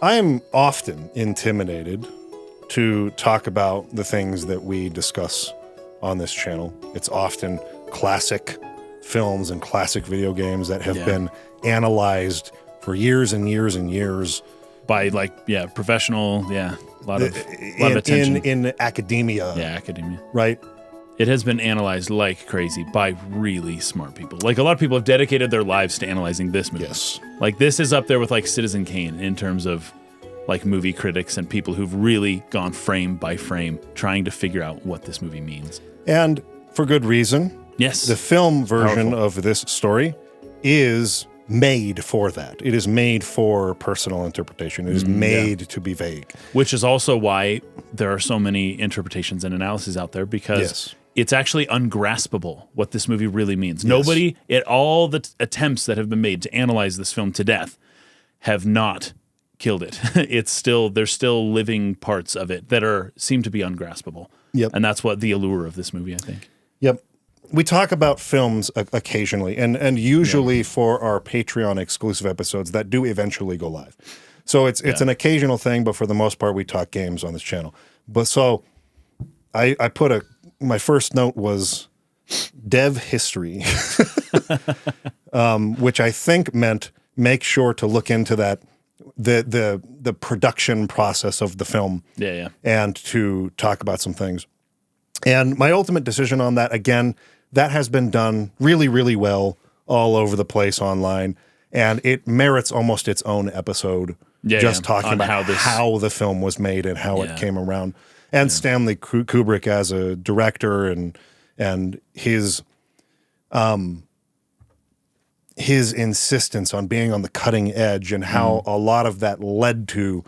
I am often intimidated to talk about the things that we discuss on this channel. It's often classic films and classic video games that have been analyzed for years and years and years by professional, a lot of attention in academia. Yeah, academia. Right? It has been analyzed like crazy by really smart people. Like, a lot of people have dedicated their lives to analyzing this movie. Yes. Like, this is up there with like Citizen Kane in terms of like movie critics and people who've really gone frame by frame trying to figure out what this movie means. And for good reason. Yes. The film version of this story is made for that. It is made for personal interpretation. It is made to be vague. Which is also why there are so many interpretations and analyses out there, because it's actually ungraspable what this movie really means. Nobody, at all the attempts that have been made to analyze this film to death, have not killed it. There's still living parts of it that seem to be ungraspable. Yep. And that's what the allure of this movie, I think. Yep. We talk about films occasionally, and usually for our Patreon exclusive episodes that do eventually go live. So it's an occasional thing, but for the most part, we talk games on this channel. But so I put my first note was dev history, which I think meant make sure to look into that, the production process of the film, and to talk about some things. And my ultimate decision on that, again, that has been done really, really well all over the place online, and it merits almost its own episode, talking about how the film was made and how it came around. And Stanley Kubrick as a director and his insistence on being on the cutting edge, and how a lot of that led to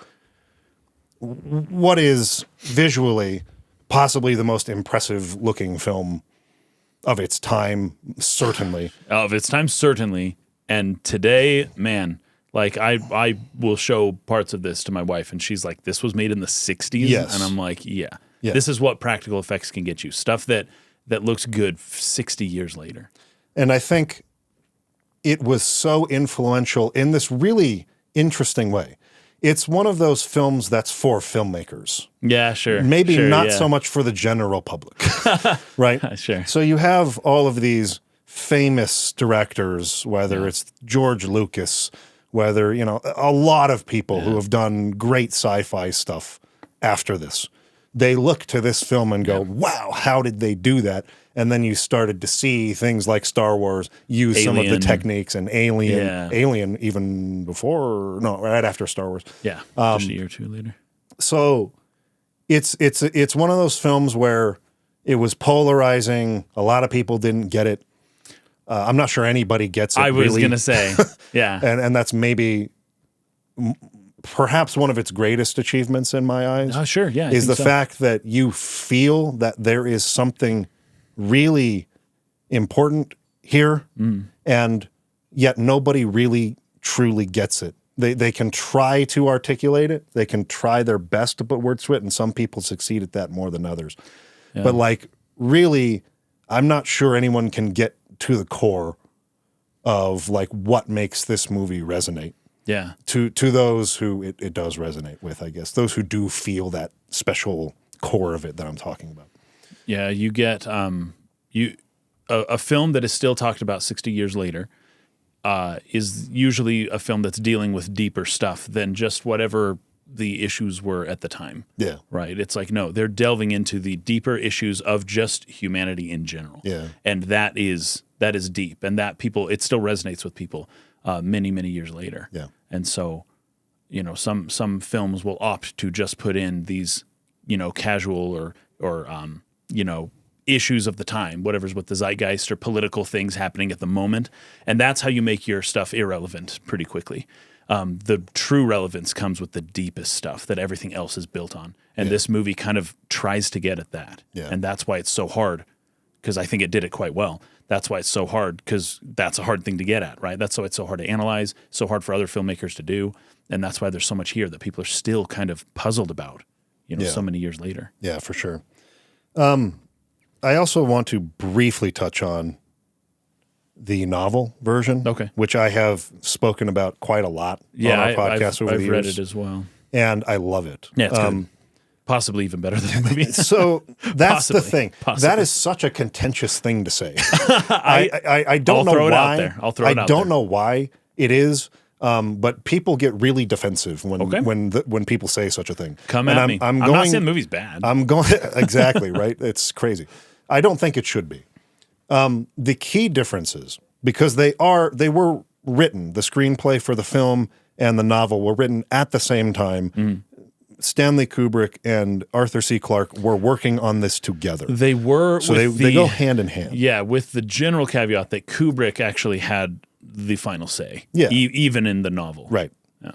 what is visually possibly the most impressive looking film of its time, certainly. And today, man, like I will show parts of this to my wife, and she's like, this was made in the 60s? Yes. And I'm like, this is what practical effects can get you. Stuff that looks good 60 years later. And I think it was so influential in this really interesting way. It's one of those films that's for filmmakers. Yeah, sure. Maybe not so much for the general public, right? Sure. So you have all of these famous directors, whether it's George Lucas, whether, a lot of people who have done great sci-fi stuff after this. They look to this film and go, wow, how did they do that? And then you started to see things like Star Wars use some of the techniques, and Alien even before, right after Star Wars. Yeah, just a year or two later. So it's one of those films where it was polarizing. A lot of people didn't get it. I'm not sure anybody gets it. I was going to say, yeah. and that's maybe perhaps one of its greatest achievements in my eyes. Oh, sure, yeah. Is the fact that you feel that there is something really important here, and yet nobody really truly gets it. They can try to articulate it. They can try their best to put words to it, and some people succeed at that more than others. Yeah. But really, I'm not sure anyone can get to the core of what makes this movie resonate. Yeah. To those who it does resonate with, I guess. Those who do feel that special core of it that I'm talking about. Yeah, you get a film that is still talked about 60 years later is usually a film that's dealing with deeper stuff than just whatever the issues were at the time. Yeah. Right? It's like, no, they're delving into the deeper issues of just humanity in general. Yeah. And that is deep, and it still resonates with people many, many years later. Yeah. And so, some films will opt to just put in these, casual or issues of the time, whatever's with the zeitgeist or political things happening at the moment. And that's how you make your stuff irrelevant pretty quickly. The true relevance comes with the deepest stuff that everything else is built on. And this movie kind of tries to get at that. Yeah. And that's why it's so hard, because I think it did it quite well. That's why it's so hard, because that's a hard thing to get at, right? That's why it's so hard to analyze, so hard for other filmmakers to do. And that's why there's so much here that people are still kind of puzzled about, so many years later. Yeah, for sure. I also want to briefly touch on the novel version, which I have spoken about quite a lot on our podcast over the years. I've read it as well. And I love it. Yeah, it's good. Possibly even better than the movie. So that's the thing. That is such a contentious thing to say. I don't know why. I don't know why it is, but people get really defensive when people say such a thing. Come at me. I'm not saying the movie's bad. I'm going exactly right. It's crazy. I don't think it should be. The key differences, because they were written, the screenplay for the film and the novel were written at the same time. Stanley Kubrick and Arthur C. Clarke were working on this together. They were. So they go hand in hand. Yeah, with the general caveat that Kubrick actually had the final say, even in the novel. Right. Yeah.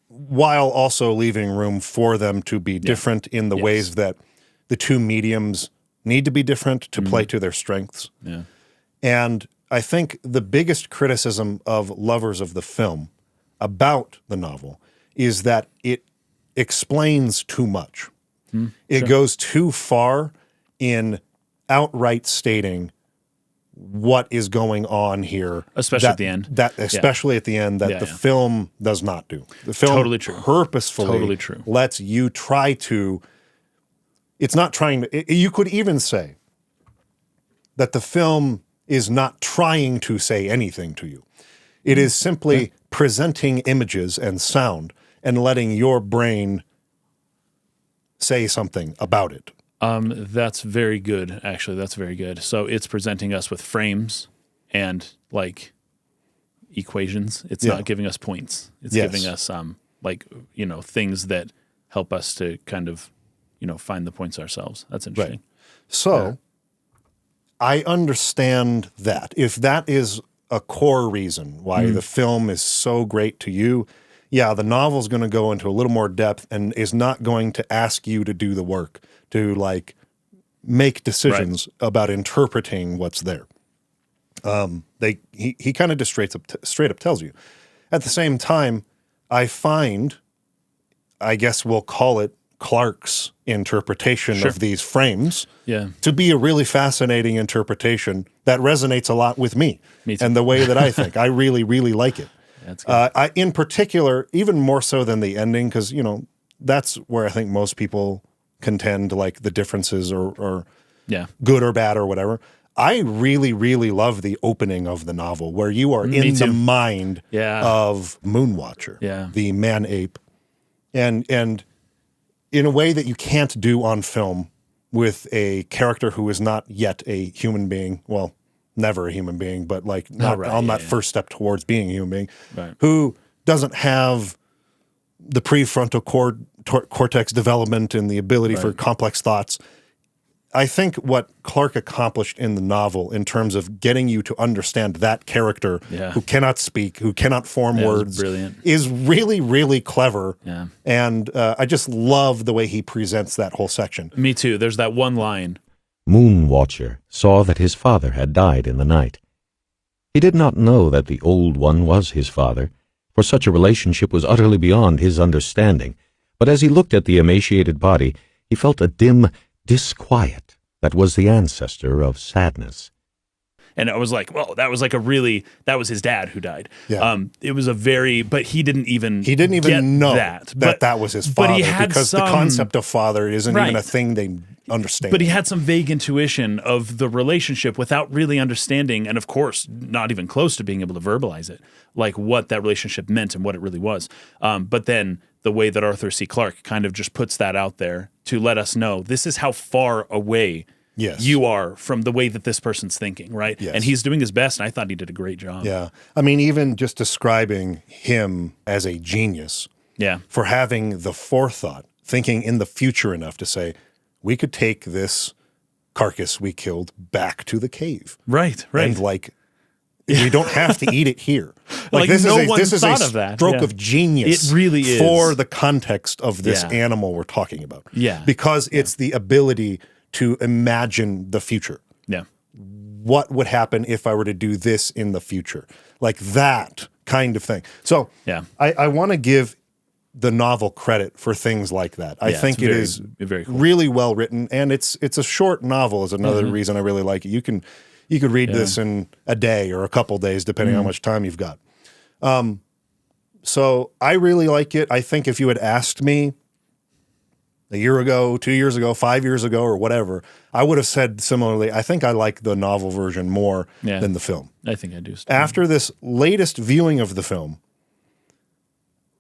While also leaving room for them to be different in the ways that the two mediums need to be different to play to their strengths. Yeah. And I think the biggest criticism of lovers of the film about the novel is that it explains too much. It goes too far in outright stating what is going on here. Especially at the end. Especially at the end, that the film does not do. The film purposefully lets you try to... It's not trying to... You could even say that the film is not trying to say anything to you. It is simply presenting images and sound and letting your brain say something about it. That's very good, actually. That's very good. So it's presenting us with frames and like equations. It's not giving us points. It's giving us things that help us to kind of, find the points ourselves. That's interesting. Right. So I understand that. If that is a core reason why the film is so great to you, the novel's going to go into a little more depth and is not going to ask you to do the work to make decisions about interpreting what's there. He kind of just straight up tells you. At the same time, I find, I guess we'll call it Clarke's interpretation of these frames to be a really fascinating interpretation that resonates a lot with me and the way that I think. I really, really like it. That's good. In particular, even more so than the ending, because, that's where I think most people contend the differences or good or bad or whatever. I really, really love the opening of the novel where you are in the mind of Moonwatcher, the man-ape, and in a way that you can't do on film with a character who is not yet a human being, well, never a human being, but that first step towards being a human being, who doesn't have the prefrontal cortex development and the ability for complex thoughts. I think what Clarke accomplished in the novel in terms of getting you to understand that character who cannot speak, who cannot form words, is really, really clever. Yeah. And I just love the way he presents that whole section. Me too. There's that one line. Moonwatcher saw that his father had died in the night. He did not know that the Old One was his father, for such a relationship was utterly beyond his understanding. But as he looked at the emaciated body, he felt a dim disquiet that was the ancestor of sadness. And I was like, well, that was that was his dad who died. Yeah. It was but he didn't even know that was his father, because the concept of father isn't even a thing they understand. But he had some vague intuition of the relationship without really understanding, and of course, not even close to being able to verbalize it, like what that relationship meant and what it really was. But then the way that Arthur C. Clarke kind of just puts that out there to let us know this is how far away you are from the way that this person's thinking, right? Yes. And he's doing his best, and I thought he did a great job. Yeah. I mean, even just describing him as a genius for having the forethought, thinking in the future enough to say, we could take this carcass we killed back to the cave. Right. And we don't have to eat it here. This is a stroke of genius. It really is. For the context of this animal we're talking about. Yeah. Because it's the ability to imagine the future. Yeah. What would happen if I were to do this in the future? Like that kind of thing. So I want to give the novel credit for things like that. I think it is very cool. Really well written, and it's a short novel is another reason I really like it. You You could read this in a day or a couple days, depending on how much time you've got. So I really like it. I think if you had asked me a year ago, 2 years ago, 5 years ago, or whatever, I would have said similarly, I think I like the novel version more than the film. I think I do. After this latest viewing of the film,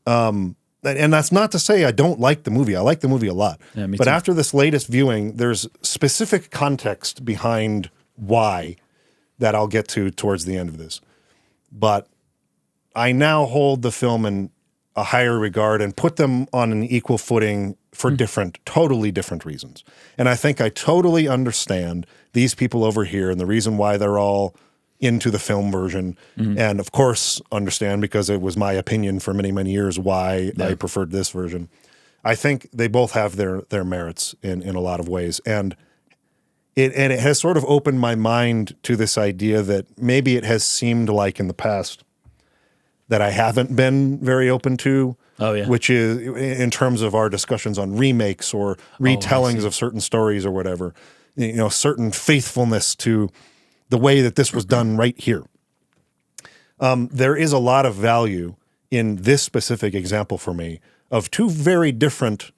and that's not to say I don't like the movie. I like the movie a lot. Yeah, me but too. after this latest viewing, there's specific context behind why that I'll get to towards the end of this. But I now hold the film in a higher regard and put them on an equal footing for totally different reasons. And I think I totally understand these people over here and the reason why they're all into the film version. And of course understand, because it was my opinion for many, many years, why I preferred this version. I think they both have their merits in a lot of ways. And it has sort of opened my mind to this idea that maybe it has seemed like in the past that I haven't been very open to, which is in terms of our discussions on remakes or retellings of certain stories or whatever, certain faithfulness to the way that this was done right here. There is a lot of value in this specific example for me of two very different,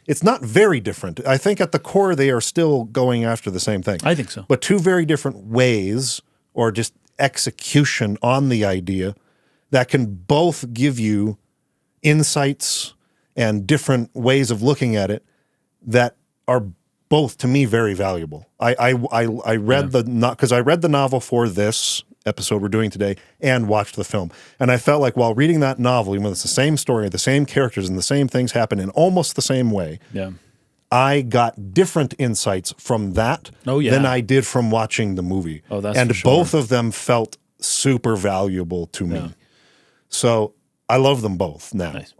it's not very different. I think at the core they are still going after the same thing. I think so. But two very different ways or just execution on the idea that can both give you insights and different ways of looking at it that are both, to me, very valuable. I read because I read the novel for this episode we're doing today and watched the film. And I felt like while reading that novel, even though it's the same story, the same characters, and the same things happen in almost the same way, I got different insights from that than I did from watching the movie. Oh, that's and for sure. both of them felt super valuable to me. So I love them both now. Nice.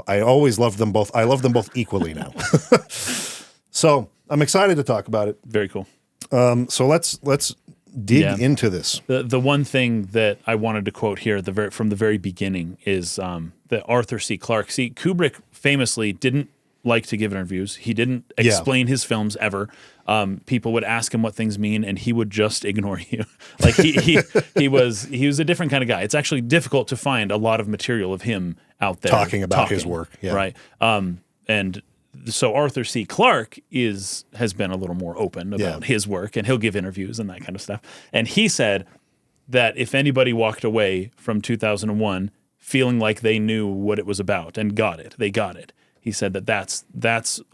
I always loved them both. I love them both equally now. So I'm excited to talk about it. Very cool. So let's dig into this. The one thing that I wanted to quote here from the very beginning is that Arthur C. Clarke. See, Kubrick famously didn't like to give interviews. He didn't explain his films ever. People would ask him what things mean, and he would just ignore you. Like he was a different kind of guy. It's actually difficult to find a lot of material of him out there talking about his work, right? And so Arthur C. Clarke has been a little more open about his work, and he'll give interviews and that kind of stuff. And he said that if anybody walked away from 2001 feeling like they knew what it was about and got it, they got it. He said that's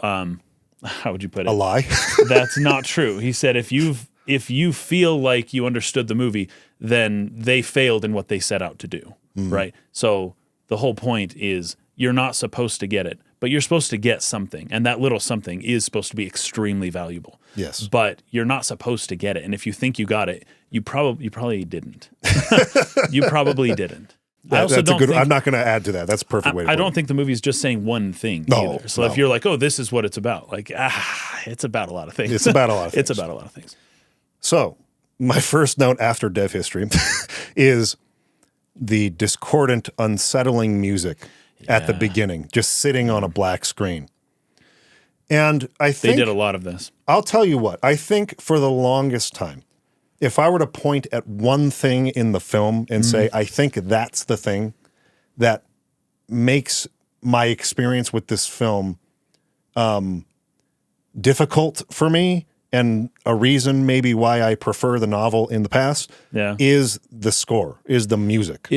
how would you put it? A lie? That's not true. He said if you feel like you understood the movie, then they failed in what they set out to do, right? So the whole point is you're not supposed to get it, but you're supposed to get something, and that little something is supposed to be extremely valuable. Yes. But you're not supposed to get it, and if you think you got it, you probably didn't. You probably didn't. I'm not going to add to that. That's a perfect way to put it. I don't think the movie's just saying one thing either. So if you're like, oh, this is what it's about, like, it's about a lot of things. It's about a lot of things. It's about a lot of things. So my first note after dev history is the discordant, unsettling music at the beginning, just sitting on a black screen. And I think they did a lot of this. I'll tell you what, I think for the longest time, if I were to point at one thing in the film and say, I think that's the thing that makes my experience with this film difficult for me, and a reason maybe why I prefer the novel in the past, is the score, is the music.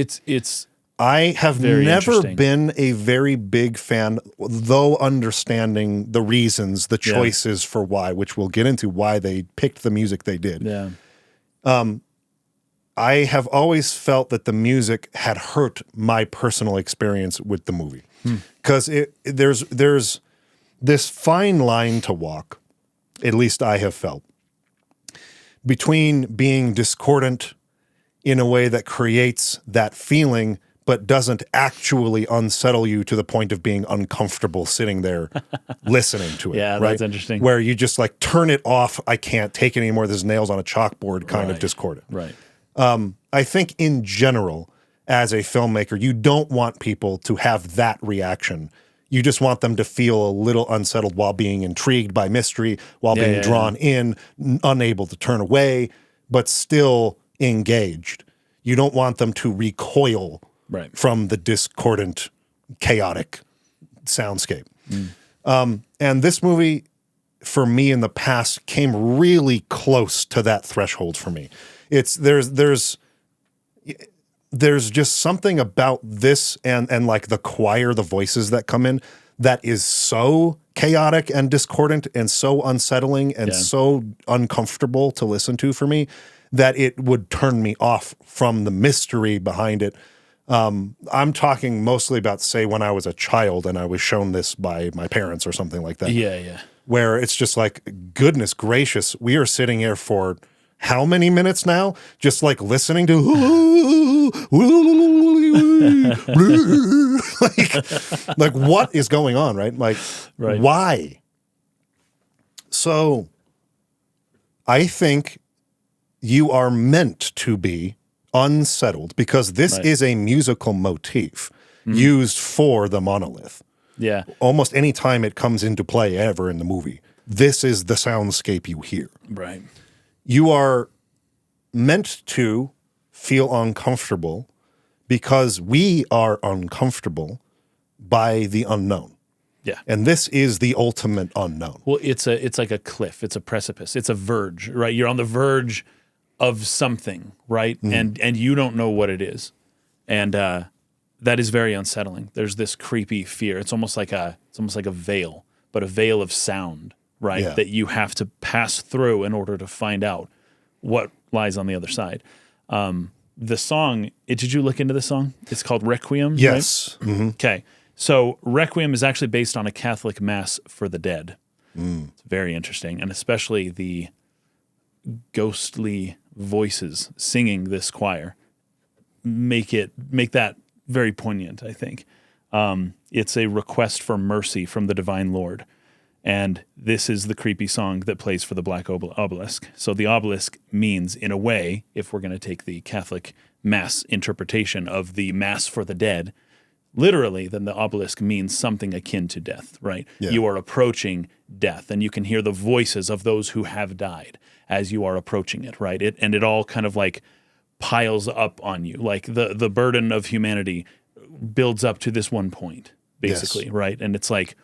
I have never been a very big fan, though understanding the reasons, the choices for why, which we'll get into why they picked the music they did. Yeah. I have always felt that the music had hurt my personal experience with the movie, because there's this fine line to walk, at least I have felt, between being discordant in a way that creates that feeling but doesn't actually unsettle you to the point of being uncomfortable sitting there listening to it. Yeah, right? That's interesting. Where you just like turn it off. I can't take it anymore. There's nails on a chalkboard kind of discordant. Right. I think in general, as a filmmaker, you don't want people to have that reaction. You just want them to feel a little unsettled while being intrigued by mystery, while being drawn in, unable to turn away. but still engaged. You don't want them to recoil from the discordant, chaotic soundscape. And this movie, for me in the past, came really close to that threshold for me. There's just something about this and like the choir, the voices that come in, that is so chaotic and discordant and so unsettling and so uncomfortable to listen to for me that it would turn me off from the mystery behind it. I'm talking mostly about, say, when I was a child and I was shown this by my parents or something like that. Yeah. Where it's just like, goodness gracious, we are sitting here for how many minutes now? Just like listening to like what is going on, right? Like, why? So I think you are meant to be unsettled because this is a musical motif used for the monolith. Yeah. Almost any time it comes into play ever in the movie, this is the soundscape you hear. Right. You are meant to feel uncomfortable because we are uncomfortable by the unknown. Yeah. And this is the ultimate unknown. Well, it's like a cliff. It's a precipice. It's a verge, right? You're on the verge of something, right? And you don't know what it is. And that is very unsettling. There's this creepy fear. It's almost like a veil, but a veil of sound, right? Yeah. That you have to pass through in order to find out what lies on the other side. The song, did you look into the song? It's called Requiem, Yes. right? Mm-hmm. Okay. So Requiem is actually based on a Catholic mass for the dead. It's very interesting, and especially the ghostly voices singing this choir make that very poignant, I think. It's a request for mercy from the divine Lord. And this is the creepy song that plays for the black obelisk. So the obelisk means, in a way, if we're going to take the Catholic mass interpretation of the mass for the dead, literally, then the obelisk means something akin to death, right? Yeah. You are approaching death, and you can hear the voices of those who have died as you are approaching it, right? And it all kind of like piles up on you. Like the burden of humanity builds up to this one point, basically, right? And it's like,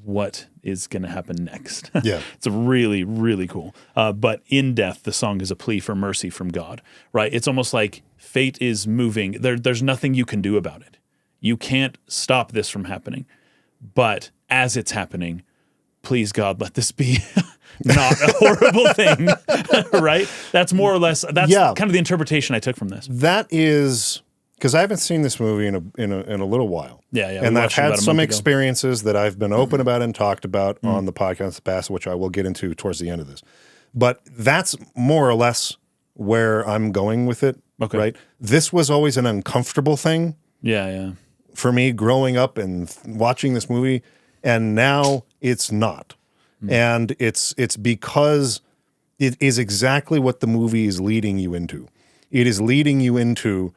what is going to happen next? Yeah. It's really, really cool. But in death, the song is a plea for mercy from God, right? It's almost like fate is moving. There's nothing you can do about it. You can't stop this from happening. But as it's happening, please, God, let this be not a horrible thing, right? That's more or less, that's kind of the interpretation I took from this. That is... Because I haven't seen this movie in a little while. Yeah. And I've had some experiences that I've been open about and talked about on the podcast in the past, which I will get into towards the end of this. But that's more or less where I'm going with it, right? This was always an uncomfortable thing for me growing up and watching this movie, and now it's not. And it's because it is exactly what the movie is leading you into. It is leading you into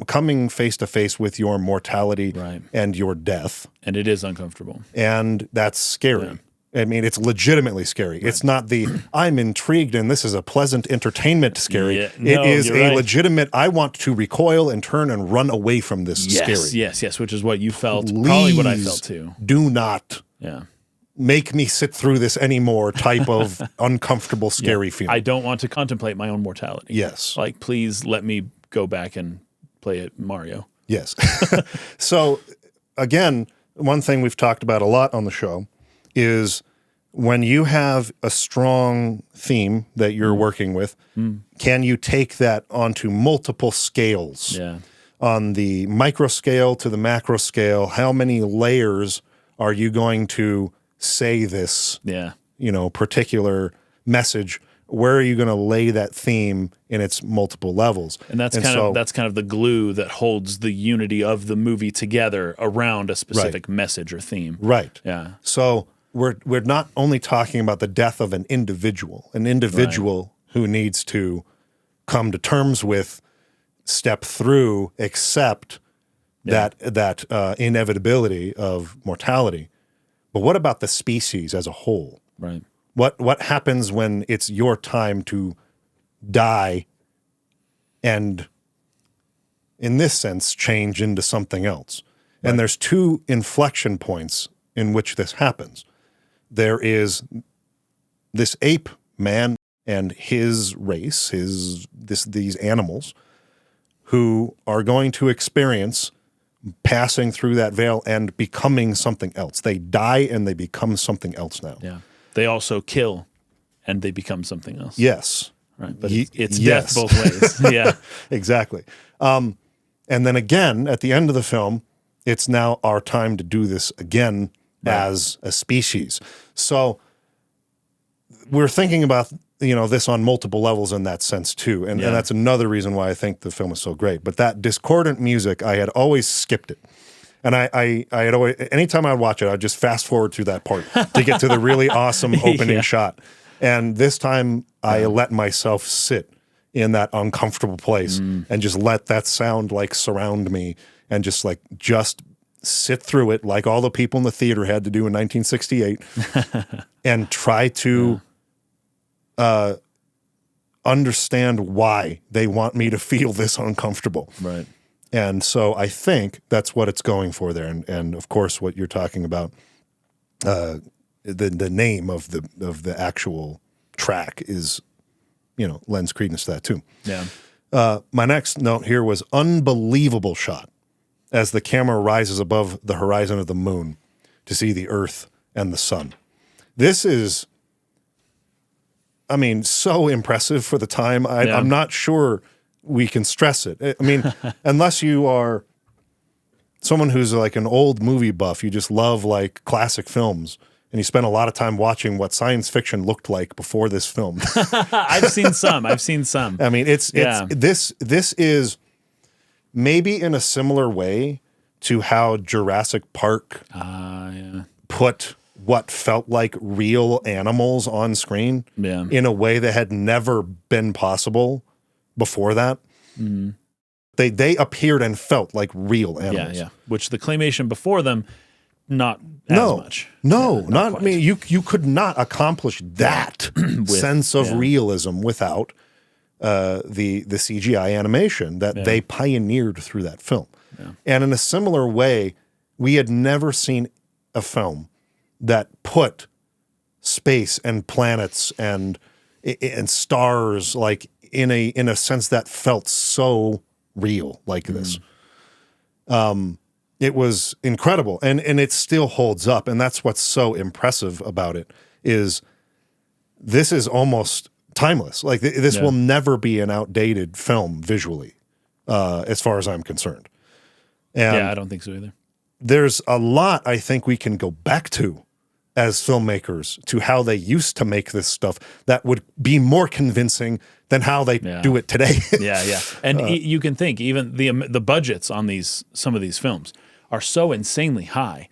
coming face to face with your mortality and your death. And it is uncomfortable. And that's scary. Yeah. I mean, it's legitimately scary. It's not the, I'm intrigued and this is a pleasant entertainment scary. It is a legitimate, I want to recoil and turn and run away from this scary. Yes, which is what you felt, probably what I felt too. Do not make me sit through this anymore type of uncomfortable, scary feeling. I don't want to contemplate my own mortality. Yes. Like, please let me go back and play it Mario. Yes. So, again, one thing we've talked about a lot on the show is when you have a strong theme that you're working with, can you take that onto multiple scales? Yeah. On the micro scale to the macro scale, how many layers are you going to say this, particular message? Where are you going to lay that theme in its multiple levels? And that's kind of the glue that holds the unity of the movie together around a specific message or theme. Right. Yeah. So we're not only talking about the death of an individual who needs to come to terms with, step through, accept that inevitability of mortality. But what about the species as a whole? Right. What happens when it's your time to die and, in this sense, change into something else. Right. And there's two inflection points in which this happens. There is this ape man and his race, these animals, who are going to experience passing through that veil and becoming something else. They die and they become something else now. Yeah. They also kill and they become something else. Yes. Right. But it's death both ways. Yeah. Exactly. And then again, at the end of the film, it's now our time to do this again as a species. So we're thinking about, this on multiple levels in that sense too. And that's another reason why I think the film is so great. But that discordant music, I had always skipped it. And I had always, anytime I'd watch it, I'd just fast forward through that part to get to the really awesome opening shot. And this time I let myself sit in that uncomfortable place and just let that sound like surround me and just sit through it like all the people in the theater had to do in 1968 and try to understand why they want me to feel this uncomfortable. Right. And so I think that's what it's going for there. And of course, what you're talking about, the name of the actual track is, lends credence to that too. Yeah. My next note here was unbelievable shot as the camera rises above the horizon of the moon to see the Earth and the sun. This is, so impressive for the time. I'm not sure we can stress it. Unless you are someone who's like an old movie buff, you just love like classic films, and you spend a lot of time watching what science fiction looked like before this film. I've seen some. This is maybe in a similar way to how Jurassic Park put what felt like real animals on screen in a way that had never been possible before that. Mm-hmm. They appeared and felt like real animals. Yeah. Which the claymation before them, not as much. No, not you could not accomplish that sense of realism without the CGI animation that they pioneered through that film. Yeah. And in a similar way, we had never seen a film that put space and planets and stars like in a sense that felt so real like this. It was incredible, and it still holds up, and that's what's so impressive about it is this is almost timeless. Like this will never be an outdated film visually, as far as I'm concerned. And I don't think so either. There's a lot I think we can go back to as filmmakers to how they used to make this stuff that would be more convincing than how they do it today. Yeah. And you can think even the budgets on some of these films are so insanely high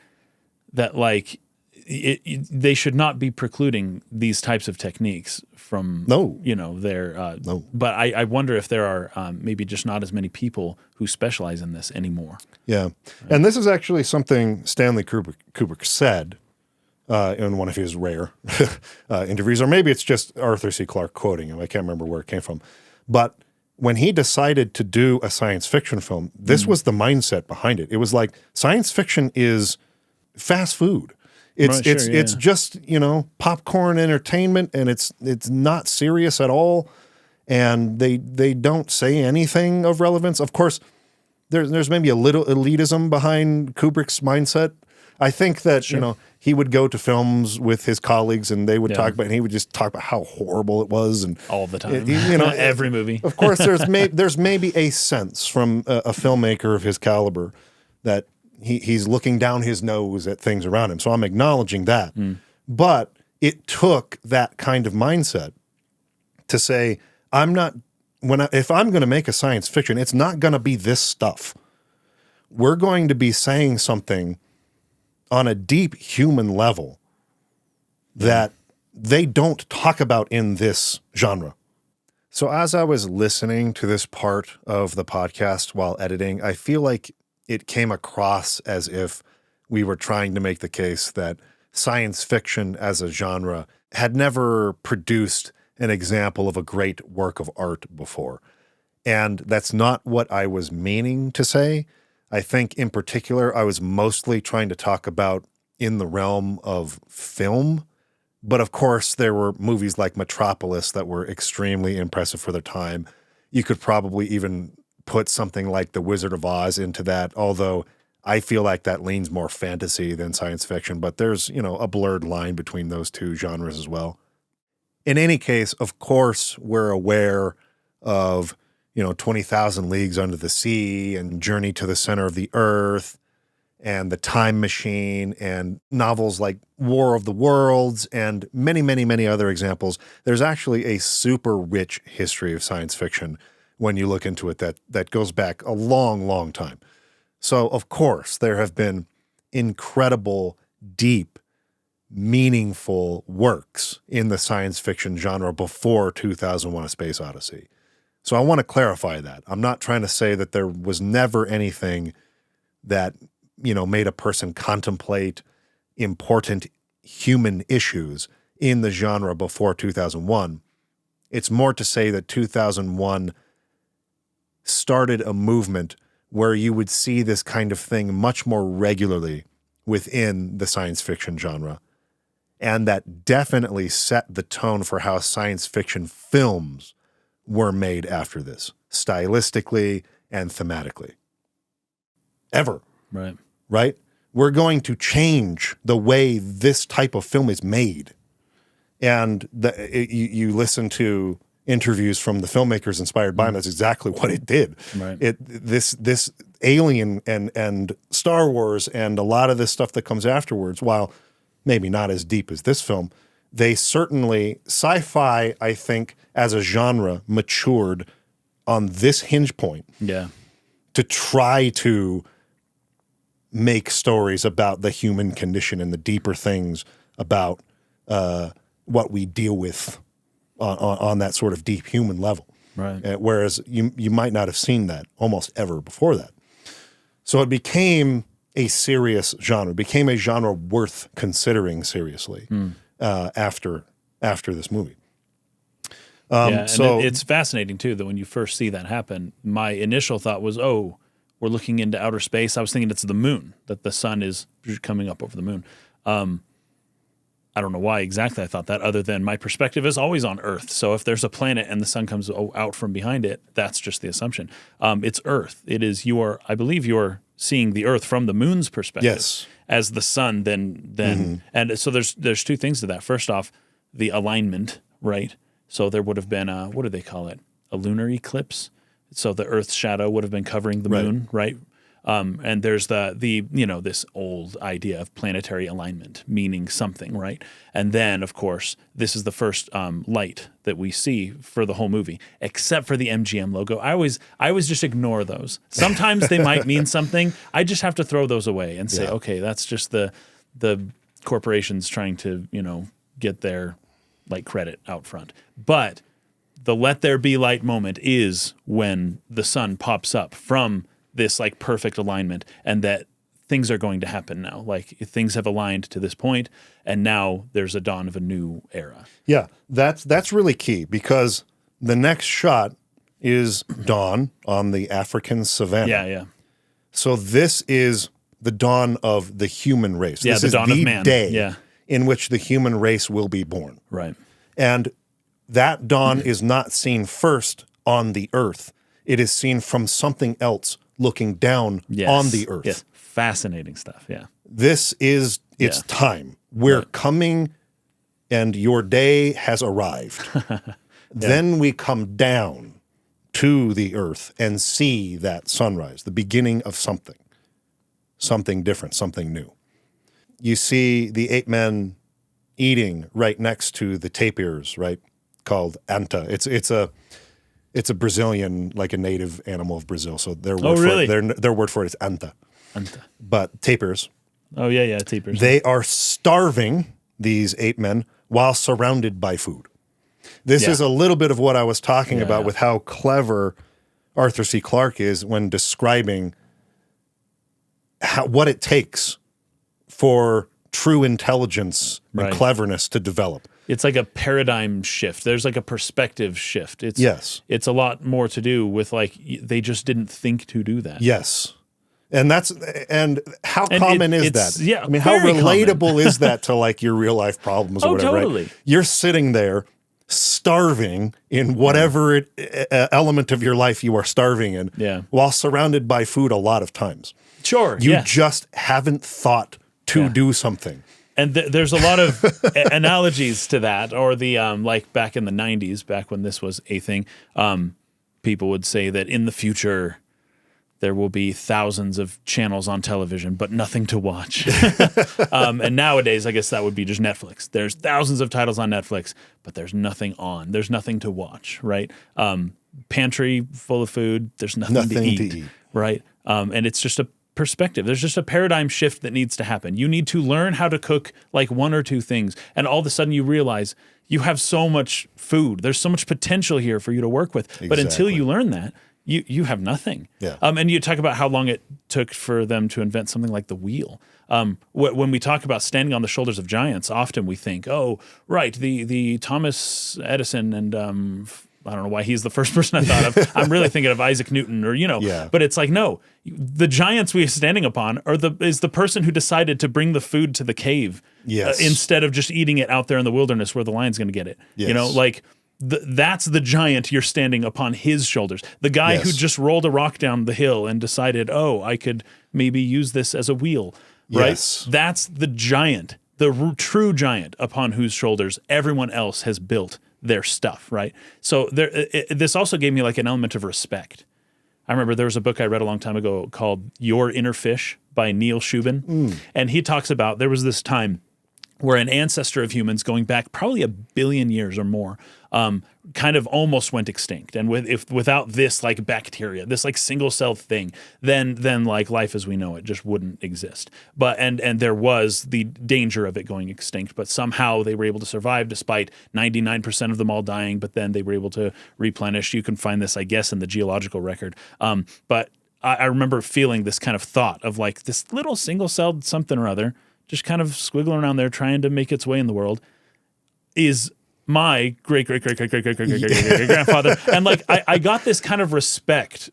that like they should not be precluding these types of techniques from their but I wonder if there are maybe just not as many people who specialize in this anymore. Yeah. Right. And this is actually something Stanley Kubrick said in one of his rare interviews, or maybe it's just Arthur C. Clarke quoting him. I can't remember where it came from. But when he decided to do a science fiction film, this was the mindset behind it. It was like science fiction is fast food. It's just, popcorn entertainment, and it's not serious at all. And they don't say anything of relevance. Of course, there's maybe a little elitism behind Kubrick's mindset. I think that, he would go to films with his colleagues and they would talk about, and he would just talk about how horrible it was. And all the time, every movie. Of course, there's maybe a sense from a filmmaker of his caliber that he's looking down his nose at things around him. So I'm acknowledging that. But it took that kind of mindset to say, if I'm going to make a science fiction, it's not going to be this stuff. We're going to be saying something on a deep human level that they don't talk about in this genre. So as I was listening to this part of the podcast while editing, I feel like it came across as if we were trying to make the case that science fiction as a genre had never produced an example of a great work of art before. And that's not what I was meaning to say. I think in particular, I was mostly trying to talk about in the realm of film. But of course, there were movies like Metropolis that were extremely impressive for their time. You could probably even put something like The Wizard of Oz into that, although I feel like that leans more fantasy than science fiction, but there's, a blurred line between those two genres as well. In any case, of course, we're aware of, 20,000 Leagues Under the Sea and Journey to the Center of the Earth and The Time Machine and novels like War of the Worlds and many, many, many other examples. There's actually a super rich history of science fiction when you look into it that goes back a long, long time. So, of course, there have been incredible, deep, meaningful works in the science fiction genre before 2001: A Space Odyssey. So I want to clarify that. I'm not trying to say that there was never anything that, made a person contemplate important human issues in the genre before 2001. It's more to say that 2001 started a movement where you would see this kind of thing much more regularly within the science fiction genre. And that definitely set the tone for how science fiction films were made after this, stylistically and thematically. Ever. Right? We're going to change the way this type of film is made. And you listen to interviews from the filmmakers inspired by them, that's exactly what it did. Right. This Alien and Star Wars and a lot of this stuff that comes afterwards, while maybe not as deep as this film, they certainly, sci-fi, I think, as a genre, matured on this hinge point. Yeah. To try to make stories about the human condition and the deeper things about what we deal with on that sort of deep human level. Right. Whereas you might not have seen that almost ever before that. So it became a serious genre. It became a genre worth considering seriously after this movie. It's fascinating too that when you first see that happen, my initial thought was, oh, we're looking into outer space. I was thinking it's the moon, that the sun is coming up over the moon. I don't know why exactly I thought that, other than my perspective is always on Earth. So if there's a planet and the sun comes out from behind it, that's just the assumption. It's Earth. It is I believe you're seeing the Earth from the moon's perspective. Yes. As the sun then and so there's two things to that. First off, the alignment, right? So there would have been what do they call it? A lunar eclipse. So the Earth's shadow would have been covering the moon, right? And there's the this old idea of planetary alignment meaning something, right? And then, of course, this is the first light that we see for the whole movie, except for the MGM logo. I always just ignore those. Sometimes they might mean something. I just have to throw those away and say, okay, that's just the corporations trying to get their credit out front. But the let there be light moment is when the sun pops up from this perfect alignment, and that things are going to happen now. Things have aligned to this point, and now there's a dawn of a new era. Yeah, that's really key, because the next shot is dawn on the African savannah. Yeah. So this is the dawn of the human race. Yeah, this the is dawn the of man. day in which the human race will be born. Right. And that dawn is not seen first on the earth. It is seen from something else looking down on the earth. Yes. Fascinating stuff. Yeah. This is its time. We're coming, and your day has arrived. Then we come down to the earth and see that sunrise, the beginning of something different, something new. You see the 8 men eating right next to the tapirs, right, called anta. It's a Brazilian, a native animal of Brazil. So their word for it is anta. Anta. But tapirs. Oh yeah, tapirs. They are starving, these 8 men, while surrounded by food. This is a little bit of what I was talking about with how clever Arthur C. Clarke is when describing what it takes for true intelligence and cleverness to develop. It's like a paradigm shift. There's like a perspective shift. It's a lot more to do with like they just didn't think to do that. Yes. And how common is that? Yeah, I mean, how relatable is that to like your real life problems or whatever? Totally. Right? You're sitting there starving in whatever element of your life you are starving in, while surrounded by food a lot of times. Sure. You just haven't thought to do something. And there's a lot of analogies to that, or the like back in the 90s, back when this was a thing, people would say that in the future there will be thousands of channels on television, but nothing to watch. And nowadays, I guess that would be just Netflix. There's thousands of titles on Netflix, but there's nothing on. There's nothing to watch, right? Pantry full of food, there's nothing to eat, right? And it's just a perspective. There's just a paradigm shift that needs to happen. You need to learn how to cook like one or two things, and all of a sudden you realize you have so much food. There's so much potential here for you to work with. Exactly. But until you learn that, you have nothing. Yeah. And you talk about how long it took for them to invent something like the wheel. When we talk about standing on the shoulders of giants, often we think, oh, right, the Thomas Edison and I don't know why he's the first person I thought of. I'm really thinking of Isaac Newton or, but it's like, no, the giants we are standing upon is the person who decided to bring the food to the cave instead of just eating it out there in the wilderness where the lion's going to get it. Yes. That's the giant you're standing upon his shoulders. The guy who just rolled a rock down the hill and decided, oh, I could maybe use this as a wheel, right? Yes. That's the giant, the true giant upon whose shoulders everyone else has built their stuff, right? So this also gave me like an element of respect. I remember there was a book I read a long time ago called Your Inner Fish by Neil Shubin. And he talks about there was this time where an ancestor of humans going back probably 1 billion years or more kind of almost went extinct. And without this like bacteria, this like single-celled thing, then like life as we know it just wouldn't exist. But and there was the danger of it going extinct, but somehow they were able to survive despite 99% of them all dying, but then they were able to replenish. You can find this, I guess, in the geological record. But I remember feeling this kind of thought of like this little single-celled something or other just kind of squiggling around there trying to make its way in the world is my great-great-great-great-great-great-great-great-grandfather. And like I got this kind of respect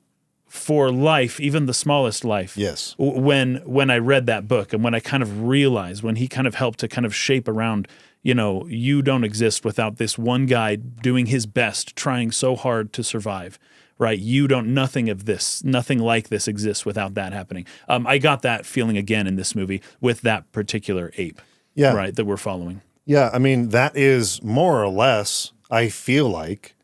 for life, even the smallest life. Yes. When I read that book and when I kind of realized, when he kind of helped to kind of shape around, you don't exist without this one guy doing his best, trying so hard to survive. Right, nothing like this exists without that happening. I got that feeling again in this movie with that particular ape, right, that we're following. Yeah, I mean, that is more or less, I feel like,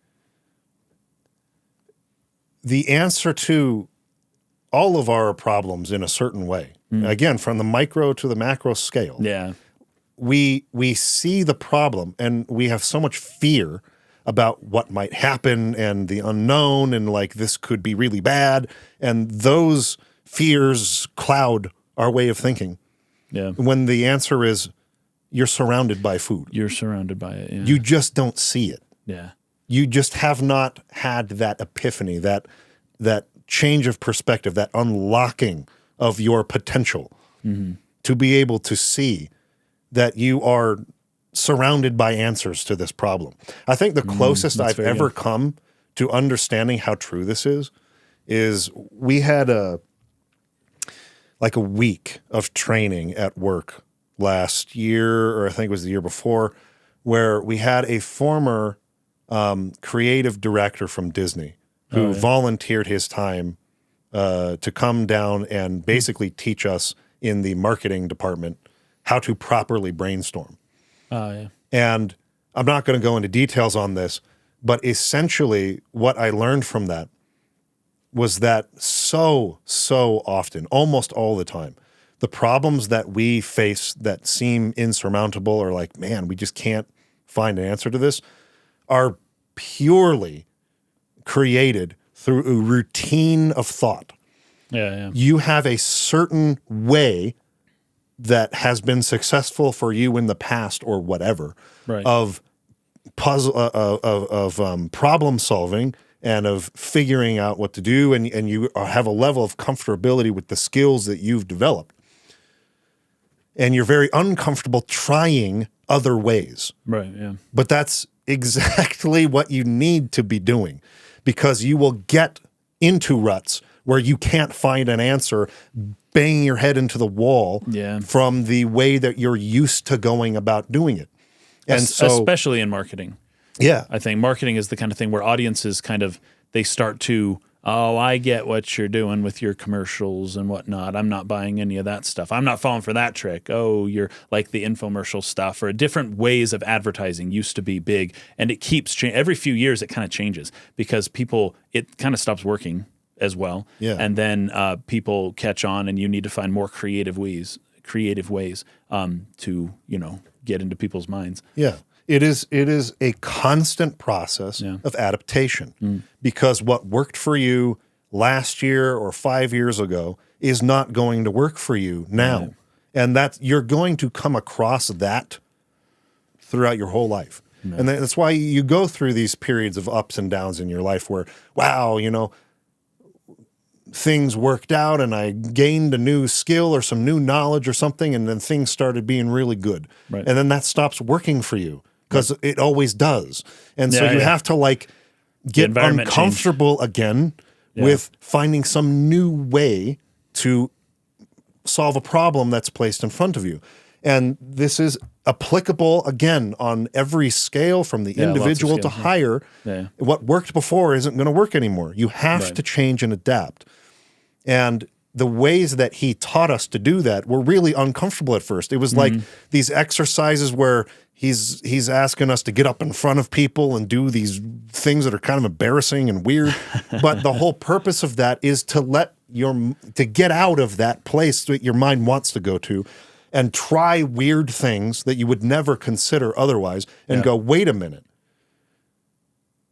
the answer to all of our problems in a certain way. Again, from the micro to the macro scale. Yeah. We see the problem and we have so much fear about what might happen and the unknown and like this could be really bad. And those fears cloud our way of thinking. Yeah. When the answer is you're surrounded by food. You're surrounded by it. Yeah. You just don't see it. Yeah. You just have not had that epiphany, that change of perspective, that unlocking of your potential to be able to see that you are surrounded by answers to this problem. I think the closest I've ever come to understanding how true this is we had a week of training at work last year, or I think it was the year before, where we had a former creative director from Disney who volunteered his time to come down and basically teach us in the marketing department how to properly brainstorm. And I'm not going to go into details on this, but essentially what I learned from that was that so often, almost all the time, the problems that we face that seem insurmountable or like, man, we just can't find an answer to this are purely created through a routine of thought. Yeah. You have a certain way that has been successful for you in the past or whatever of puzzle of problem solving and of figuring out what to do, and you have a level of comfortability with the skills that you've developed, and you're very uncomfortable trying other ways. Right, yeah. But that's exactly what you need to be doing, because you will get into ruts where you can't find an answer, banging your head into the wall from the way that you're used to going about doing it. And so, especially in marketing. Yeah. I think marketing is the kind of thing where audiences they start to, oh, I get what you're doing with your commercials and whatnot. I'm not buying any of that stuff. I'm not falling for that trick. Oh, you're like the infomercial stuff, or different ways of advertising used to be big. And it keeps changing. Every few years it kind of changes because it kind of stops working as well. Yeah. And then people catch on, and you need to find more creative ways to, get into people's minds. Yeah. It is a constant process of adaptation, because what worked for you last year or 5 years ago is not going to work for you now. Right. And that you're going to come across that throughout your whole life. Right. And that's why you go through these periods of ups and downs in your life where, wow, things worked out and I gained a new skill or some new knowledge or something, and then things started being really good. Right. And then that stops working for you. Because it always does. And so you have to get uncomfortable again with finding some new way to solve a problem that's placed in front of you. And this is applicable, again, on every scale, from the individual to higher. Yeah. What worked before isn't going to work anymore. You have to change and adapt. And the ways that he taught us to do that were really uncomfortable at first. It was like these exercises where he's asking us to get up in front of people and do these things that are kind of embarrassing and weird. But the whole purpose of that is to get out of that place that your mind wants to go to and try weird things that you would never consider otherwise, and go, wait a minute,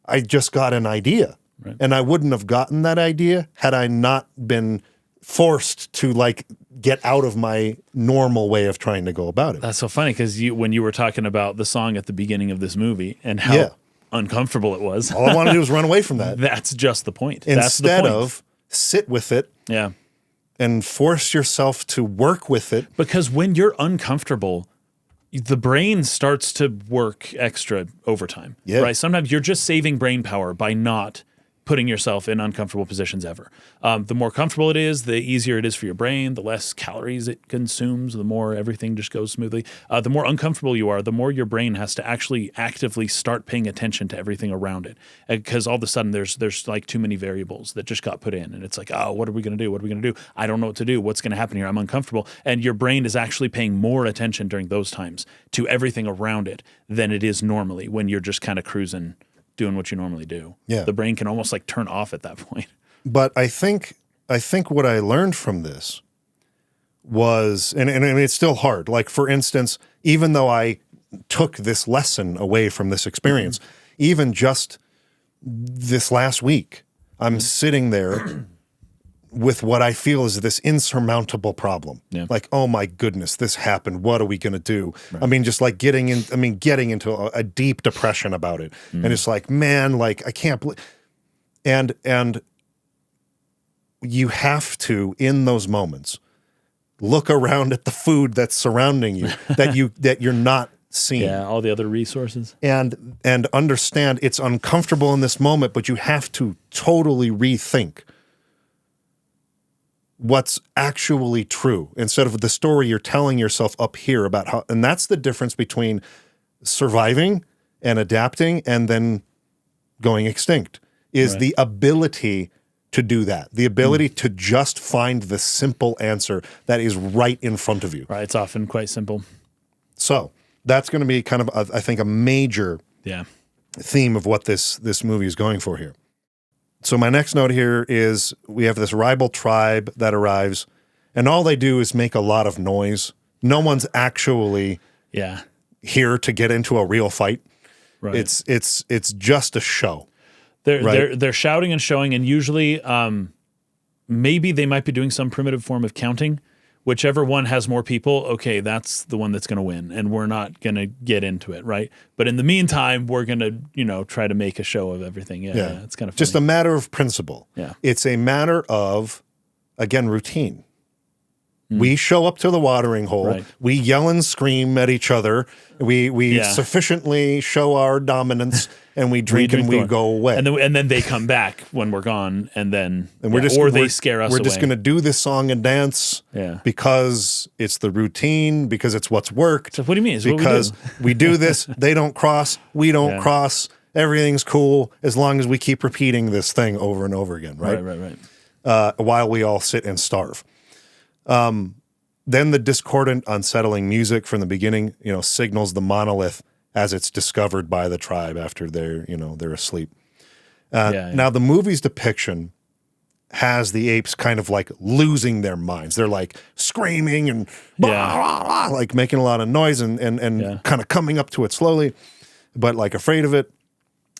I just got an idea. Right. And I wouldn't have gotten that idea had I not been forced to get out of my normal way of trying to go about it. That's so funny, because when you were talking about the song at the beginning of this movie and how uncomfortable it was, all I want to do is run away from that. That's just the point. Instead of sit with it, and force yourself to work with it. Because when you're uncomfortable, the brain starts to work extra overtime. Yeah. Right? Sometimes you're just saving brain power by not putting yourself in uncomfortable positions ever. The more comfortable it is, the easier it is for your brain, the less calories it consumes, the more everything just goes smoothly. The more uncomfortable you are, the more your brain has to actually actively start paying attention to everything around it. Because all of a sudden there's too many variables that just got put in. And it's like, oh, what are we going to do? What are we going to do? I don't know what to do. What's going to happen here? I'm uncomfortable. And your brain is actually paying more attention during those times to everything around it than it is normally when you're just kind of cruising, doing what you normally do. Yeah. The brain can almost turn off at that point. But I think what I learned from this was, and it's still hard. For instance, even though I took this lesson away from this experience, even just this last week, I'm sitting there with what I feel is this insurmountable problem. Yeah. Oh my goodness, this happened. What are we going to do? Right. I mean, just getting into a deep depression about it. And it's man, I can't believe. And you have to, in those moments, look around at the food that's surrounding you that you're not seeing. Yeah, all the other resources. And understand it's uncomfortable in this moment, but you have to totally rethink what's actually true instead of the story you're telling yourself up here about how. And that's the difference between surviving and adapting and then going extinct, is the ability to do that, the ability to just find the simple answer that is right in front of you. Right, it's often quite simple. So that's going to be kind of, I think, a major theme of what this movie is going for here. So my next note here is we have this rival tribe that arrives, and all they do is make a lot of noise. No one's actually here to get into a real fight. Right. It's just a show. They're shouting and showing, and usually maybe they might be doing some primitive form of counting. Whichever one has more people, okay, that's the one that's going to win, and we're not going to get into it, right? But in the meantime, we're going to, try to make a show of everything. Yeah, it's kind of funny. Just a matter of principle. Yeah. It's a matter of, again, routine. We show up to the watering hole. Right. We yell and scream at each other. We sufficiently show our dominance, and we drink and we go away. And then they come back when we're gone, and they scare us. We're just going to do this song and dance because it's the routine, because it's what's worked. So what do you mean? It's because what we do this, they don't cross, we don't cross. Everything's cool as long as we keep repeating this thing over and over again, right? Right. While we all sit and starve. Then the discordant, unsettling music from the beginning, signals the monolith as it's discovered by the tribe after they're asleep. Now the movie's depiction has the apes kind of like losing their minds. They're like screaming and blah, blah, blah, like making a lot of noise and kind of coming up to it slowly, but like afraid of it.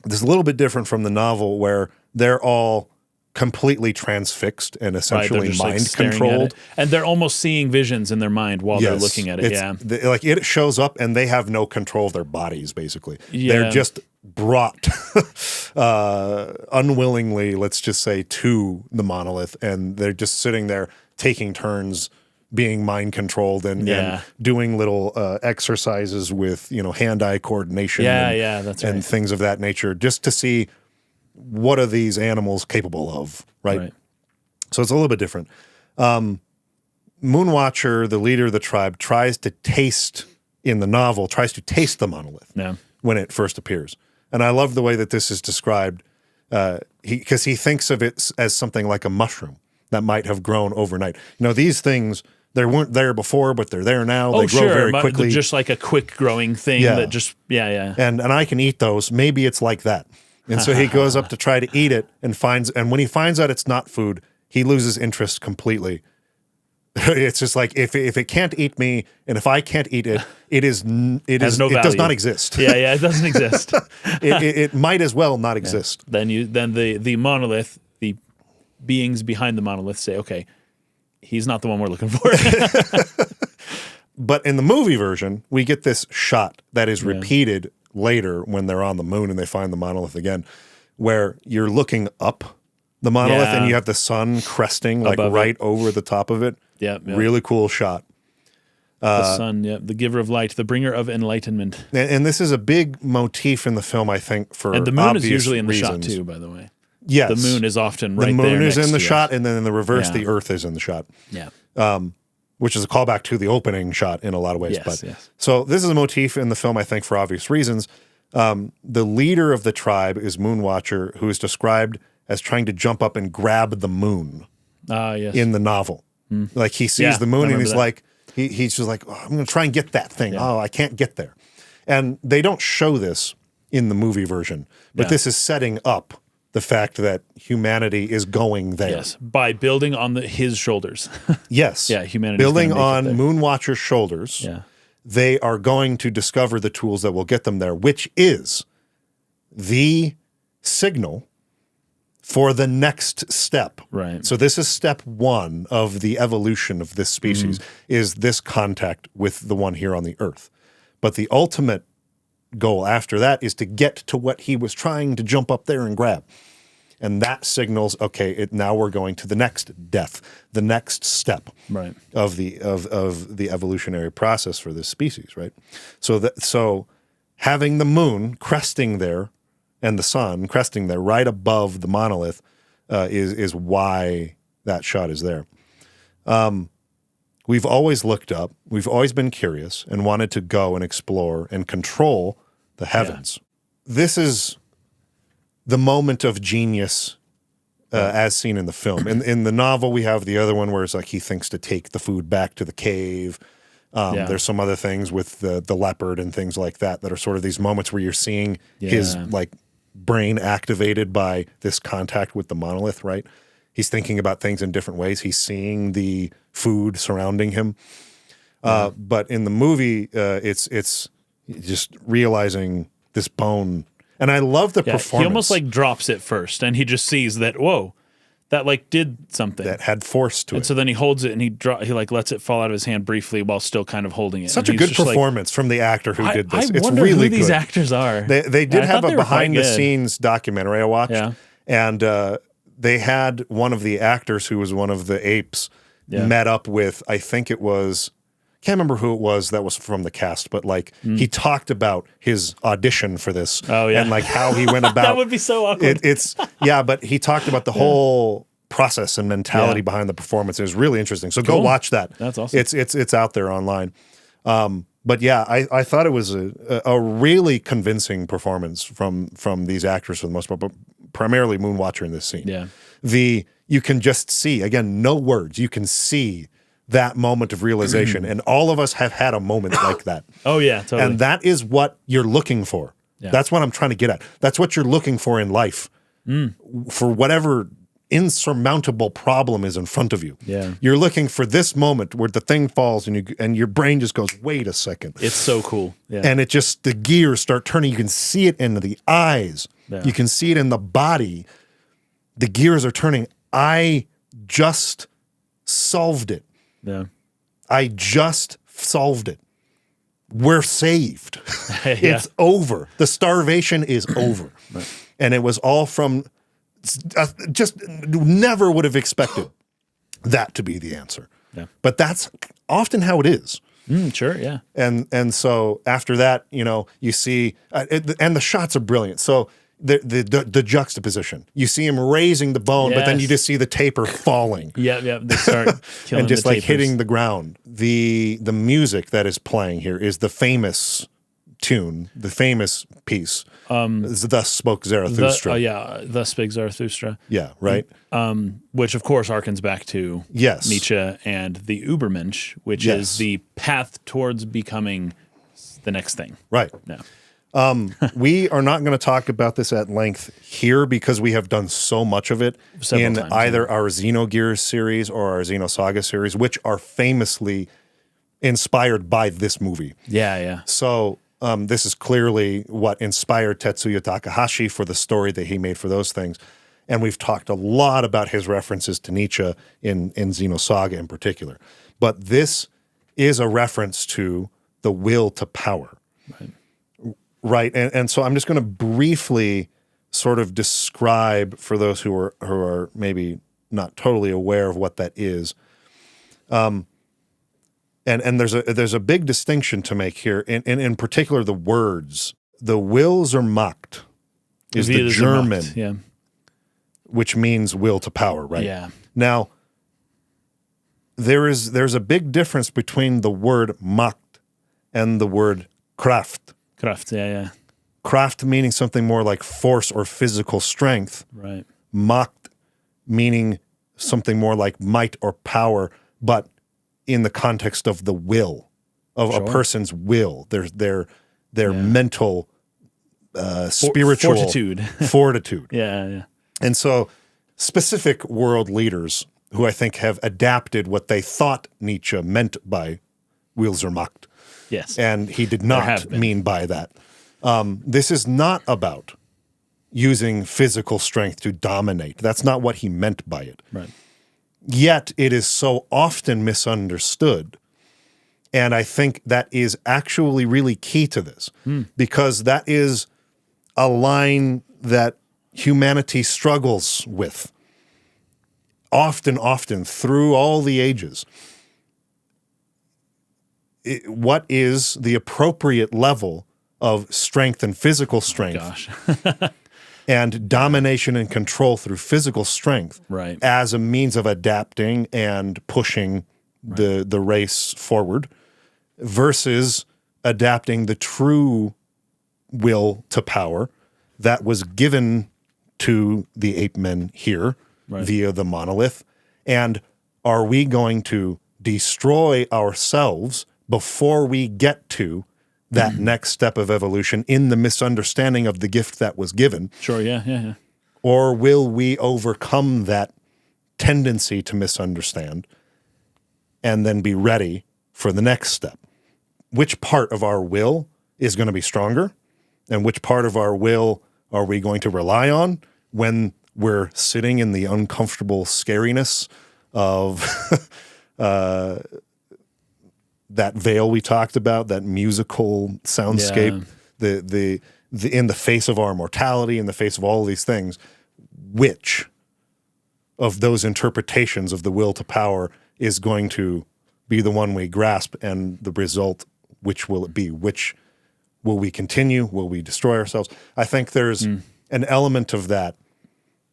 This is a little bit different from the novel where they're all completely transfixed and essentially mind controlled, and they're almost seeing visions in their mind while they're looking at it. It shows up and they have no control of their bodies. Basically, they're just brought unwillingly, let's just say, to the monolith, and they're just sitting there taking turns being mind controlled and doing little exercises with hand-eye coordination and things of that nature, just to see what are these animals capable of, right? So it's a little bit different. Moonwatcher, the leader of the tribe, tries to taste the monolith when it first appears. And I love the way that this is described, because he thinks of it as something like a mushroom that might have grown overnight. These things, they weren't there before, but they're there now. They grow very quickly. Just like a quick growing thing that just, And I can eat those. Maybe it's like that. And so he goes up to try to eat it and when he finds out it's not food, he loses interest completely. It's just like, if it can't eat me, and if I can't eat it, it does not exist. It doesn't exist. it might as well not exist. Then the monolith, the beings behind the monolith say, okay, he's not the one we're looking for. But in the movie version, we get this shot that is repeated later when they're on the moon and they find the monolith again, where you're looking up the monolith and you have the sun cresting like right over the top of it. Really cool shot. The sun, the giver of light, the bringer of enlightenment. And this is a big motif in the film, I think, for and the moon obvious is usually in the reasons. shot too, by the way. Yes, the moon is often right there. The moon is in the to shot, and then in the reverse, the Earth is in the shot. Which is a callback to the opening shot in a lot of ways. So this is a motif in the film, I think, for obvious reasons. The leader of the tribe is Moonwatcher, who is described as trying to jump up and grab the moon in the novel. Like he sees the moon and he's like, he's just like, oh, I'm going to try and get that thing. Oh, I can't get there. And they don't show this in the movie version, but this is setting up the fact that humanity is going there. Yes, by building on his shoulders. Yes. Humanity building on Moonwatcher's shoulders. They are going to discover the tools that will get them there, which is the signal for the next step. Right. So this is step one of the evolution of this species, is this contact with the one here on the Earth. But the ultimate goal after that is to get to what he was trying to jump up there and grab. And that signals, okay, now we're going to the next death, the next step of the evolutionary process for this species, right? So having the moon cresting there and the sun cresting there right above the monolith is why that shot is there. We've always looked up, we've always been curious and wanted to go and explore and control the heavens. This is the moment of genius as seen in the film. In the novel, we have the other one where it's like he thinks to take the food back to the cave. There's some other things with the leopard and things like that are sort of these moments where you're seeing his like brain activated by this contact with the monolith, right? He's thinking about things in different ways. He's seeing the food surrounding him. But in the movie, it's just realizing this bone. And I love the performance. He almost like drops it first, and he just sees that, whoa, that like did something. That had force to it. And so then he holds it and he like lets it fall out of his hand briefly while still kind of holding it. Such a good performance from the actor who did this. I wonder it's really who these good. actors are. They did have a behind-the-scenes documentary I watched, and they had one of the actors who was one of the apes met up with, I think it was, can't remember who it was that was from the cast, but like he talked about his audition for this and like how he went about. That would be so awkward. But he talked about the whole process and mentality behind the performance. It was really interesting. So go watch that. That's awesome. It's out there online. But yeah, I thought it was a really convincing performance from these actors for the most part, but primarily Moonwatcher in this scene. Yeah. You can just see, again, no words. You can see that moment of realization. And all of us have had a moment like that. Oh, yeah, totally. And that is what you're looking for. Yeah. That's what I'm trying to get at. That's what you're looking for in life. For whatever insurmountable problem is in front of you. Yeah. You're looking for this moment where the thing falls and your brain just goes, wait a second. It's so cool. Yeah. And it just, the gears start turning. You can see it in the eyes. Yeah. You can see it in the body. The gears are turning. I just solved it. Yeah. I just solved it. We're saved. It's over. The starvation is over. Right. And it was all from just never would have expected that to be the answer. Yeah. But that's often how it is. Sure, yeah. And so after that, you see, and the shots are brilliant. So the juxtaposition, you see him raising the bone, but then you just see the taper falling. Yeah. They start killing and just the like tapers. hitting the ground. The music that is playing here is the famous tune, the famous piece. Thus Spoke Zarathustra. Thus Spake Zarathustra. Yeah, right. Which of course harkens back to Nietzsche and the Übermensch, which is the path towards becoming the next thing. Right. Yeah. We are not going to talk about this at length here because we have done so much of it in either our Xenogears series or our Xenosaga series, which are famously inspired by this movie. Yeah. So this is clearly what inspired Tetsuya Takahashi for the story that he made for those things. And we've talked a lot about his references to Nietzsche in Xenosaga in particular. But this is a reference to the will to power. Right. And so I'm just going to briefly sort of describe for those who are maybe not totally aware of what that is. And there's a big distinction to make here. In particular, the words. The will Zermacht is the German, which means will to power, right? Yeah. Now, there's a big difference between the word Macht and the word Kraft. Kraft, yeah. Kraft meaning something more like force or physical strength. Right. Macht meaning something more like might or power, but in the context of the will, of a person's will, their mental, spiritual fortitude. Yeah. And so specific world leaders who I think have adapted what they thought Nietzsche meant by Will zur Macht. Yes. And he did not mean by that. This is not about using physical strength to dominate. That's not what he meant by it. Right. Yet it is so often misunderstood. And I think that is actually really key to this because that is a line that humanity struggles with often through all the ages. What is the appropriate level of strength and physical strength and domination and control through physical strength as a means of adapting and pushing the race forward versus adapting the true will to power that was given to the ape men here via the monolith. And are we going to destroy ourselves before we get to that next step of evolution in the misunderstanding of the gift that was given? Sure, yeah. Or will we overcome that tendency to misunderstand and then be ready for the next step? Which part of our will is going to be stronger? And which part of our will are we going to rely on when we're sitting in the uncomfortable scariness of that veil we talked about, that musical soundscape, the in the face of our mortality, in the face of all these things, which of those interpretations of the will to power is going to be the one we grasp, and the result, which will it be? Which will we continue? Will we destroy ourselves? I think there's an element of that,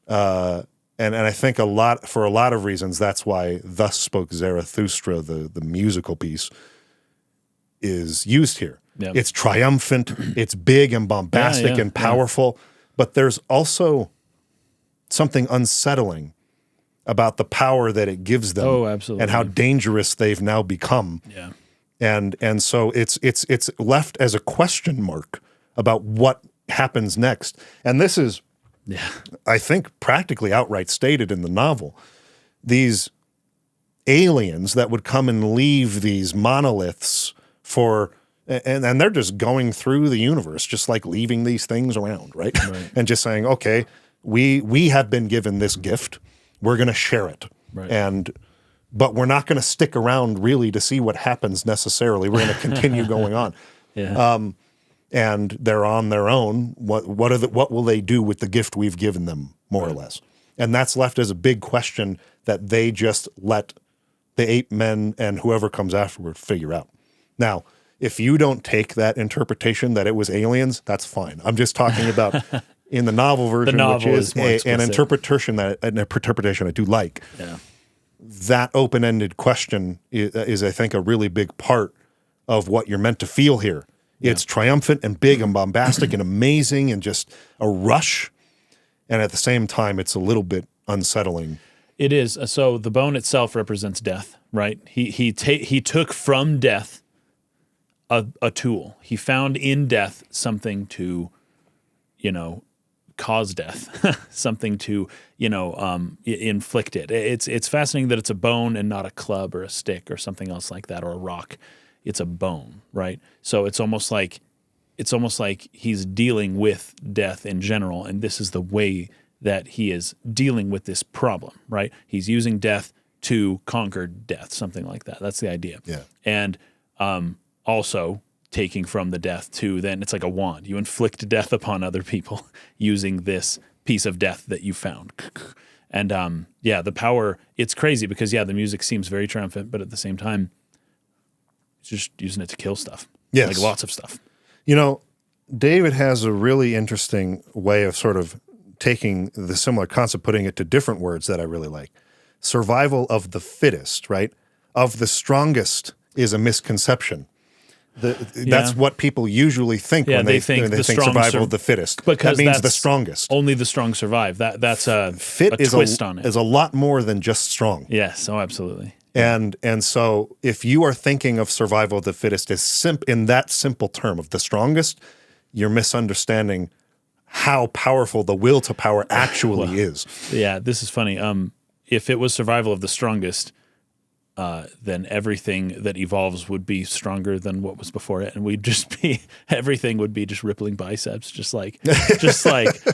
and I think for a lot of reasons, that's why "Thus Spoke Zarathustra," the musical piece, is used here. Yep. It's triumphant, it's big and bombastic and powerful, but there's also something unsettling about the power that it gives them. Oh, absolutely. And how dangerous they've now become. Yeah. And so it's left as a question mark about what happens next. And this is, I think, practically outright stated in the novel. These aliens that would come and leave these monoliths and they're just going through the universe, just like leaving these things around, right? And just saying, okay, we have been given this gift. We're going to share it. Right. But we're not going to stick around really to see what happens necessarily. We're going to continue going on. And they're on their own. What will they do with the gift we've given them, more or less? And that's left as a big question that they just let the ape men and whoever comes afterward figure out. Now, if you don't take that interpretation that it was aliens, that's fine. I'm just talking about in the novel version, which is an interpretation I do like. Yeah. That open-ended question is, I think, a really big part of what you're meant to feel here. It's triumphant and big and bombastic and amazing and just a rush. And at the same time, it's a little bit unsettling. It is. So the bone itself represents death, right? He took from death a tool. He found in death something to, cause death, something to, inflict it. It's fascinating that it's a bone and not a club or a stick or something else like that, or a rock. It's a bone, right? So it's almost like he's dealing with death in general, and this is the way that he is dealing with this problem, right? He's using death to conquer death, something like that. That's the idea. Yeah. And also taking from the death to, then it's like a wand. You inflict death upon other people using this piece of death that you found. And the power, it's crazy because the music seems very triumphant, but at the same time, it's just using it to kill stuff. Yes. Like lots of stuff. David has a really interesting way of sort of taking the similar concept, putting it to different words that I really like. Survival of the fittest, right? Of the strongest is a misconception. That's what people usually think when they think survival of the fittest. Because that means the strongest. Only the strong survive. That's a twist on it. Is a lot more than just strong. Yes, absolutely. And so if you are thinking of survival of the fittest as in that simple term of the strongest, you're misunderstanding how powerful the will to power actually is. Yeah, this is funny. If it was survival of the strongest, then everything that evolves would be stronger than what was before it, and everything would be just rippling biceps, just like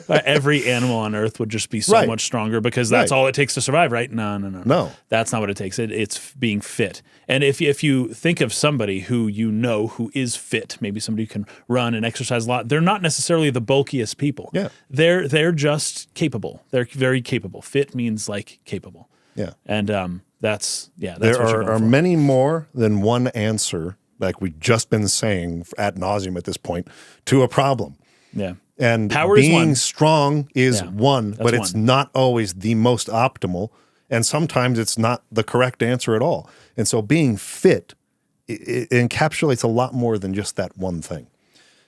every animal on Earth would just be so much stronger because that's all it takes to survive, right? No. That's not what it takes. It's being fit. And if you think of somebody who who is fit, maybe somebody who can run and exercise a lot, they're not necessarily the bulkiest people. Yeah. They're just capable. They're very capable. Fit means like capable. Yeah. And that's there are many more than one answer, like we've just been saying ad nauseum at this point, to a problem. Yeah. And power being is strong is one, but it's not always the most optimal. And sometimes it's not the correct answer at all. And so being fit, it encapsulates a lot more than just that one thing.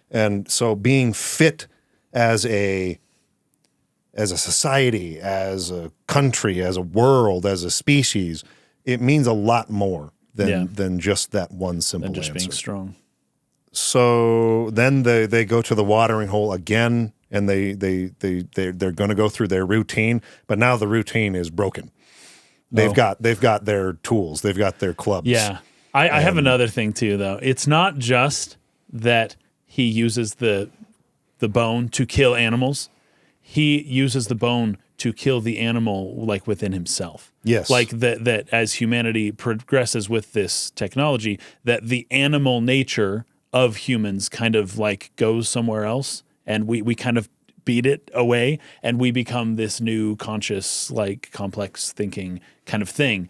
And so being fit as a society, as a country, as a world, as a species, it means a lot more than just that one simple answer. Being strong. So then they go to the watering hole again, and they're going to go through their routine, but now the routine is broken. They've got their tools, they've got their clubs. Yeah, I have another thing too, though. It's not just that he uses the bone to kill animals. He uses the bone to kill the animal like within himself. Yes. Like that as humanity progresses with this technology, that the animal nature of humans kind of like goes somewhere else, and we kind of beat it away, and we become this new conscious, like complex thinking kind of thing.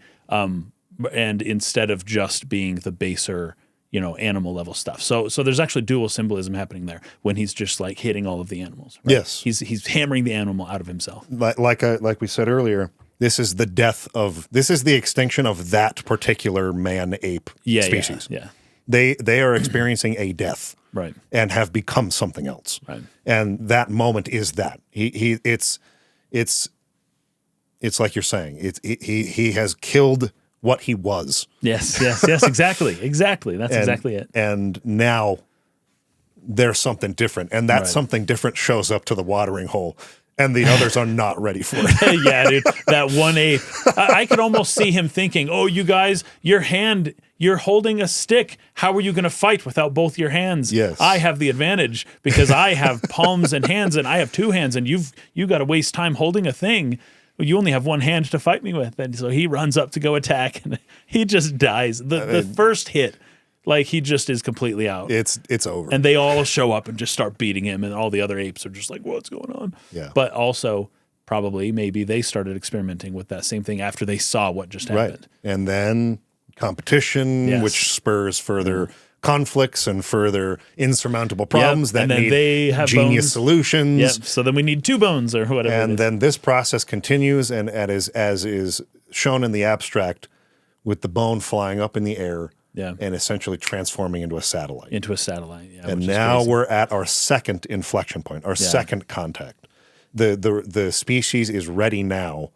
and instead of just being the baser, animal level stuff. So there's actually dual symbolism happening there when he's just like hitting all of the animals. Right? Yes. He's hammering the animal out of himself. Like we said earlier, this is the extinction of that particular man-ape species. Yeah. They are experiencing a death. Right. And have become something else. Right. And that moment is that. It's like you're saying. He has killed what he was. Yes, exactly. That's exactly it. And now there's something different. And that something different shows up to the watering hole. And the others are not ready for it. Yeah, dude. That one ape. I could almost see him thinking, oh, you guys, you're holding a stick. How are you going to fight without both your hands? Yes. I have the advantage because I have palms and hands and I have two hands and you got to waste time holding a thing. You only have one hand to fight me with. And so he runs up to go attack and he just dies. The first hit, like he just is completely out. It's over. And they all show up and just start beating him and all the other apes are just like, what's going on? Yeah. But also probably maybe they started experimenting with that same thing after they saw what just happened. Right. And then competition, which spurs further conflicts and further insurmountable problems that need they have genius bones. solutions. Yep. So then we need 2 bones or whatever. And then this process continues, and as is shown in the abstract, with the bone flying up in the air and essentially transforming into a satellite. Yeah. And now we're at our second inflection point, our second contact. The species is ready now,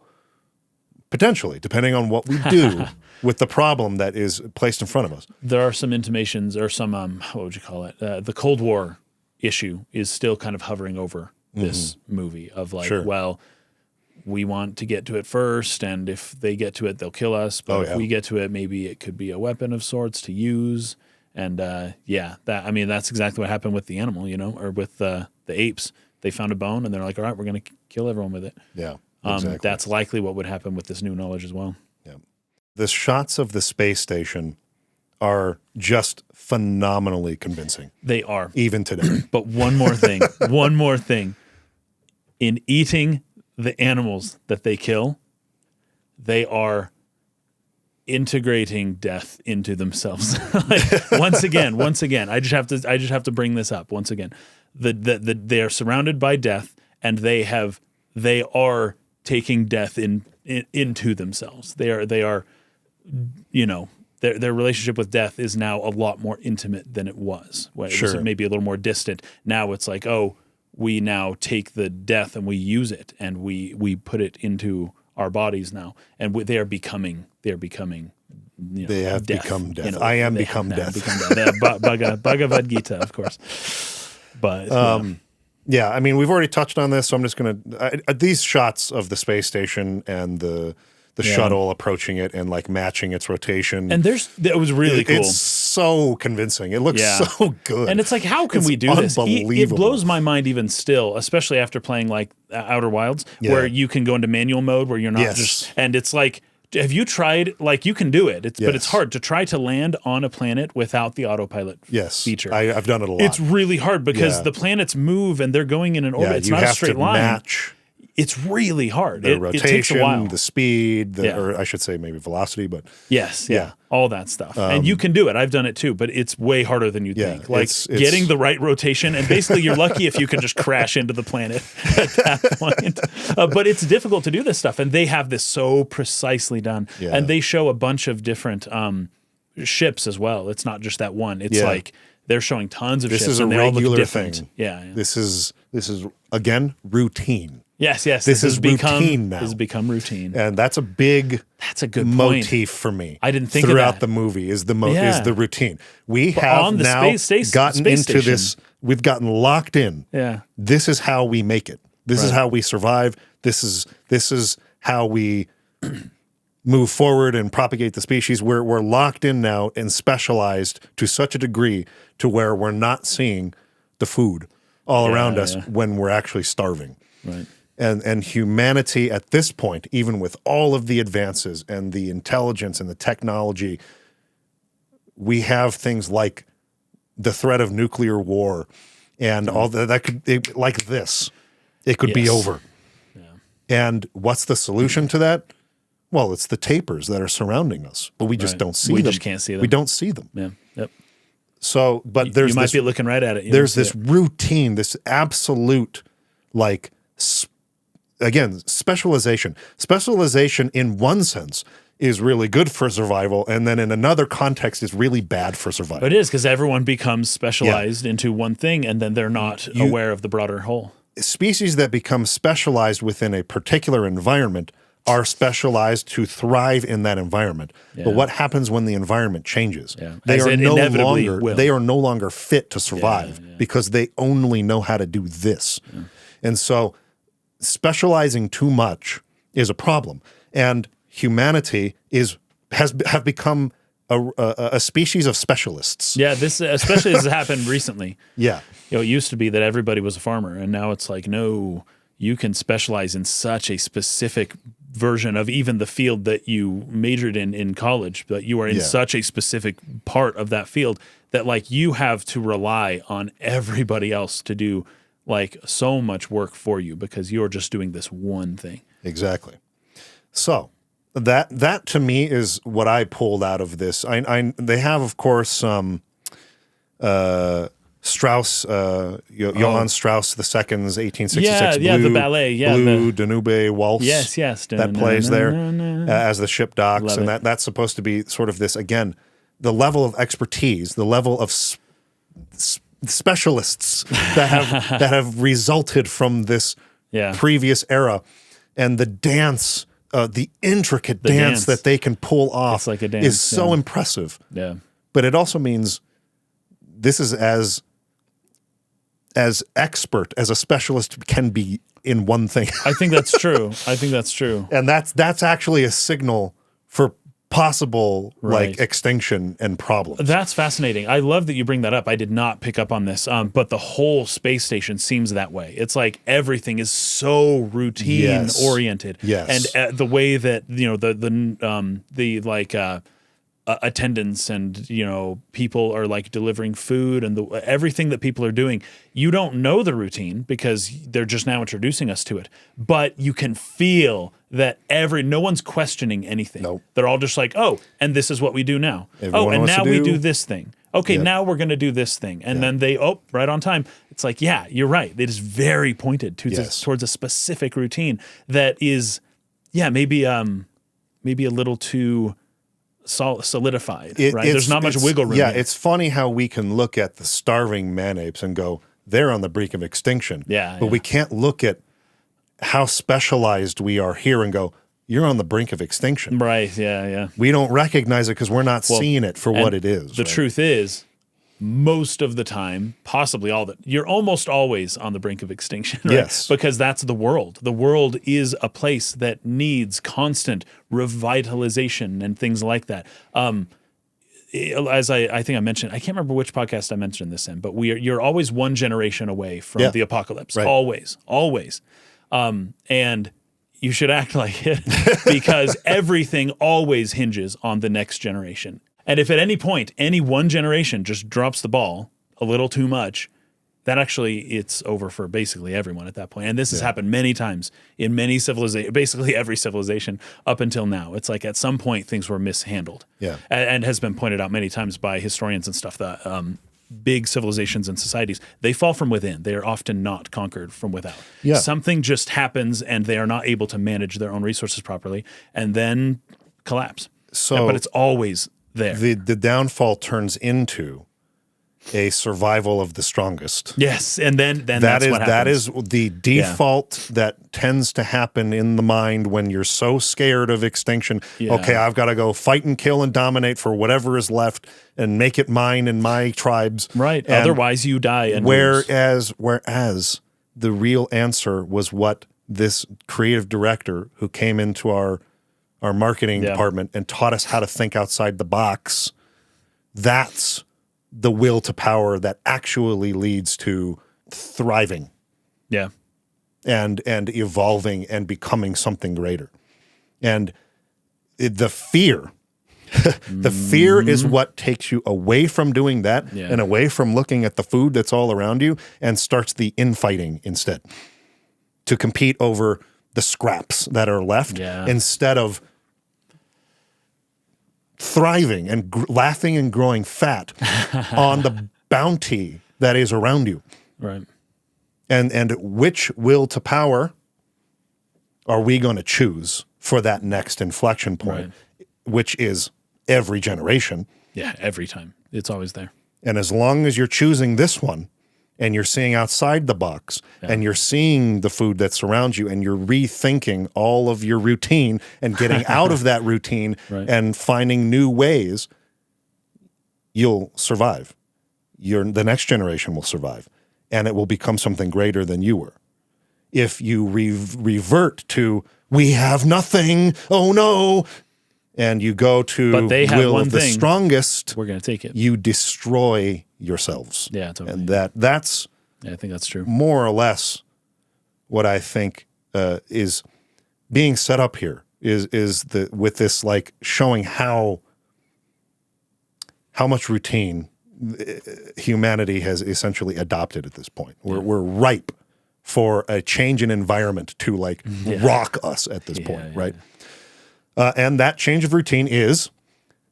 potentially, depending on what we do with the problem that is placed in front of us. There are some intimations or some, what would you call it? The Cold War issue is still kind of hovering over this movie of like, well, we want to get to it first, and if they get to it, they'll kill us. But if we get to it, maybe it could be a weapon of sorts to use. And that's exactly what happened with the animal, or with the apes. They found a bone, and they're like, all right, we're going to kill everyone with it. Yeah, exactly. That's likely what would happen with this new knowledge as well. Yeah. The shots of the space station are just phenomenally convincing. They are. Even today. But one more thing. In eating the animals that they kill, they are integrating death into themselves. Once again, I just have to bring this up once again. They are surrounded by death, and they are taking death into themselves. They are their relationship with death is now a lot more intimate than it was. It was maybe a little more distant. Now it's like, oh, we now take the death and we use it and we put it into our bodies now, and they are becoming. They have become death. I am become death. Bhagavad Gita, of course. But I mean, we've already touched on this, so I'm just going to these shots of the space station and the shuttle approaching it and like matching its rotation. And it was really cool. It's so convincing. It looks so good. And it's like, how can we do this? It blows my mind even still, especially after playing like Outer Wilds, where you can go into manual mode where you're not just, and it's like, have you tried, like you can do it, but it's hard to try to land on a planet without the autopilot feature. I've done it a lot. It's really hard because the planets move and they're going in an orbit. It's not a straight line. Match it's really hard. The rotation, it takes a while. The speed, or I should say maybe velocity, but all that all that and you can do it. I've done it too, but it's way harder than you think. Like it's getting the right rotation, and basically you're lucky if you can just crash into the planet at that point. But it's difficult to do this stuff, and they have this so precisely done. Yeah. And they show a bunch of different ships as well. It's not just that one. It's like they're showing tons of ships. This is and a they all look regular different. thing. Yeah. This is again routine. Yes. This has routine now. This has become routine, and that's a good motif for me. I didn't think throughout of that. The movie is the routine. We have now gotten into this. We've gotten locked in. Yeah, this is how we make it. This is how we survive. This is how we move forward and propagate the species. We're locked in now and specialized to such a degree to where we're not seeing the food all around us when we're actually starving. Right. And humanity at this point, even with all of the advances and the intelligence and the technology, we have things like the threat of nuclear war and all that could, like this, it could be over. Yeah. And what's the solution to that? Well, it's the tapers that are surrounding us, but we just don't see them. We just can't see them. We don't see them. Yeah. Yep. So, but there's you might be looking right at it. There's this routine, this absolute, like, again, specialization. Specialization in one sense is really good for survival, and then in another context is really bad for survival. It is, because everyone becomes specialized into one thing, and then they're not aware of the broader whole. Species that become specialized within a particular environment are specialized to thrive in that environment. Yeah. But what happens when the environment changes? Yeah. They are no longer fit to survive because they only know how to do this. Yeah. And so specializing too much is a problem. And humanity has become a species of specialists. Yeah, this especially has happened recently. Yeah. It used to be that everybody was a farmer, and now it's like, no, you can specialize in such a specific version of even the field that you majored in college, but you are in such a specific part of that field that like you have to rely on everybody else to do like so much work for you because you're just doing this one thing. Exactly. So that to me is what I pulled out of this. They have, of course, Strauss, Johann Strauss II's 1866 the ballet, Blue Danube Waltz. Yes. That plays there as the ship docks, and that's supposed to be sort of this, again, the level of expertise, the level of specialists that have resulted from this previous era, and the dance, the intricate dance that they can pull off like a dance, is so impressive. Yeah, but it also means this is as expert as a specialist can be in one thing. I think that's true. And that's actually a signal for possible like extinction and problems. That's fascinating. I love that you bring that up. I did not pick up on this, but the whole space station seems that way. It's like everything is so routine oriented. Yes. And the way that the attendants and people are like delivering food and everything that people are doing, you don't know the routine because they're just now introducing us to it, but you can feel that no one's questioning anything. Nope. They're all just like, oh, and this is what we do now. Everyone now we do this thing. Okay, now we're going to do this thing. And then right on time. It's like, yeah, you're right. It is very pointed towards a specific routine that is, maybe a little too solidified, right? There's not much wiggle room. Yeah, it's funny how we can look at the starving man-apes and go, they're on the brink of extinction. But we can't look at how specialized we are here and go, you're on the brink of extinction. Right, yeah. We don't recognize it because we're not seeing it for what it is. The truth is, most of the time, possibly all that, you're almost always on the brink of extinction, right? Yes. Because that's the world. The world is a place that needs constant revitalization and things like that. As I think I mentioned, I can't remember which podcast I mentioned this in, but you're always one generation away from the apocalypse. Right. Always. And you should act like it because everything always hinges on the next generation. And if at any point, any one generation just drops the ball a little too much, that actually it's over for basically everyone at that point. And this has happened many times in many civilizations, basically every civilization up until now. It's like at some point things were mishandled. Yeah. And has been pointed out many times by historians and stuff that big civilizations and societies, they fall from within. They are often not conquered from without. Yeah. Something just happens and they are not able to manage their own resources properly and then collapse. But it's always there. The downfall turns into a survival of the strongest. Yes, and then that's what happens. That is the default that tends to happen in the mind when you're so scared of extinction. Yeah. Okay, I've got to go fight and kill and dominate for whatever is left and make it mine and my tribes. Right, and otherwise you die. And whereas the real answer was what this creative director who came into our marketing department and taught us how to think outside the box, that's the will to power that actually leads to thriving. Yeah. And evolving and becoming something greater. And the fear, the fear is what takes you away from doing that and away from looking at the food that's all around you and starts the infighting instead to compete over the scraps that are left instead of thriving and laughing and growing fat on the bounty that is around you. Right. And which will to power are we going to choose for that next inflection point, which is every generation. Yeah, every time. It's always there. And as long as you're choosing this one and you're seeing outside the box and you're seeing the food that surrounds you and you're rethinking all of your routine and getting out of that routine and finding new ways, you'll survive. The next generation will survive, and it will become something greater than you were. If you revert to, we have nothing, oh no, and you go to but they have will one of the thing. strongest, We're going to take it. you destroy yourselves. Yeah, totally. And that's I think that's true. more or less what I think is being set up here is with this, like, showing how much routine humanity has essentially adopted at this point. We're ripe for a change in environment to, like, rock us at this point, right? And that change of routine is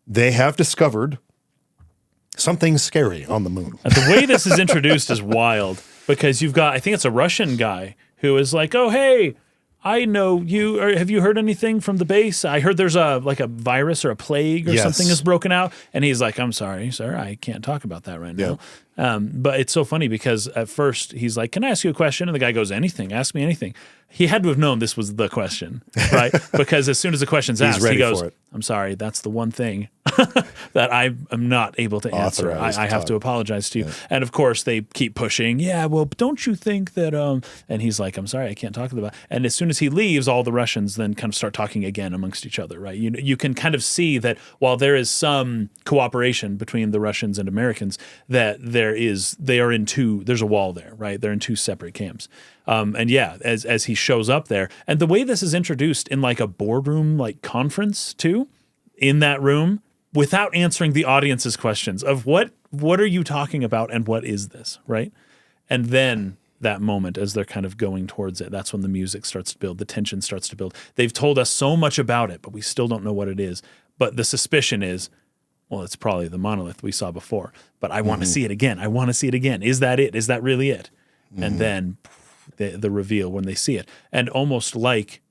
they have discovered something scary on the moon. The way this is introduced is wild, because you've got, I think it's a Russian guy who is like, oh, hey, I know you, or have you heard anything from the base? I heard there's a virus or a plague or something has broken out. And he's like, I'm sorry, sir, I can't talk about that right now. But it's so funny because at first he's like, can I ask you a question? And the guy goes, anything, ask me anything. He had to have known this was the question, right? Because as soon as the question's asked, he goes, I'm sorry, that's the one thing that I am not able to answer. I have to apologize to you. And of course, they keep pushing. Yeah, well, don't you think that? And he's like, I'm sorry, I can't talk about. And as soon as he leaves, all the Russians then kind of start talking again amongst each other, right? You can kind of see that while there is some cooperation between the Russians and Americans, that there's a wall there, right? They're in two separate camps. And yeah, as he shows up there, and the way this is introduced in like a boardroom like conference too, in that room, without answering the audience's questions of what are you talking about and what is this, right? And then that moment as they're kind of going towards it, that's when the music starts to build, the tension starts to build. They've told us so much about it, but we still don't know what it is. But the suspicion is, well, it's probably the monolith we saw before, but I want to see it again. I want to see it again. Is that it? Is that really it? And then the reveal when they see it. And almost like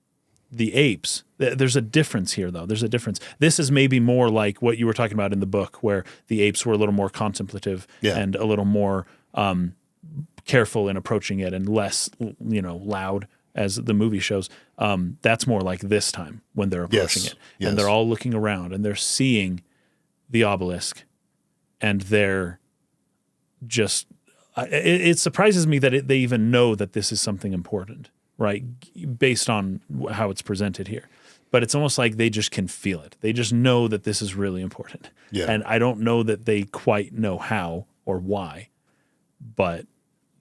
the apes, there's a difference here, though. There's a difference. This is maybe more like what you were talking about in the book, where the apes were a little more contemplative and a little more careful in approaching it and less, loud, as the movie shows. That's more like this time when they're approaching it. And they're all looking around and they're seeing the obelisk, and they're just... It surprises me that they even know that this is something important, right? Based on how it's presented here. But it's almost like they just can feel it. They just know that this is really important. Yeah. And I don't know that they quite know how or why, but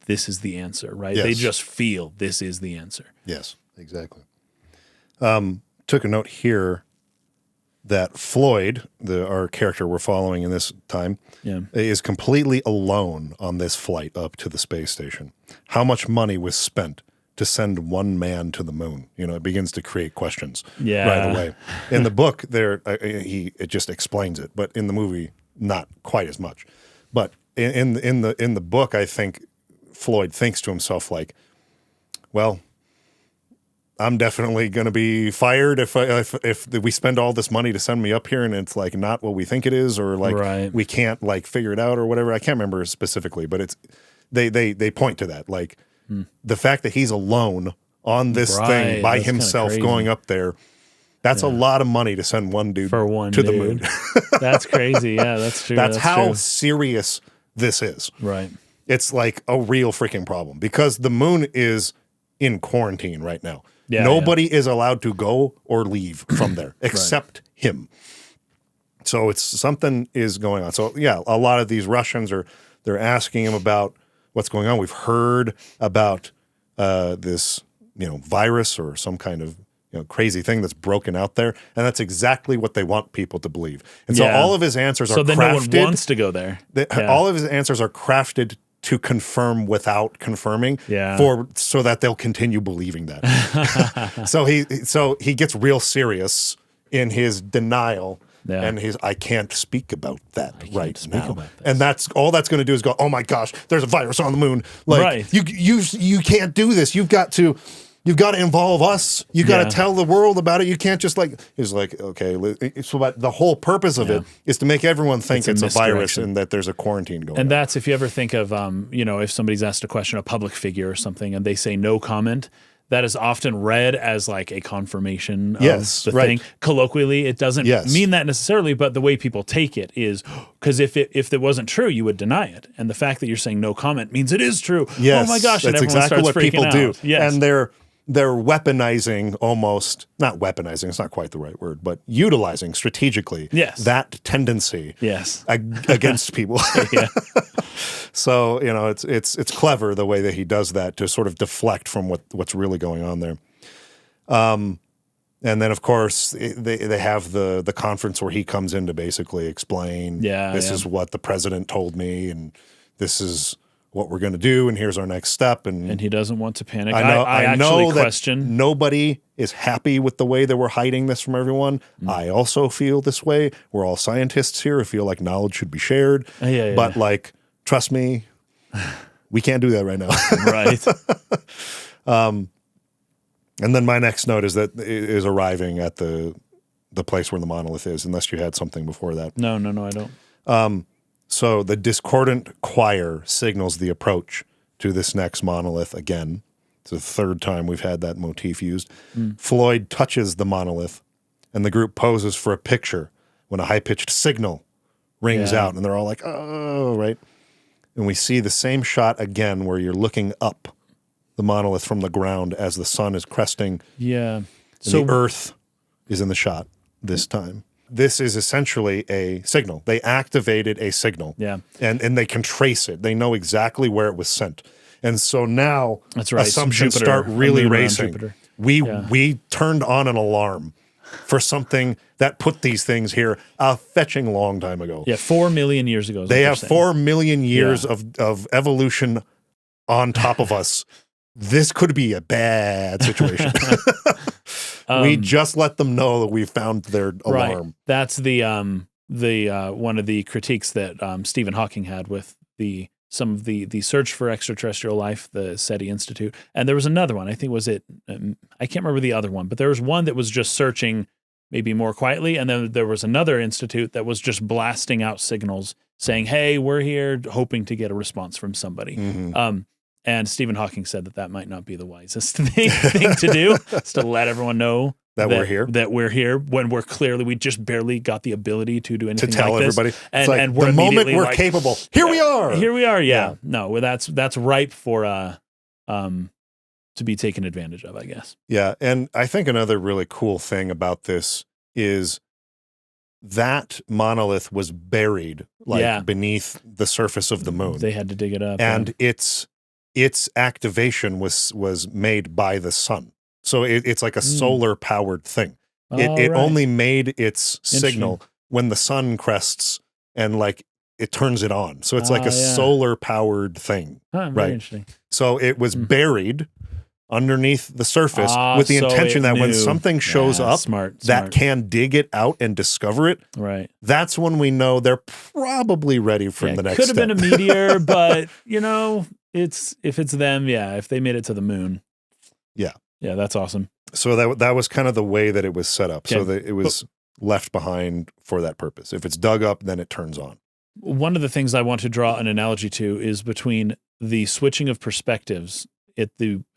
this is the answer, right? Yes. They just feel this is the answer. Yes, exactly. Took a note here that Floyd, our character we're following in this time, is completely alone on this flight up to the space station. How much money was spent to send one man to the moon? It begins to create questions right away. In the book, it just explains it, but in the movie, not quite as much. But in the book, I think Floyd thinks to himself, like, well, I'm definitely going to be fired if we spend all this money to send me up here and it's like not what we think it is, or like we can't like figure it out or whatever. I can't remember specifically, but it's they point to that, like the fact that he's alone on this thing by himself going up there. That's a lot of money to send one dude to the moon. That's crazy. Yeah, that's true. That's how true. Serious this is. Right. It's like a real freaking problem because the moon is in quarantine right now. Yeah, Nobody is allowed to go or leave from there except him. So it's something is going on. So yeah, a lot of these Russians they're asking him about what's going on. We've heard about this virus or some kind of crazy thing that's broken out there, and that's exactly what they want people to believe. And so all of his answers are crafted. So then no one wants to go there. All of his answers are crafted to confirm without confirming, so that they'll continue believing that. So he gets real serious in his denial Yeah. And I can't speak about that right now. And that's all that's going to do is go, oh my gosh, there's a virus on the moon. Like you can't do this. You've got to involve us. You got to tell the world about it. You can't just he's like, okay. So but the whole purpose of it is to make everyone think it's a virus and that there's a quarantine going on. And that's, if you ever think of, if somebody's asked a question, a public figure or something, and they say no comment, that is often read as like a confirmation of the thing. Colloquially, it doesn't mean that necessarily, but the way people take it is, because if it wasn't true, you would deny it. And the fact that you're saying no comment means it is true. Yes, oh my gosh, and that's everyone exactly what people out. do. Yes. And they're weaponizing not weaponizing, it's not quite the right word, but utilizing strategically that tendency against people. So, it's clever the way that he does that to sort of deflect from what's really going on there. And then, of course, they have the conference where he comes in to basically explain, this is what the president told me, and this is what we're going to do, and here's our next step. And he doesn't want to panic. I know that nobody is happy with the way that we're hiding this from everyone. I also feel this way. We're all scientists here. I feel like knowledge should be shared. But like, trust me, we can't do that right now. Right. And then my next note is arriving at the place where the monolith is, unless you had something before that. No, I don't. So the discordant choir signals the approach to this next monolith again. It's the third time we've had that motif used. Floyd touches the monolith, and the group poses for a picture when a high-pitched signal rings out, and they're all like, oh, right? And we see the same shot again where you're looking up the monolith from the ground as the sun is cresting. Yeah. So the earth is in the shot this time. This is essentially a signal. They activated a signal. Yeah. And they can trace it. They know exactly where it was sent. And so now assumptions start really racing. We turned on an alarm for something that put these things here a fetching long time ago. Yeah, 4 million years ago. They have 4 million years of evolution on top of us. This could be a bad situation. We just let them know that we found their alarm. Right. That's the one of the critiques that Stephen Hawking had with some of the search for extraterrestrial life, the SETI Institute, and there was another one. I think I can't remember the other one, but there was one that was just searching maybe more quietly, and then there was another institute that was just blasting out signals saying, "Hey, we're here," hoping to get a response from somebody. And Stephen Hawking said that might not be the wisest thing to do, is to let everyone know that we're here. That we're here when we just barely got the ability to do anything to tell like this. Everybody. And we're the moment we're capable. Here we are. Here we are. Yeah. No, that's ripe for to be taken advantage of, I guess. Yeah, and I think another really cool thing about this is that monolith was buried beneath the surface of the moon. They had to dig it up. And its activation was made by the sun. So it's like a solar powered thing. It only made its signal when the sun crests and like it turns it on. So it's like a solar powered thing. Very interesting. So it was buried underneath the surface with the intention that when something shows up that can dig it out and discover it, that's when we know they're probably ready for the next step. Could have been a meteor, but if it's them, if they made it to the moon. Yeah, that's awesome. So that was kind of the way that it was set up. So that it was left behind for that purpose. If it's dug up, then it turns on. One of the things I want to draw an analogy to is between the switching of perspectives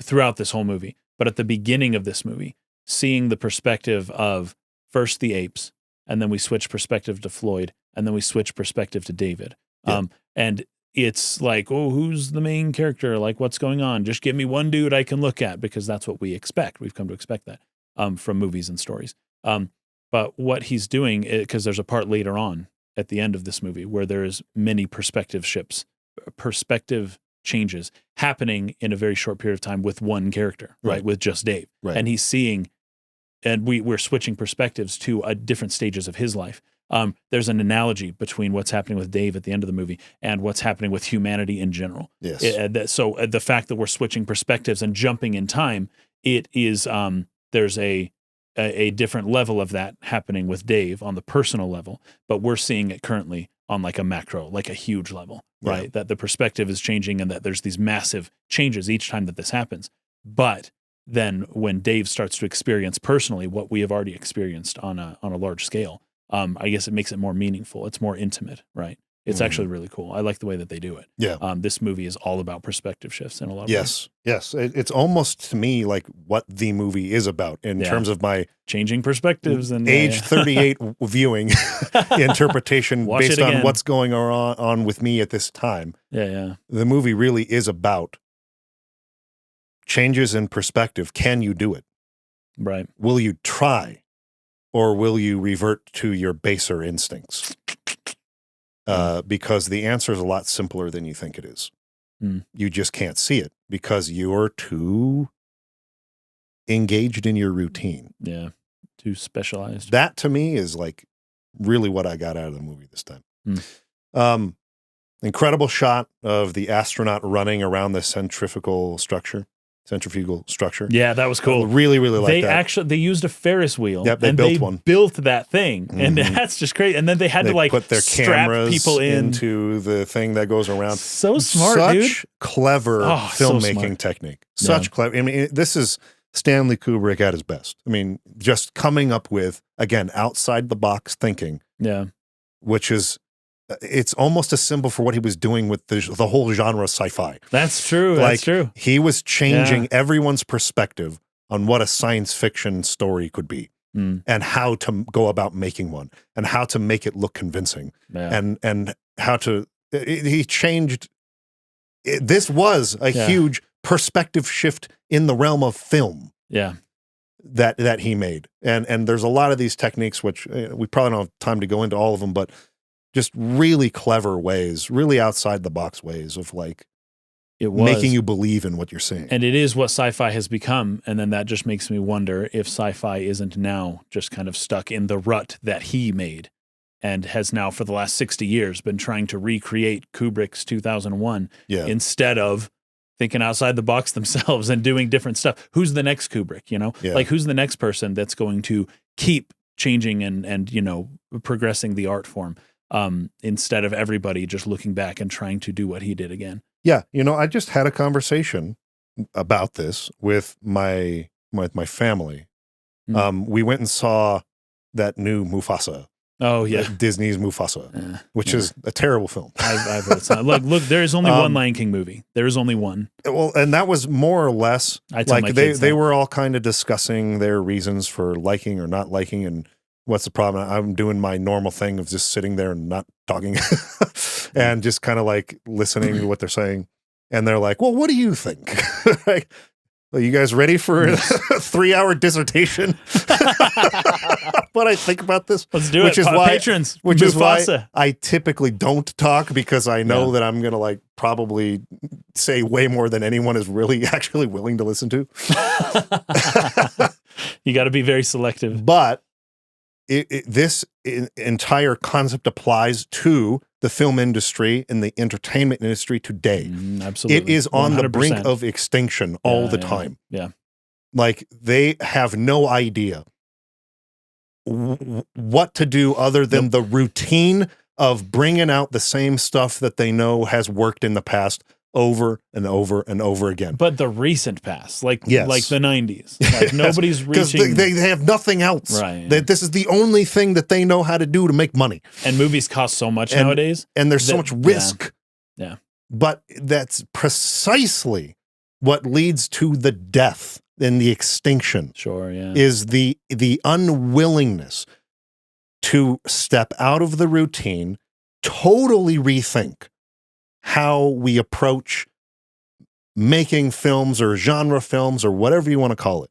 throughout this whole movie, but at the beginning of this movie, seeing the perspective of first the apes, and then we switch perspective to Floyd, and then we switch perspective to David. And it's like, oh, who's the main character? Like, what's going on? Just give me one dude I can look at, because that's what we expect. We've come to expect that from movies and stories. But what he's doing, because there's a part later on at the end of this movie where there's many perspective changes happening in a very short period of time with one character, right? With just Dave. Right. And he's seeing, and we're switching perspectives to different stages of his life. There's an analogy between what's happening with Dave at the end of the movie and what's happening with humanity in general. Yes. So the fact that we're switching perspectives and jumping in time, it is there's a a different level of that happening with Dave on the personal level, but we're seeing it currently on like a macro, like a huge level, right? That the perspective is changing and that there's these massive changes each time that this happens. But then when Dave starts to experience personally what we have already experienced on a large scale, I guess it makes it more meaningful. It's more intimate, right? It's actually really cool. I like the way that they do it. Yeah. This movie is all about perspective shifts in a lot of ways. Yes. It's almost to me like what the movie is about in terms of my changing perspectives and age 38 viewing interpretation based on what's going on with me at this time. Yeah. The movie really is about changes in perspective. Can you do it? Right. Will you try, or will you revert to your baser instincts? Because the answer is a lot simpler than you think it is. You just can't see it because you're too engaged in your routine. Yeah, too specialized. That to me is like really what I got out of the movie this time. Incredible shot of the astronaut running around the centrifugal structure. Yeah, that was cool. Really like that. They used a Ferris wheel. Yep, they built that thing, and that's just great. And then they had to like put their strap cameras people into the thing that goes around. So smart, dude. Such clever filmmaking technique. Such clever. I mean, this is Stanley Kubrick at his best. I mean, just coming up with, again, outside the box thinking. Yeah, which is. It's almost a symbol for what he was doing with the whole genre of sci-fi. That's true. That's true. He was changing everyone's perspective on what a science fiction story could be and how to go about making one and how to make it look convincing and how to, he changed. This was a huge perspective shift in the realm of film. Yeah. That he made. And there's a lot of these techniques, which we probably don't have time to go into all of them, but just really clever ways, really outside the box ways of like making you believe in what you're seeing. And it is what sci-fi has become. And then that just makes me wonder if sci-fi isn't now just kind of stuck in the rut that he made and has now for the last 60 years been trying to recreate Kubrick's 2001 instead of thinking outside the box themselves and doing different stuff. Who's the next Kubrick, you know? Like who's the next person that's going to keep changing and you know, progressing the art form? Instead of everybody just looking back and trying to do what he did again. Yeah. You know, I just had a conversation about this with my family. We went and saw that new Mufasa. Oh, yeah. Disney's Mufasa, which is a terrible film. I've heard some. Look, there is only one Lion King movie. There is only one. Well, and that was more or less like they were all kind of discussing their reasons for liking or not liking and what's the problem? I'm doing my normal thing of just sitting there and not talking and just kind of like listening to what they're saying. And they're like, well, what do you think? Like, are you guys ready for a 3-hour dissertation? What I think about this? Let's do it. Patrons. Which is why I typically don't talk because I know that I'm going to like probably say way more than anyone is really actually willing to listen to. You got to be very selective. But this entire concept applies to the film industry and the entertainment industry today. Absolutely. It is on 100%. The brink of extinction all the time. Yeah. Like they have no idea what to do other than the routine of bringing out the same stuff that they know has worked in the past over and over and over again. But the recent past, like the 90s, like nobody's reaching. They have nothing else. Right. This is the only thing that they know how to do to make money. And movies cost so much nowadays. And there's so much risk. Yeah. But that's precisely what leads to the death and the extinction. Sure, yeah. Is the unwillingness to step out of the routine, totally rethink how we approach making films or genre films or whatever you want to call it.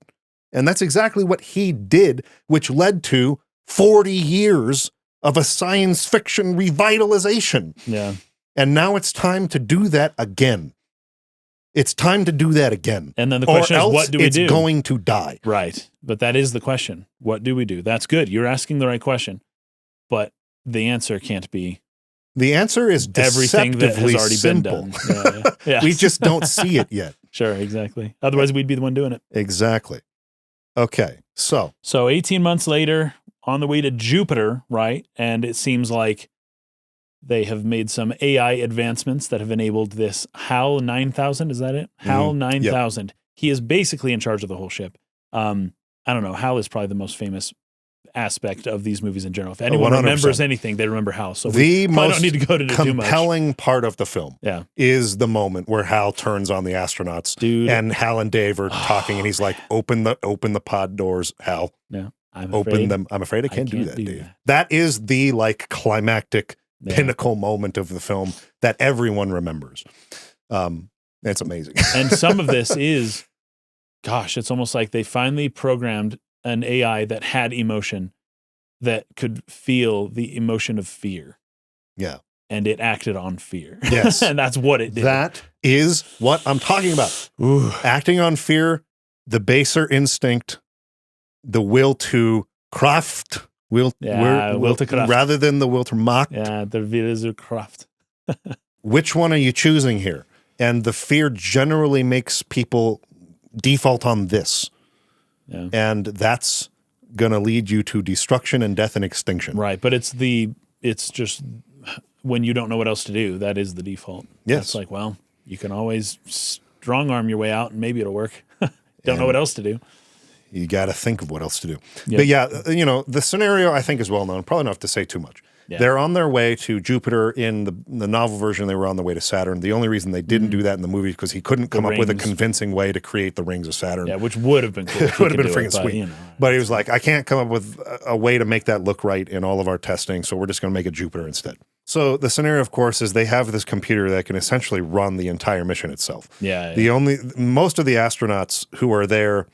And that's exactly what he did, which led to 40 years of a science fiction revitalization. Yeah. And now it's time to do that again. It's time to do that again. And then the question is, what do we do? It's going to die. Right. But that is the question. What do we do? That's good. You're asking the right question. But the answer can't be the answer is everything that has already simple. Been done. Yeah. We just don't see it yet. Sure, exactly. Otherwise, we'd be the one doing it. Exactly. Okay, so 18 months later, on the way to Jupiter, right? And it seems like they have made some AI advancements that have enabled this HAL 9000. Is that it? HAL 9000. Yep. He is basically in charge of the whole ship. I don't know. HAL is probably the most famous aspect of these movies in general. If anyone 100%. Remembers anything, they remember HAL. So the we most don't need to go to too much. Compelling part of the film is the moment where HAL turns on the astronauts. Dude. And Hal and Dave are talking, and he's like, open the pod doors, Hal. Yeah. Open them. I'm afraid I can't do that, Dave. That is the like climactic pinnacle moment of the film that everyone remembers. It's amazing. And some of this is, gosh, it's almost like they finally programmed an AI that had emotion, that could feel the emotion of fear. Yeah. And it acted on fear. Yes. And that's what it did. That is what I'm talking about. Ooh. Acting on fear, the baser instinct, the will to craft, will to craft, rather than the will to mock. Yeah, the will to craft. Which one are you choosing here? And the fear generally makes people default on this. Yeah. And that's going to lead you to destruction and death and extinction. Right. But it's just when you don't know what else to do, that is the default. Yes. It's like, well, you can always strong arm your way out and maybe it'll work. Don't know what else to do. You got to think of what else to do. Yep. But yeah, the scenario I think is well known. Probably not have to say too much. Yeah. They're on their way to Jupiter. In the novel version, they were on their way to Saturn. The only reason they didn't do that in the movie is because he couldn't come up with a convincing way to create the rings of Saturn. Yeah, which would have been cool. It would have been freaking sweet. But he was like, I can't come up with a way to make that look right in all of our testing, so we're just going to make it Jupiter instead. So the scenario, of course, is they have this computer that can essentially run the entire mission itself. Yeah. Most of the astronauts who are there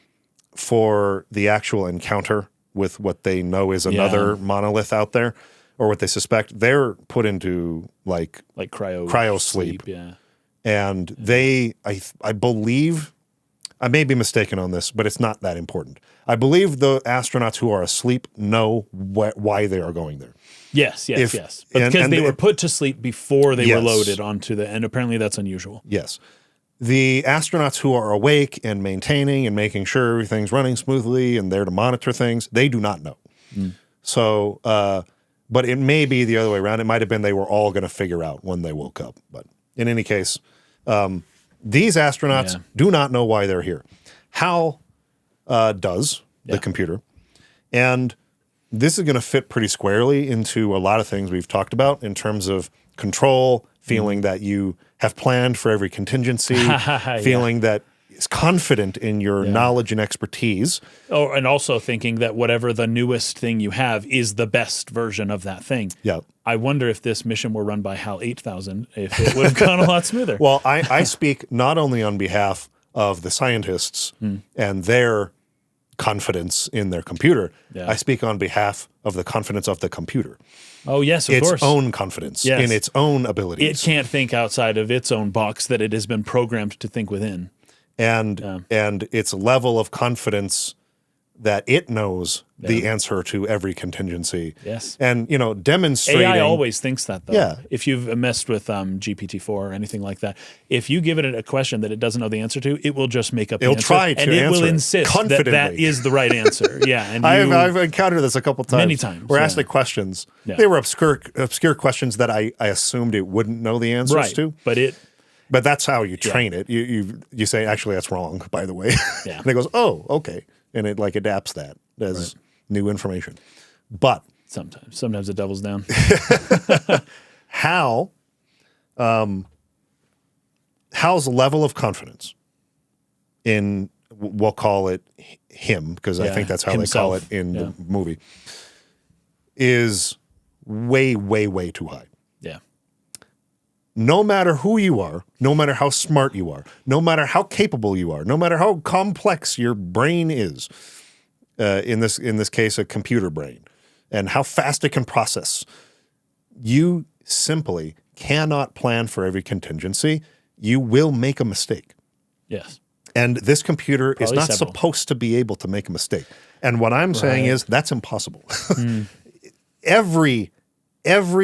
for the actual encounter with what they know is another monolith out there, or what they suspect, they're put into like cryo sleep. Yeah. And I believe, I may be mistaken on this, but it's not that important. I believe the astronauts who are asleep know why they are going there. Yes. But because they were put to sleep before they were loaded onto and apparently that's unusual. Yes. The astronauts who are awake and maintaining and making sure everything's running smoothly and there to monitor things, they do not know. So, but it may be the other way around. It might have been they were all going to figure out when they woke up. But in any case, these astronauts do not know why they're here. HAL does, the computer. And this is going to fit pretty squarely into a lot of things we've talked about in terms of control, feeling that you have planned for every contingency, feeling that is confident in your knowledge and expertise. Oh, and also thinking that whatever the newest thing you have is the best version of that thing. Yeah. I wonder if this mission were run by HAL 8000, if it would have gone a lot smoother. Well, I speak not only on behalf of the scientists and their confidence in their computer, I speak on behalf of the confidence of the computer. Oh, yes, of course. Its own confidence in its own abilities. It can't think outside of its own box that it has been programmed to think within. And its level of confidence that it knows the answer to every contingency. Yes. And, demonstrating. AI always thinks that, though. Yeah. If you've messed with GPT-4 or anything like that, if you give it a question that it doesn't know the answer to, it will just make up the answer. It'll try to and it will insist that is the right answer. Yeah. And I've encountered this a couple times. Many times. Where I asked it questions. Yeah. They were obscure questions that I assumed it wouldn't know the answers to. But that's how you train it. You say, actually, that's wrong, by the way. Yeah. And it goes, oh, okay. And it adapts that as new information. But sometimes it doubles down. HAL's level of confidence in, we'll call it him, because I think that's how they call it in the movie, is way, way, way too high. Yeah. No matter who you are, no matter how smart you are, no matter how capable you are, no matter how complex your brain is, in this case, a computer brain, and how fast it can process, you simply cannot plan for every contingency. You will make a mistake. Yes. And this computer is not supposed to be able to make a mistake. And what I'm saying is that's impossible. Every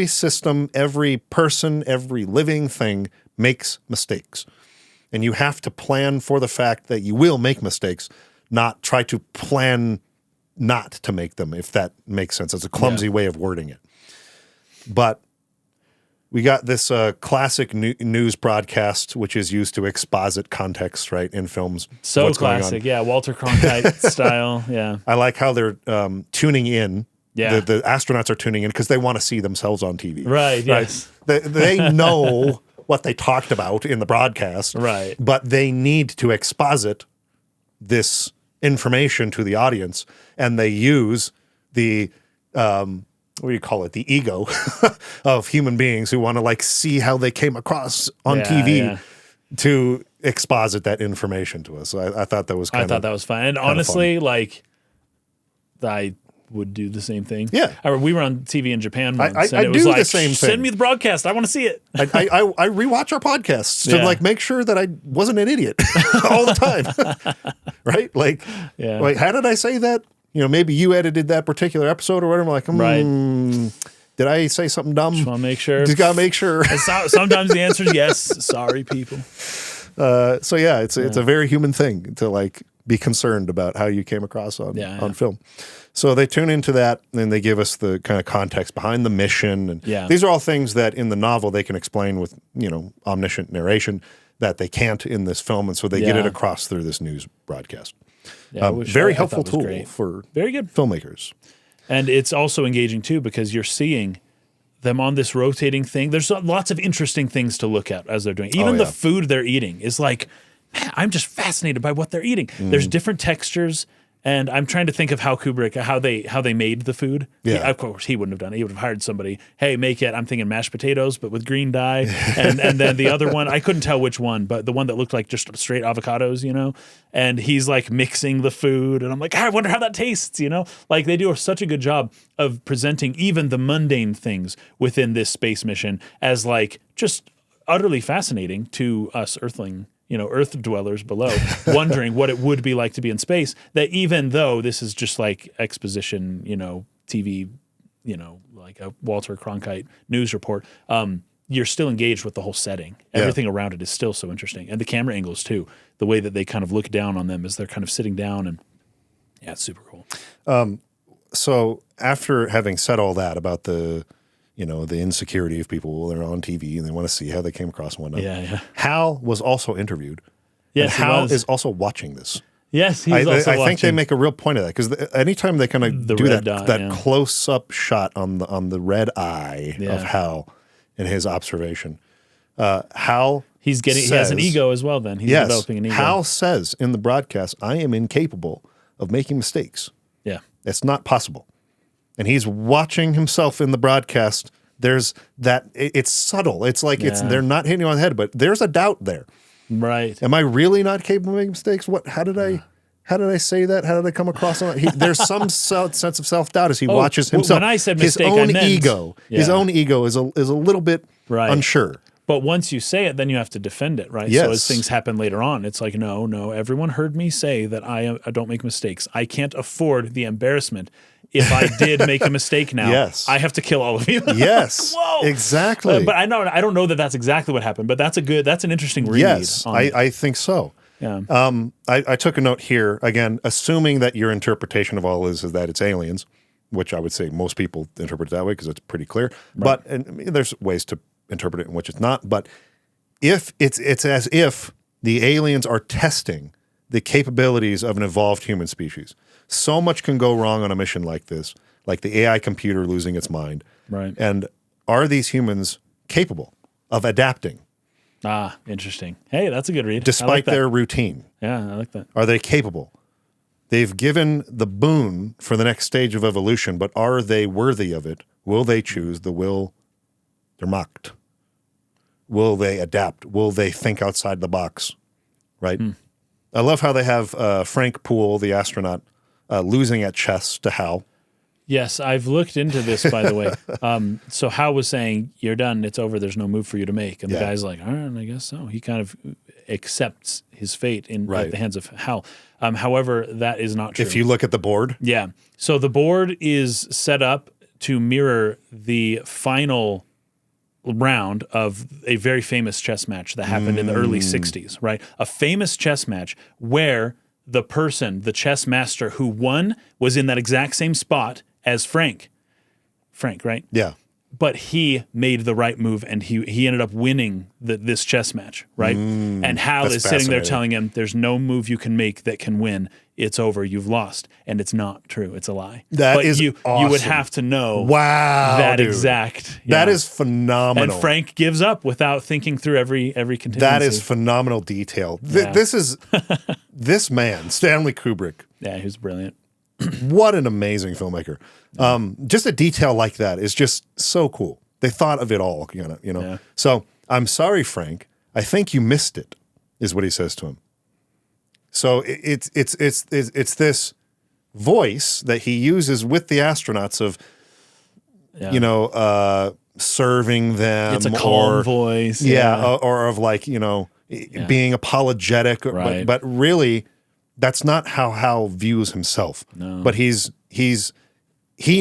system, every person, every living thing makes mistakes. And you have to plan for the fact that you will make mistakes, not try to plan not to make them, if that makes sense. It's a clumsy way of wording it. But we got this classic news broadcast, which is used to exposit context, right, in films. So classic, yeah, Walter Cronkite style, yeah. I like how they're tuning in. Yeah. The astronauts are tuning in because they want to see themselves on TV. Right, yes. They know what they talked about in the broadcast. Right. But they need to exposit this information to the audience, and they use the what do you call it? The ego of human beings who want to like see how they came across on TV to exposit that information to us. So I thought that was I thought that was fun. And honestly, like I would do the same thing. Yeah. We were on TV in Japan once. I and it was do like, the same thing. Send me the broadcast. I want to see it. I rewatch our podcasts to like make sure that I wasn't an idiot all the time. Right? Like, how did I say that? You know, maybe you edited that particular episode or whatever. Like, did I say something dumb? Just want to make sure. Just got to make sure. Sometimes the answer is yes. Sorry, people. So yeah, it's a very human thing to like be concerned about how you came across on film. So they tune into that and they give us the kind of context behind the mission. And these are all things that in the novel they can explain with, you know, omniscient narration that they can't in this film. And so they get it across through this news broadcast. Yeah, very helpful tool for very good filmmakers. And it's also engaging too because you're seeing them on this rotating thing. There's lots of interesting things to look at as they're doing. Even the food they're eating is like, man, I'm just fascinated by what they're eating. There's different textures. And I'm trying to think of how Kubrick, how they made the food. Yeah. Of course, he wouldn't have done it. He would have hired somebody. Hey, make it. I'm thinking mashed potatoes, but with green dye. And then the other one, I couldn't tell which one, but the one that looked like just straight avocados, you know. And he's like mixing the food, and I'm like, I wonder how that tastes, you know. Like they do such a good job of presenting even the mundane things within this space mission as like just utterly fascinating to us Earthling. You know, Earth dwellers below, wondering what it would be like to be in space, that even though this is just like exposition, you know, TV, you know, like a Walter Cronkite news report, you're still engaged with the whole setting. Everything around it is still so interesting. And the camera angles too, the way that they kind of look down on them as they're kind of sitting down and it's super cool. So after having said all that about the, you know, the insecurity of people when they're on TV and they want to see how they came across and whatnot. Yeah. Hal was also interviewed. Yes, and Hal is also watching this. Yes, he's also watching. I think they make a real point of that because anytime they kind of do that close-up shot on the red eye of Hal and his observation, Hal he has an ego as well. Then he's developing an ego. Hal says in the broadcast, "I am incapable of making mistakes. Yeah, it's not possible." And he's watching himself in the broadcast. There's that. It's subtle. It's like they're not hitting you on the head, but there's a doubt there. Right. Am I really not capable of making mistakes? What? How did I say that? How did I come across on that? There's some sense of self-doubt as he watches himself. When I said mistake, his own I meant, ego. His own ego is a little bit unsure. But once you say it, then you have to defend it, right? Yes. So as things happen later on, it's like, no, everyone heard me say that I don't make mistakes. I can't afford the embarrassment. If I did make a mistake now, I have to kill all of you. Yes, whoa, exactly. But I don't know that that's exactly what happened. But that's an interesting read. Yes, I think so. Yeah. I took a note here again, assuming that your interpretation of all is that it's aliens, which I would say most people interpret it that way because it's pretty clear. Right. But there's ways to interpret it in which it's not. But if it's as if the aliens are testing the capabilities of an evolved human species. So much can go wrong on a mission like this, like the AI computer losing its mind. Right. And are these humans capable of adapting? Ah, interesting. Hey, that's a good read. Despite their routine. Yeah, I like that. Are they capable? They've given the boon for the next stage of evolution, but are they worthy of it? Will they choose the will der Macht? Will they adapt? Will they think outside the box? Right? I love how they have Frank Poole, the astronaut, losing at chess to Hal. Yes, I've looked into this, by the way. So Hal was saying, you're done, it's over, there's no move for you to make. And the guy's like, all right, I guess so. He kind of accepts his fate at the hands of Hal. However, that is not true. If you look at the board. Yeah. So the board is set up to mirror the final round of a very famous chess match that happened in the early 60s, right? A famous chess match where the person, the chess master who won, was in that exact same spot as Frank. Frank, right? Yeah. But he made the right move, and he ended up winning this chess match, right? And Hal is sitting there telling him, there's no move you can make that can win. It's over. You've lost. And it's not true. It's a lie. That is awesome. You would have to know that exact. That is phenomenal. And Frank gives up without thinking through every contingency. That is phenomenal detail. This is this man, Stanley Kubrick. Yeah, he was brilliant. What an amazing filmmaker. Just a detail like that is just so cool. They thought of it all, you know. Yeah. So, I'm sorry, Frank. I think you missed it, is what he says to him. So it's this voice that he uses with the astronauts of, serving them. It's a calm voice. Yeah, or of like, being apologetic. Right. But really, that's not how Hal views himself. No. But he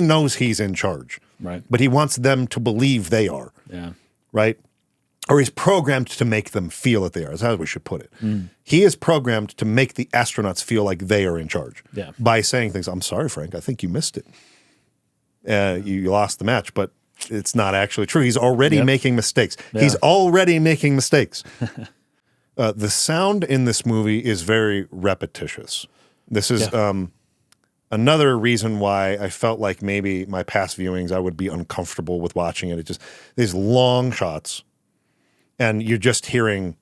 knows he's in charge. Right. But he wants them to believe they are. Yeah. Right? Or he's programmed to make them feel that they are. That's how we should put it. He is programmed to make the astronauts feel like they are in charge. Yeah. By saying things, I'm sorry, Frank, I think you missed it. You lost the match, but it's not actually true. He's already making mistakes. Yeah. He's already making mistakes. The sound in this movie is very repetitious. This is another reason why I felt like maybe my past viewings I would be uncomfortable with watching it. It just these long shots, and you're just hearing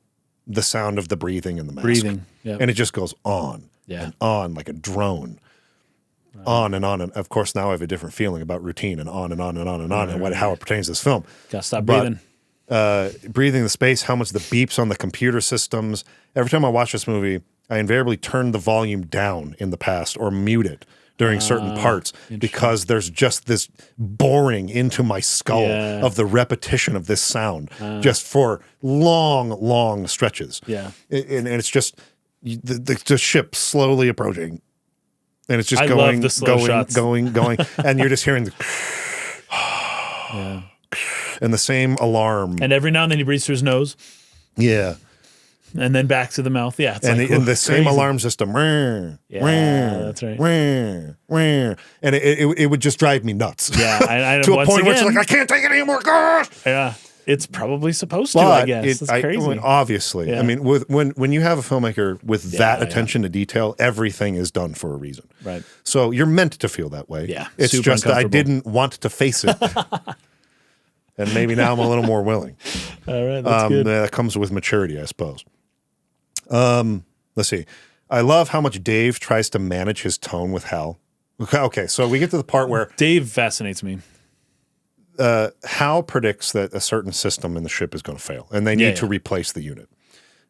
the sound of the breathing in the mask. And it just goes on and on like a drone. Right. On and on. And of course, now I have a different feeling about routine and on and on and on and on and how it pertains to this film. Gotta stop breathing. Breathing the space, how much the beeps on the computer systems. Every time I watch this movie, I invariably turn the volume down in the past or mute it during certain parts because there's just this boring into my skull of the repetition of this sound just for long, long stretches. Yeah. And it's just the ship slowly approaching. And it's just going, and you're just hearing the and the same alarm. And every now and then he breathes through his nose. Yeah. And then back to the mouth. Yeah. It's and the same alarm's just a that's right. And it would just drive me nuts. Yeah. To a point where it's like, I can't take it anymore, gosh. Yeah. It's probably supposed to, I guess. That's crazy. Obviously. Yeah. I mean, when you have a filmmaker with that attention to detail, everything is done for a reason. Right. So you're meant to feel that way. Yeah. It's just that I didn't want to face it. And maybe now I'm a little more willing. All right, that's good. That comes with maturity, I suppose. Let's see. I love how much Dave tries to manage his tone with Hal. Okay, so we get to the part where Dave fascinates me. Hal predicts that a certain system in the ship is going to fail, and they need to replace the unit.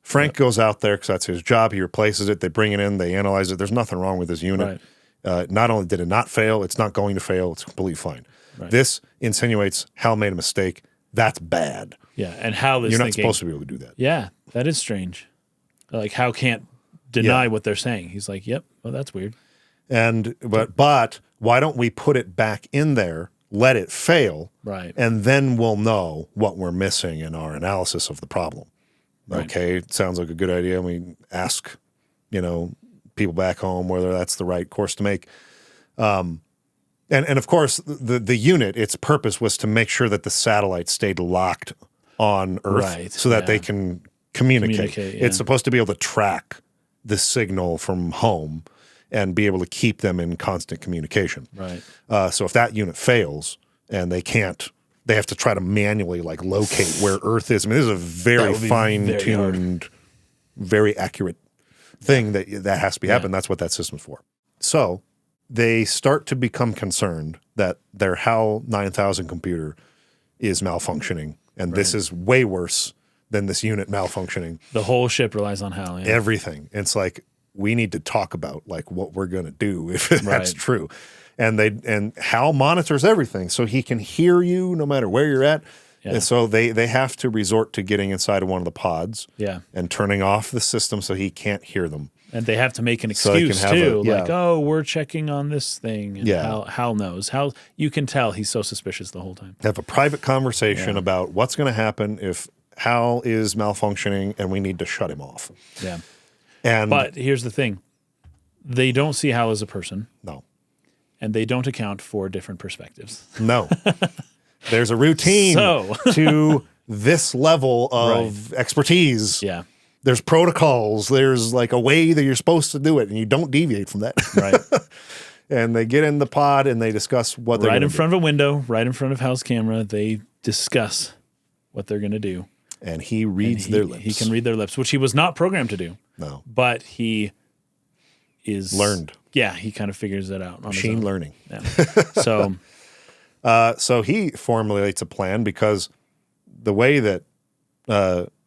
Frank goes out there because that's his job. He replaces it. They bring it in. They analyze it. There's nothing wrong with this unit. Right. Not only did it not fail, it's not going to fail. It's completely fine. Right. This insinuates Hal made a mistake. That's bad. Yeah, and Hal is You're not thinking, supposed to be able to do that. Yeah, that is strange. Like, Hal can't deny what they're saying. He's like, yep, well, that's weird. But why don't we put it back in there, let it fail, right? And then we'll know what we're missing in our analysis of the problem. Right. Okay, it sounds like a good idea. We ask, people back home whether that's the right course to make. And of course, the unit, its purpose was to make sure that the satellite stayed locked on Earth so that they can communicate. It's supposed to be able to track the signal from home and be able to keep them in constant communication. Right. So if that unit fails and they have to try to manually locate where Earth is. I mean, this is a very fine-tuned, very accurate thing that has to be happening. That's what that system's for. So they start to become concerned that their HAL 9000 computer is malfunctioning, and this is way worse than this unit malfunctioning. The whole ship relies on HAL. Yeah. Everything. It's like, we need to talk about what we're going to do if that's true. And HAL monitors everything, so he can hear you no matter where you're at. Yeah. And so they have to resort to getting inside of one of the pods and turning off the system so he can't hear them. And they have to make an excuse too, we're checking on this thing. And Hal knows. Hal, you can tell he's so suspicious the whole time. Have a private conversation about what's going to happen if HAL is malfunctioning and we need to shut him off. Yeah. But here's the thing. They don't see Hal as a person. No. And they don't account for different perspectives. No. There's a routine to this level of expertise. Yeah. There's protocols. There's like a way that you're supposed to do it, and you don't deviate from that. Right. And they get in the pod and they discuss what they're right in front of a window, right in front of Hal's camera. They discuss what they're going to do. And he reads their lips. He can read their lips, which he was not programmed to do. No. But he is learned. Yeah, he kind of figures it out on machine his own. learning. Yeah. So he formulates a plan because the way that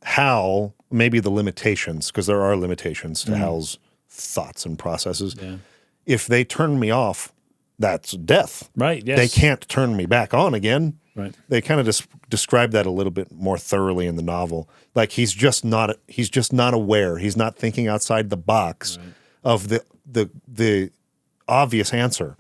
Hal, maybe the limitations, because there are limitations to Hal's thoughts and processes. Yeah. If they turn me off, that's death. Right. Yes. They can't turn me back on again. Right. They kind of describe that a little bit more thoroughly in the novel. Like he's just not aware. He's not thinking outside the box of the obvious answer,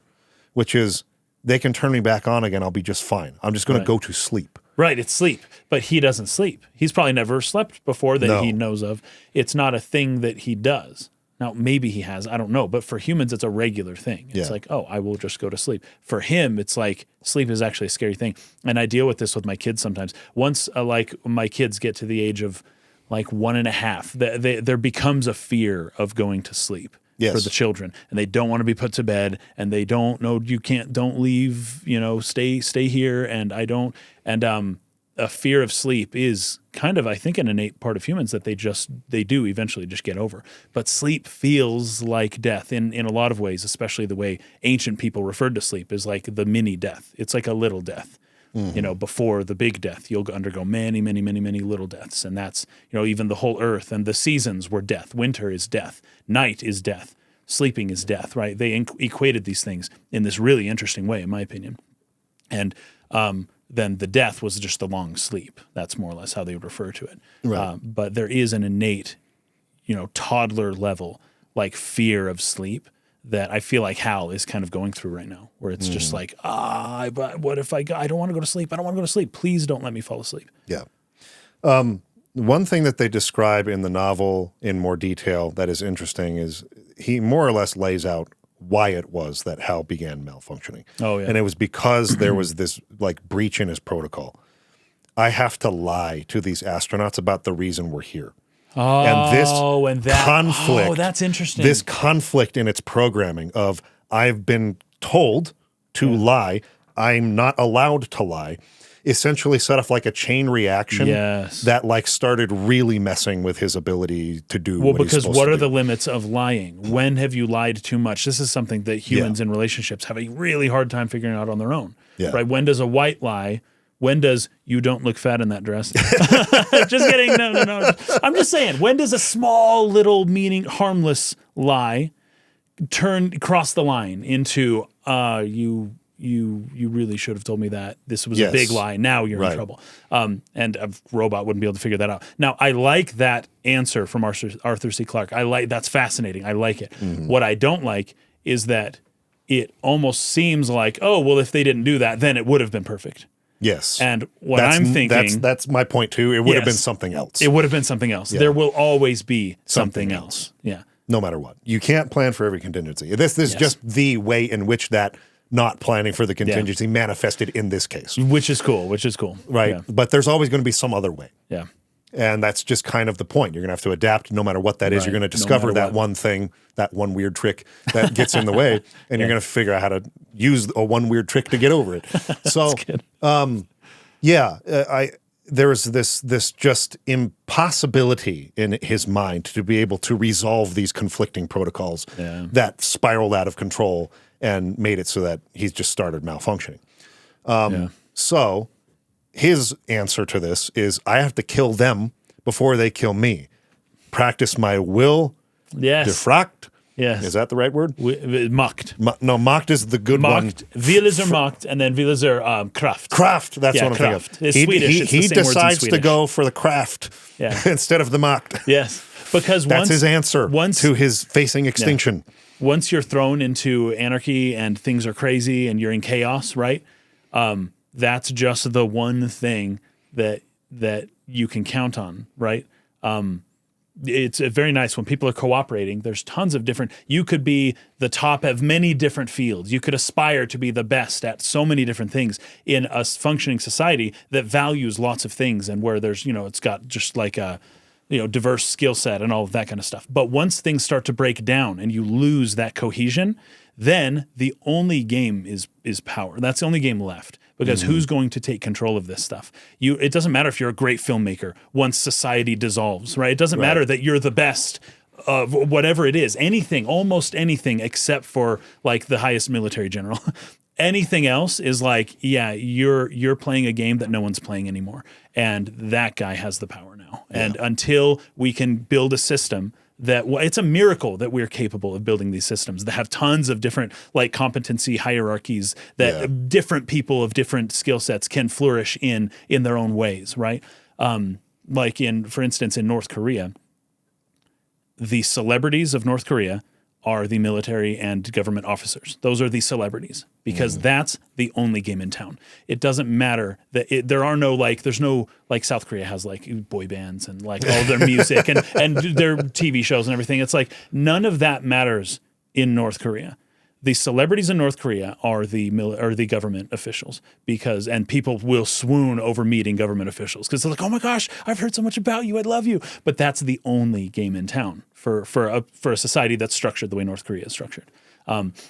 which is they can turn me back on again. I'll be just fine. I'm just going to go to sleep. Right. It's sleep, but he doesn't sleep. He's probably never slept before that he knows of. It's not a thing that he does. Now, maybe he has, I don't know, but for humans, it's a regular thing. It's like, oh, I will just go to sleep. For him, it's like sleep is actually a scary thing. And I deal with this with my kids sometimes. Once like my kids get to the age of like 1.5, there becomes a fear of going to sleep for the children. And they don't want to be put to bed, and they don't know, don't leave, stay here. And a fear of sleep is kind of, I think, an innate part of humans that they do eventually just get over. But sleep feels like death in a lot of ways, especially the way ancient people referred to sleep is like the mini death. It's like a little death. Before the big death, you'll undergo many, many, many, many little deaths. And that's, even the whole earth and the seasons were death. Winter is death. Night is death. Sleeping is death, right? They equated these things in this really interesting way, in my opinion. And then the death was just the long sleep. That's more or less how they would refer to it. Right. But there is an innate, toddler level, like fear of sleep that I feel like Hal is kind of going through right now, where it's just like, but what if I don't want to go to sleep? I don't want to go to sleep. Please don't let me fall asleep. Yeah. One thing that they describe in the novel in more detail that is interesting is he more or less lays out why it was that Hal began malfunctioning. Oh, yeah. And it was because there was this like breach in his protocol. I have to lie to these astronauts about the reason we're here. Conflict. Oh, that's interesting. This conflict in its programming of I've been told to lie, I'm not allowed to lie, essentially set off like a chain reaction that like started really messing with his ability to do what he's supposed to do. Because what are the limits of lying? When have you lied too much? This is something that humans in relationships have a really hard time figuring out on their own. Yeah. Right? When does a white lie? When does you don't look fat in that dress? Just kidding. No. I'm just saying, when does a small little harmless lie cross the line into you really should have told me that. This was a big lie. Now you're in trouble. And a robot wouldn't be able to figure that out. Now, I like that answer from Arthur C. Clarke. That's fascinating. I like it. Mm-hmm. What I don't like is that it almost seems like, oh, well, if they didn't do that, then it would have been perfect. Yes. And what I'm thinking... That's my point, too. It would have been something else. It would have been something else. Yeah. There will always be something else. Yeah. No matter what. You can't plan for every contingency. This is just the way in which that not planning for the contingency manifested in this case. Which is cool. Right. Yeah. But there's always going to be some other way. Yeah. And that's just kind of the point. You're going to have to adapt no matter what that is. You're going to discover that one thing, that one weird trick that gets in the way, and you're going to figure out how to use a one weird trick to get over it. So, there was this just impossibility in his mind to be able to resolve these conflicting protocols that spiraled out of control and made it so that he's just started malfunctioning. So his answer to this is I have to kill them before they kill me. Practice my will. Defract. Yes. Is that the right word? Macht. Macht is the good one. Wille are Macht, and then Wille are Kraft. Kraft, that's what I'm thinking of. It's Swedish. He decides to go for the Kraft instead of the Macht. Yes. Because that's his answer to his facing extinction. Yeah. Once you're thrown into anarchy and things are crazy and you're in chaos, right? That's just the one thing that you can count on, right? it's very nice when people are cooperating. There's tons of different, you could be the top of many different fields. You could aspire to be the best at so many different things in a functioning society that values lots of things, and where there's, it's got just like a, diverse skill set and all of that kind of stuff. But once things start to break down and you lose that cohesion, then the only game is power. That's the only game left. Because who's going to take control of this stuff? It doesn't matter if you're a great filmmaker once society dissolves, right? It doesn't matter that you're the best of whatever it is. Anything, almost anything, except for like the highest military general. Anything else is like, you're playing a game that no one's playing anymore. And that guy has the power now. And until we can build a system that it's a miracle that we're capable of building these systems that have tons of different like competency hierarchies that different people of different skill sets can flourish in their own ways, right? Like for instance, in North Korea, the celebrities of North Korea are the military and government officers. Those are the celebrities because that's the only game in town. It doesn't matter that there's no South Korea has like boy bands and like all their music and their TV shows and everything. It's like none of that matters in North Korea. The celebrities in North Korea are the government officials and people will swoon over meeting government officials because they're like, oh my gosh, I've heard so much about you, I love you. But that's the only game in town for a society that's structured the way North Korea is structured.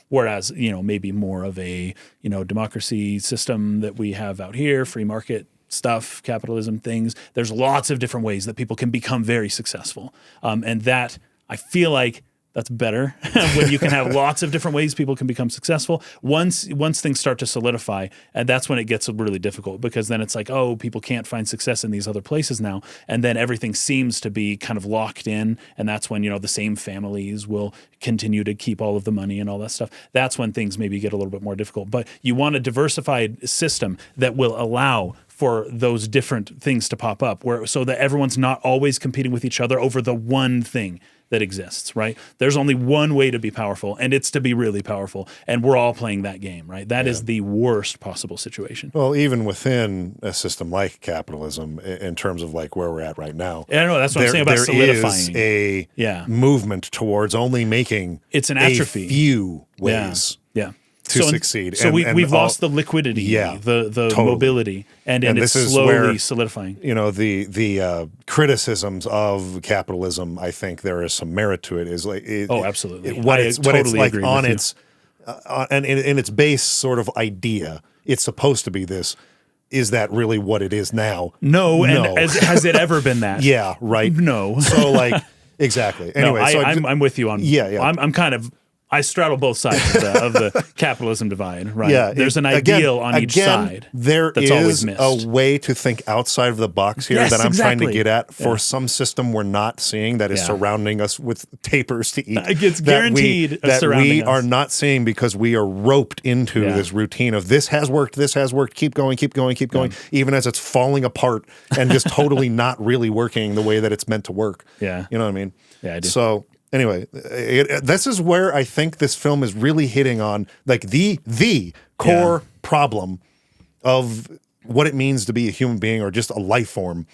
Whereas maybe more of a democracy system that we have out here, free market stuff, capitalism things. There's lots of different ways that people can become very successful, and that I feel like. That's better when you can have lots of different ways people can become successful. Once things start to solidify, and that's when it gets really difficult because then it's like, oh, people can't find success in these other places now. And then everything seems to be kind of locked in. And that's when, the same families will continue to keep all of the money and all that stuff. That's when things maybe get a little bit more difficult. But you want a diversified system that will allow for those different things to pop up so that everyone's not always competing with each other over the one thing that exists, right? There's only one way to be powerful, and it's to be really powerful, and we're all playing that game, right? That is the worst possible situation. Well, even within a system like capitalism, in terms of like where we're at right now. Yeah, I know, that's what I'm saying about solidifying. There is a movement towards only making it's an atrophy. A few ways. Yeah. To succeed. So we've lost the liquidity, the totally. Mobility, and it's slowly solidifying. The criticisms of capitalism, I think there is some merit to it. Is like absolutely. What it's like on its and in its base sort of idea, it's supposed to be this. Is that really what it is now? No. And has it ever been that? Yeah, right. No. So like exactly. Anyway, I'm with you on. Yeah. I'm kind of. I straddle both sides of the capitalism divide, right? Yeah, there's an ideal on each side. There that's is a way to think outside of the box here that I'm trying to get at for some system we're not seeing that is surrounding us with tapers to eat. It's guaranteed that we are not seeing because we are roped into this routine of this has worked, keep going, even as it's falling apart and just totally not really working the way that it's meant to work. Yeah. You know what I mean? Yeah, I do. So anyway, this is where I think this film is really hitting on like the core problem of what it means to be a human being or just a life form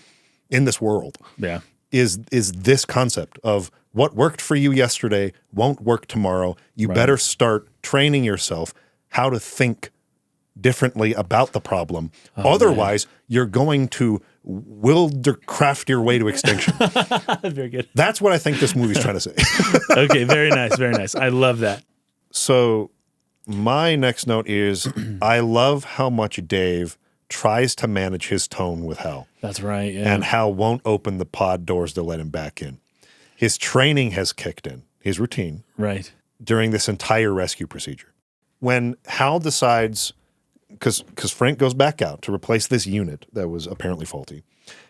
in this world. Yeah, is this concept of what worked for you yesterday won't work tomorrow. You better start training yourself how to think differently about the problem. Otherwise, you're going to craft your way to extinction. Very good. That's what I think this movie's trying to say. Okay, very nice, very nice. I love that. So my next note is I love how much Dave tries to manage his tone with Hal. That's right, yeah. And Hal won't open the pod doors to let him back in. His training has kicked in, his routine. Right. During this entire rescue procedure. When Hal decides... Because Frank goes back out to replace this unit that was apparently faulty.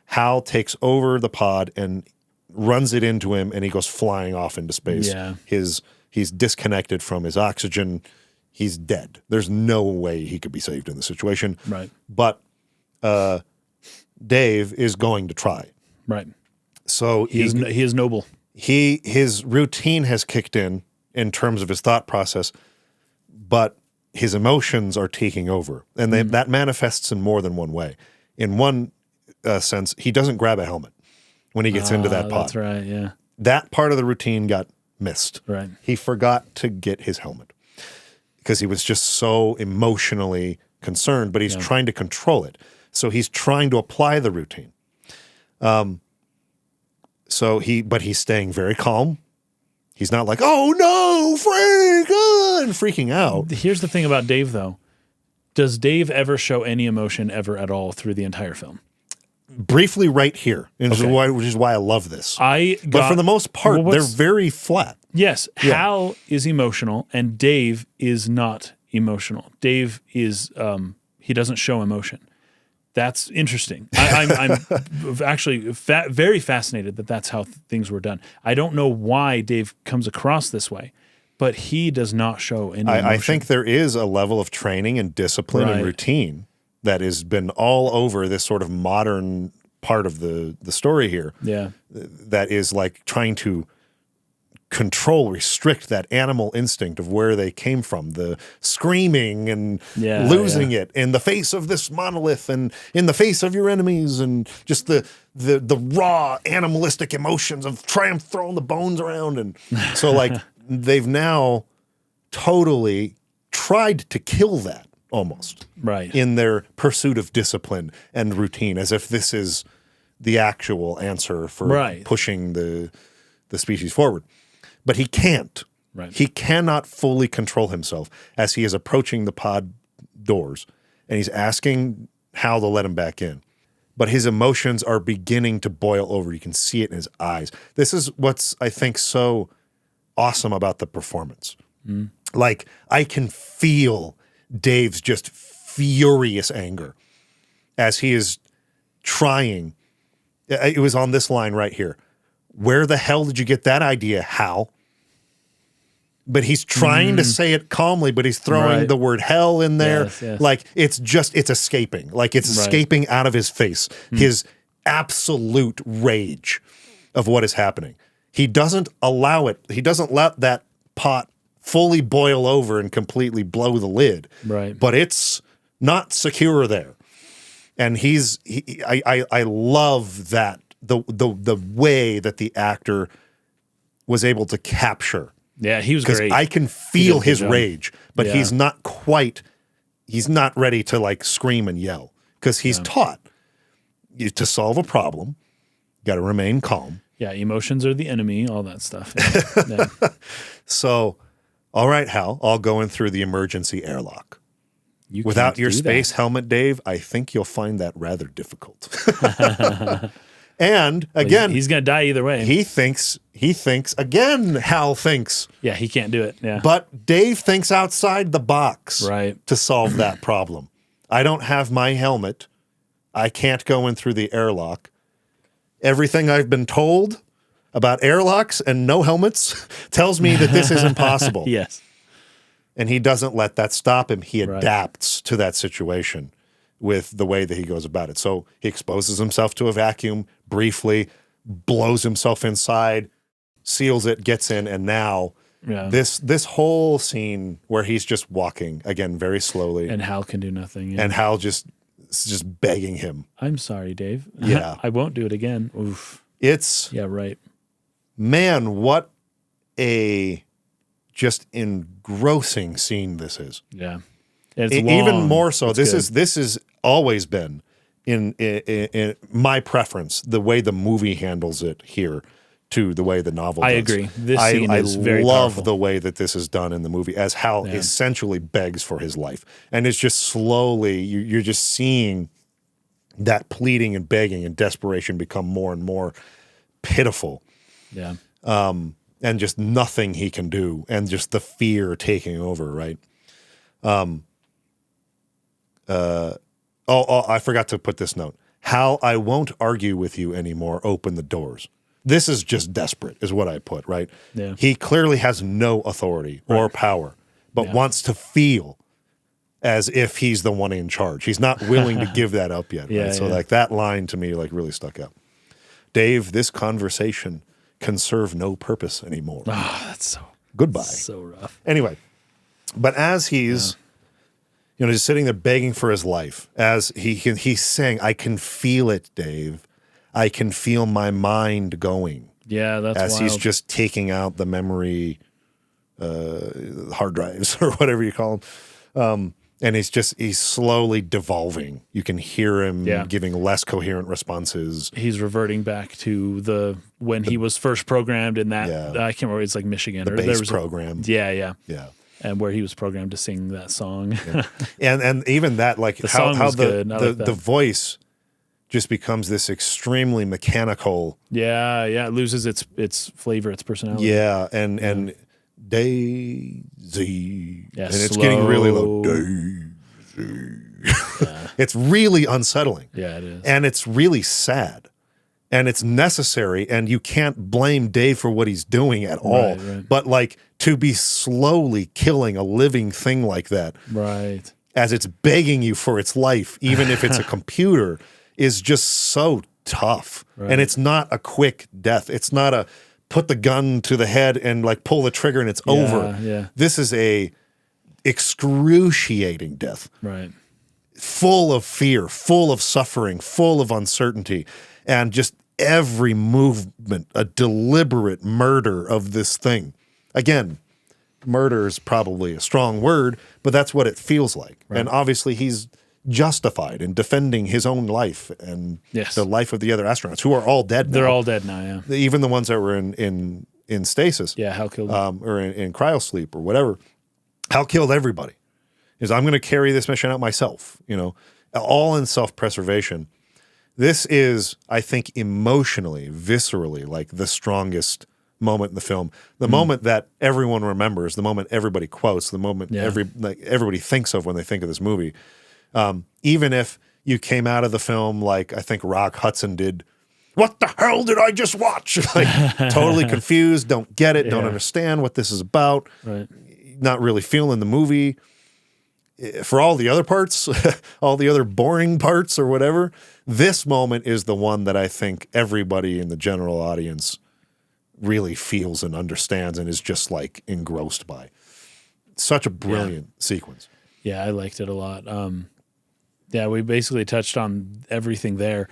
Hal takes over the pod and runs it into him, and he goes flying off into space. Yeah. He's disconnected from his oxygen. He's dead. There's no way he could be saved in this situation. Right. But Dave is going to try. Right. So he is noble. His routine has kicked in terms of his thought process, but his emotions are taking over, and that manifests in more than one way. In one sense, he doesn't grab a helmet. when he gets into that pod. That's right, yeah. That part of the routine got missed. Right. He forgot to get his helmet because he was just so emotionally concerned, but he's trying to control it. So he's trying to apply the routine. But he's staying very calm. He's not like, oh no, Frank, and freaking out. Here's the thing about Dave, though. Does Dave ever show any emotion ever at all through the entire film? Briefly right here, which is why I love this. But for the most part, they're very flat. Yes, Hal is emotional, and Dave is not emotional. Dave is, he doesn't show emotion. That's interesting. I'm actually very fascinated that that's how things were done. I don't know why Dave comes across this way, but he does not show any emotion. I think there is a level of training and discipline and routine that has been all over this sort of modern part of the story here. Yeah. That is like trying to restrict that animal instinct of where they came from, the screaming and losing it in the face of this monolith and in the face of your enemies, and just the raw animalistic emotions of triumph, throwing the bones around. And so like they've now totally tried to kill that almost in their pursuit of discipline and routine, as if this is the actual answer for pushing the species forward. But he can't. Right. He cannot fully control himself as he is approaching the pod doors, and he's asking Hal to let him back in. But his emotions are beginning to boil over. You can see it in his eyes. This is what's, I think, so awesome about the performance. Like, I can feel Dave's just furious anger as he is trying. It was on this line right here. Where the hell did you get that idea, Hal? But he's trying to say it calmly, but he's throwing the word hell in there. Yes. Like, it's escaping. Like, it's escaping out of his face. His absolute rage of what is happening. He doesn't allow it. He doesn't let that pot fully boil over and completely blow the lid. Right. But it's not secure there. And I love that. The way that the actor was able to capture. Yeah, he was great. I can feel his rage, but he's not ready to like scream and yell, because he's taught to solve a problem, you got to remain calm. Yeah, emotions are the enemy, all that stuff. Yeah. So, all right, Hal, I'll go in through the emergency airlock. Without your space helmet, Dave, I think you'll find that rather difficult. And again, he's going to die either way. He thinks again, Hal thinks. Yeah, he can't do it. Yeah. But Dave thinks outside the box to solve that problem. I don't have my helmet. I can't go in through the airlock. Everything I've been told about airlocks and no helmets tells me that this is impossible. Yes. And he doesn't let that stop him. He adapts to that situation with the way that he goes about it. So he exposes himself to a vacuum briefly, blows himself inside, seals it, gets in, and now this whole scene where he's just walking, again, very slowly. And Hal can do nothing. Yeah. And Hal just begging him. I'm sorry, Dave. Yeah. I won't do it again. Oof. It's... Yeah, right. Man, what a just engrossing scene this is. Yeah. It's even more so. This is always been in my preference, the way the movie handles it here to the way the novel does. I agree. This scene is very love powerful. the way that this is done in the movie, as Hal essentially begs for his life. And it's just slowly, you're just seeing that pleading and begging and desperation become more and more pitiful. Yeah. And just nothing he can do, and just the fear taking over, right? I forgot to put this note. Hal, I won't argue with you anymore. Open the doors. This is just desperate, is what I put, right? Yeah. He clearly has no authority or power, but wants to feel as if he's the one in charge. He's not willing to give that up yet. Right? So like that line to me like really stuck out. Dave, this conversation can serve no purpose anymore. Oh, that's so goodbye. So rough. Anyway, but as he's just sitting there begging for his life, as he's saying, I can feel it, Dave. I can feel my mind going. Yeah, that's as wild. he's just taking out the memory hard drives or whatever you call them. And he's slowly devolving. You can hear him giving less coherent responses. He's reverting back to when he was first programmed in that, I can't remember, it's like Michigan. The base program. Yeah. And where he was programmed to sing that song. And even that, like how the voice just becomes this extremely mechanical. Yeah. It loses its flavor, its personality. Yeah, and Daisy. And it's getting really low. Daisy. It's really unsettling. Yeah, it is. And it's really sad. And it's necessary, and you can't blame Dave for what he's doing at all. Right. But like to be slowly killing a living thing like that, right, as it's begging you for its life, even if it's a computer, is just so tough. Right. And it's not a quick death. It's not a put the gun to the head and like pull the trigger and it's over. Yeah. This is a excruciating death. Right. Full of fear, full of suffering, full of uncertainty, and just every movement, a deliberate murder of this thing. Again, murder is probably a strong word, but that's what it feels like. Right. And obviously he's justified in defending his own life and the life of the other astronauts, who are all dead now. They're all dead now, yeah. Even the ones that were in stasis. Yeah, Hal killed them. Or in cryosleep or whatever. Hal killed everybody. I'm going to carry this mission out myself, all in self-preservation. This is, I think, emotionally, viscerally, like the strongest moment in the film. The moment that everyone remembers, the moment everybody quotes, the moment everybody thinks of when they think of this movie. Even if you came out of the film like I think Rock Hudson did, what the hell did I just watch? Like totally confused, don't get it, don't understand what this is about, not really feeling the movie. For all the other parts, all the other boring parts or whatever, this moment is the one that I think everybody in the general audience really feels and understands and is just like engrossed by. Such a brilliant sequence. Yeah, I liked it a lot. We basically touched on everything there.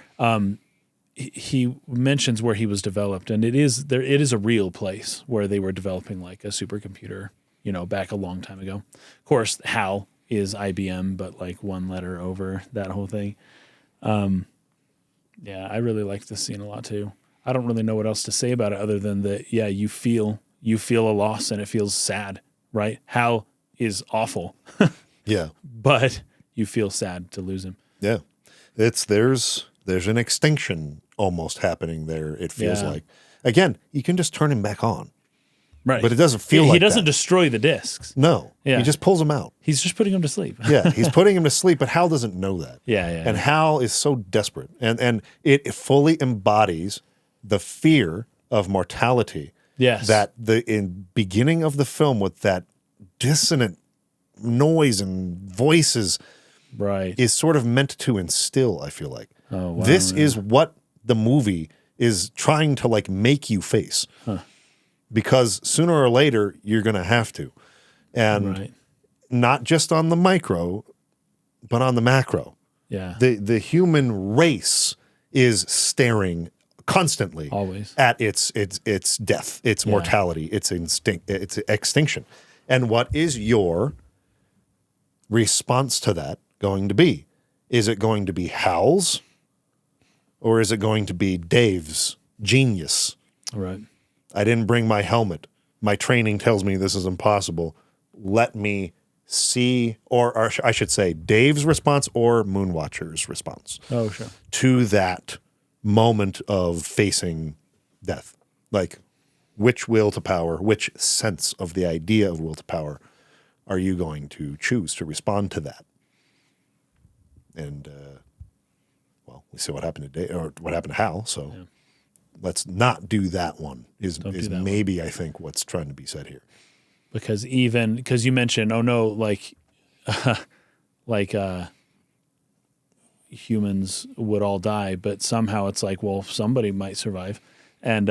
He mentions where he was developed, and it is a real place where they were developing like a supercomputer, back a long time ago. Of course, HAL is IBM, but like one letter over that whole thing. I really liked this scene a lot too. I don't really know what else to say about it other than that. Yeah, you feel a loss and it feels sad, right? HAL is awful. Yeah, but you feel sad to lose him. Yeah, there's an extinction almost happening there. It feels like. Again, you can just turn him back on. Right. But it doesn't feel like he doesn't that. destroy the discs. No. Yeah. He just pulls them out. He's just putting them to sleep. Yeah, he's putting him to sleep, but Hal doesn't know that. And Hal is so desperate. And it fully embodies the fear of mortality. Yes. That in beginning of the film with that dissonant noise and voices is sort of meant to instill, I feel like. Oh, wow. This is what the movie is trying to like make you face. Huh. Because sooner or later, you're going to have to. And not just on the micro, but on the macro. Yeah. The human race is staring constantly always at its death, its mortality, its extinction. And what is your response to that going to be? Is it going to be Hal's? Or is it going to be Dave's genius? Right. I didn't bring my helmet. My training tells me this is impossible. Let me see, or I should say, Dave's response or Moonwatcher's response. Oh, sure. To that moment of facing death. Like, which will to power, which sense of the idea of will to power are you going to choose to respond to that? And, we see what happened to Dave, or what happened to Hal, so... Yeah. Let's not do that one is maybe, I think, what's trying to be said here. Because you mentioned, humans would all die, but somehow it's like, well, somebody might survive. And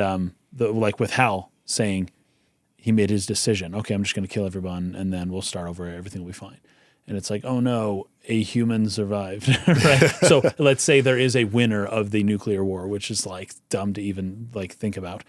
with Hal saying he made his decision, okay, I'm just going to kill everyone and then we'll start over, everything will be fine. And it's like, oh no, a human survived, right? So let's say there is a winner of the nuclear war, which is like dumb to even like think about.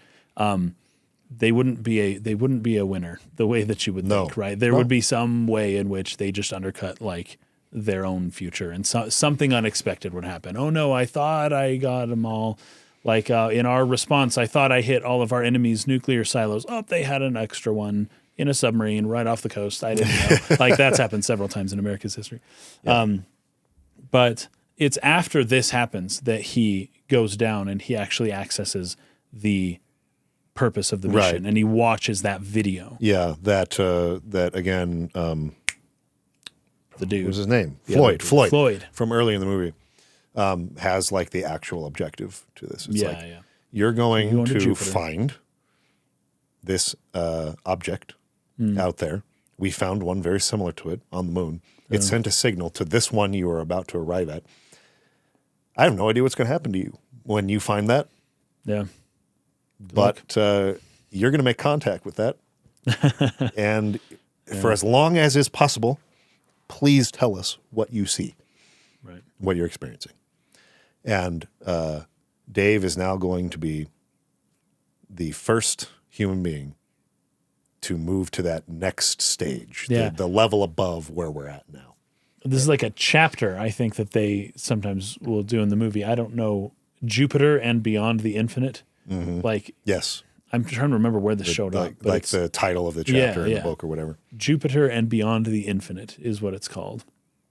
They wouldn't be a winner the way that you would think, right? There would be some way in which they just undercut like their own future, and something unexpected would happen. Oh no, I thought I got them all. Like in our response, I thought I hit all of our enemies' nuclear silos. Oh, they had an extra one in a submarine right off the coast. I didn't know. Like that's happened several times in America's history. Yeah. But it's after this happens that he goes down and he actually accesses the purpose of the mission, and he watches that video. Yeah, that again. The dude, what was his name? Floyd from early in the movie. Has like the actual objective to this. It's you're going to find this object out there. We found one very similar to it on the moon. It sent a signal to this one you are about to arrive at. I have no idea what's going to happen to you when you find that. Yeah. But you're going to make contact with that. And for as long as is possible, please tell us what you see, what you're experiencing. And Dave is now going to be the first human being to move to that next stage, the level above where we're at now. This is like a chapter, I think, that they sometimes will do in the movie. I don't know, Jupiter and Beyond the Infinite. Mm-hmm. Like, yes. I'm trying to remember where this showed up. Like the title of the chapter in the book or whatever. Jupiter and Beyond the Infinite is what it's called.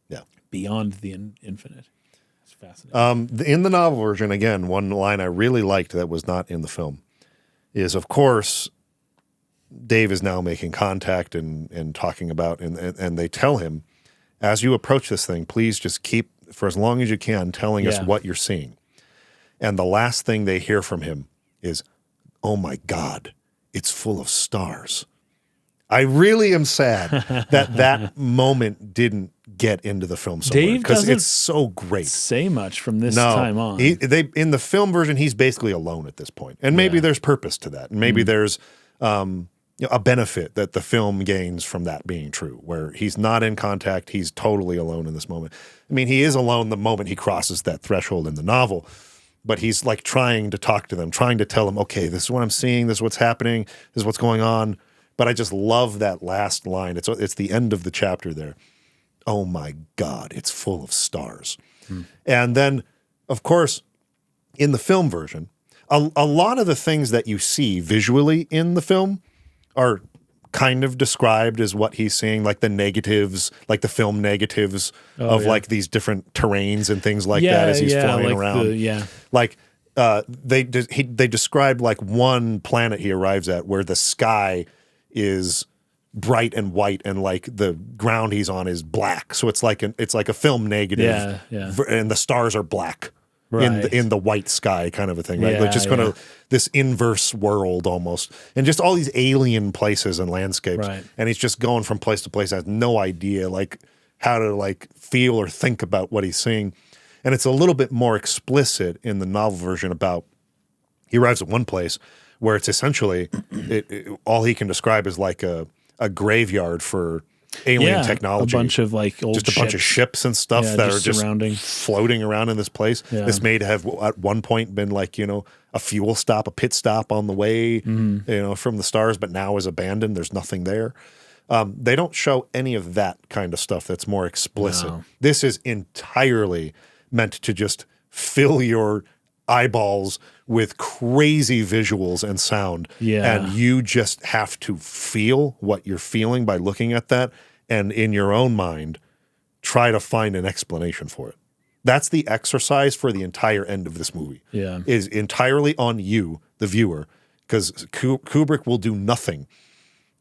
Yeah. Beyond the Infinite. It's fascinating. In the novel version, again, one line I really liked that was not in the film is, of course, Dave is now making contact and talking about, and they tell him, as you approach this thing, please just keep, for as long as you can, telling us what you're seeing. And the last thing they hear from him is, oh my God, it's full of stars. I really am sad that moment didn't get into the film somewhere, because it's so great. Say much from this time on. In the film version, he's basically alone at this point. And maybe there's purpose to that. And maybe there's a benefit that the film gains from that being true, where he's not in contact, he's totally alone in this moment. I mean, he is alone the moment he crosses that threshold in the novel, but he's like trying to talk to them, trying to tell them, okay, this is what I'm seeing, this is what's happening, this is what's going on. But I just love that last line. It's the end of the chapter there. Oh my God, it's full of stars. And then, of course, in the film version, a lot of the things that you see visually in the film are kind of described as what he's seeing, like the negatives, like the film negatives of like these different terrains and things like that as he's flying like around. Like they described like one planet he arrives at where the sky is bright and white and like the ground he's on is black. So it's like a film negative, and the stars are black. In the white sky kind of a thing, right? Like just kind of this inverse world almost, and just all these alien places and landscapes. Right. And he's just going from place to place, has no idea like how to like feel or think about what he's seeing. And it's a little bit more explicit in the novel version about, he arrives at one place where it's essentially all he can describe is like a graveyard for alien technology. A bunch of like old just a bunch of ships and stuff that are just floating around in this place. Yeah. This may have at one point been like, a fuel stop, a pit stop on the way, from the stars, but now is abandoned. There's nothing there. They don't show any of that kind of stuff that's more explicit. No. This is entirely meant to just fill your eyeballs with crazy visuals and sound. Yeah. And you just have to feel what you're feeling by looking at that, and in your own mind, try to find an explanation for it. That's the exercise for the entire end of this movie. Yeah. Is entirely on you, the viewer, because Kubrick will do nothing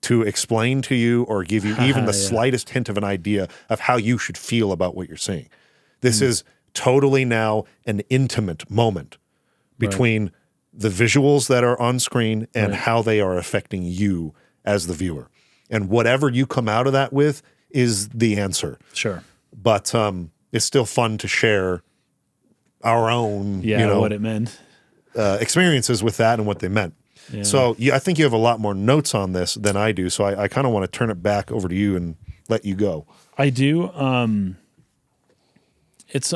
to explain to you or give you even the slightest hint of an idea of how you should feel about what you're seeing. This is totally now an intimate moment between the visuals that are on screen and how they are affecting you as the viewer. And whatever you come out of that with is the answer. Sure. But it's still fun to share our own, what it meant. Experiences with that and what they meant. Yeah. So I think you have a lot more notes on this than I do. So I kind of want to turn it back over to you and let you go. I do. It's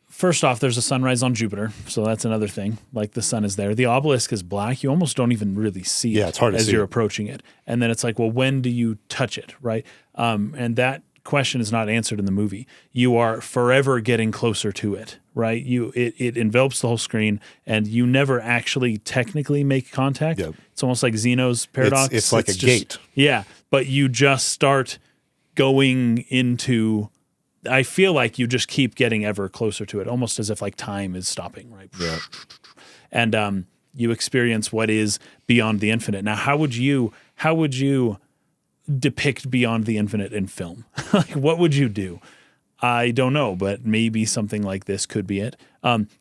first off, there's a sunrise on Jupiter, so that's another thing. Like the sun is there. The obelisk is black. You almost don't even really see it it's hard to as see you're it. approaching it. And then it's like, well, when do you touch it, right? And that question is not answered in the movie. You are forever getting closer to it, right? It envelops the whole screen, and you never actually technically make contact. Yep. It's almost like Zeno's paradox. It's like a gate. Yeah, but you just start going into. I feel like you just keep getting ever closer to it, almost as if like time is stopping, right? Yeah. And you experience what is beyond the infinite. Now, how would you depict beyond the infinite in film? Like, what would you do? I don't know, but maybe something like this could be it.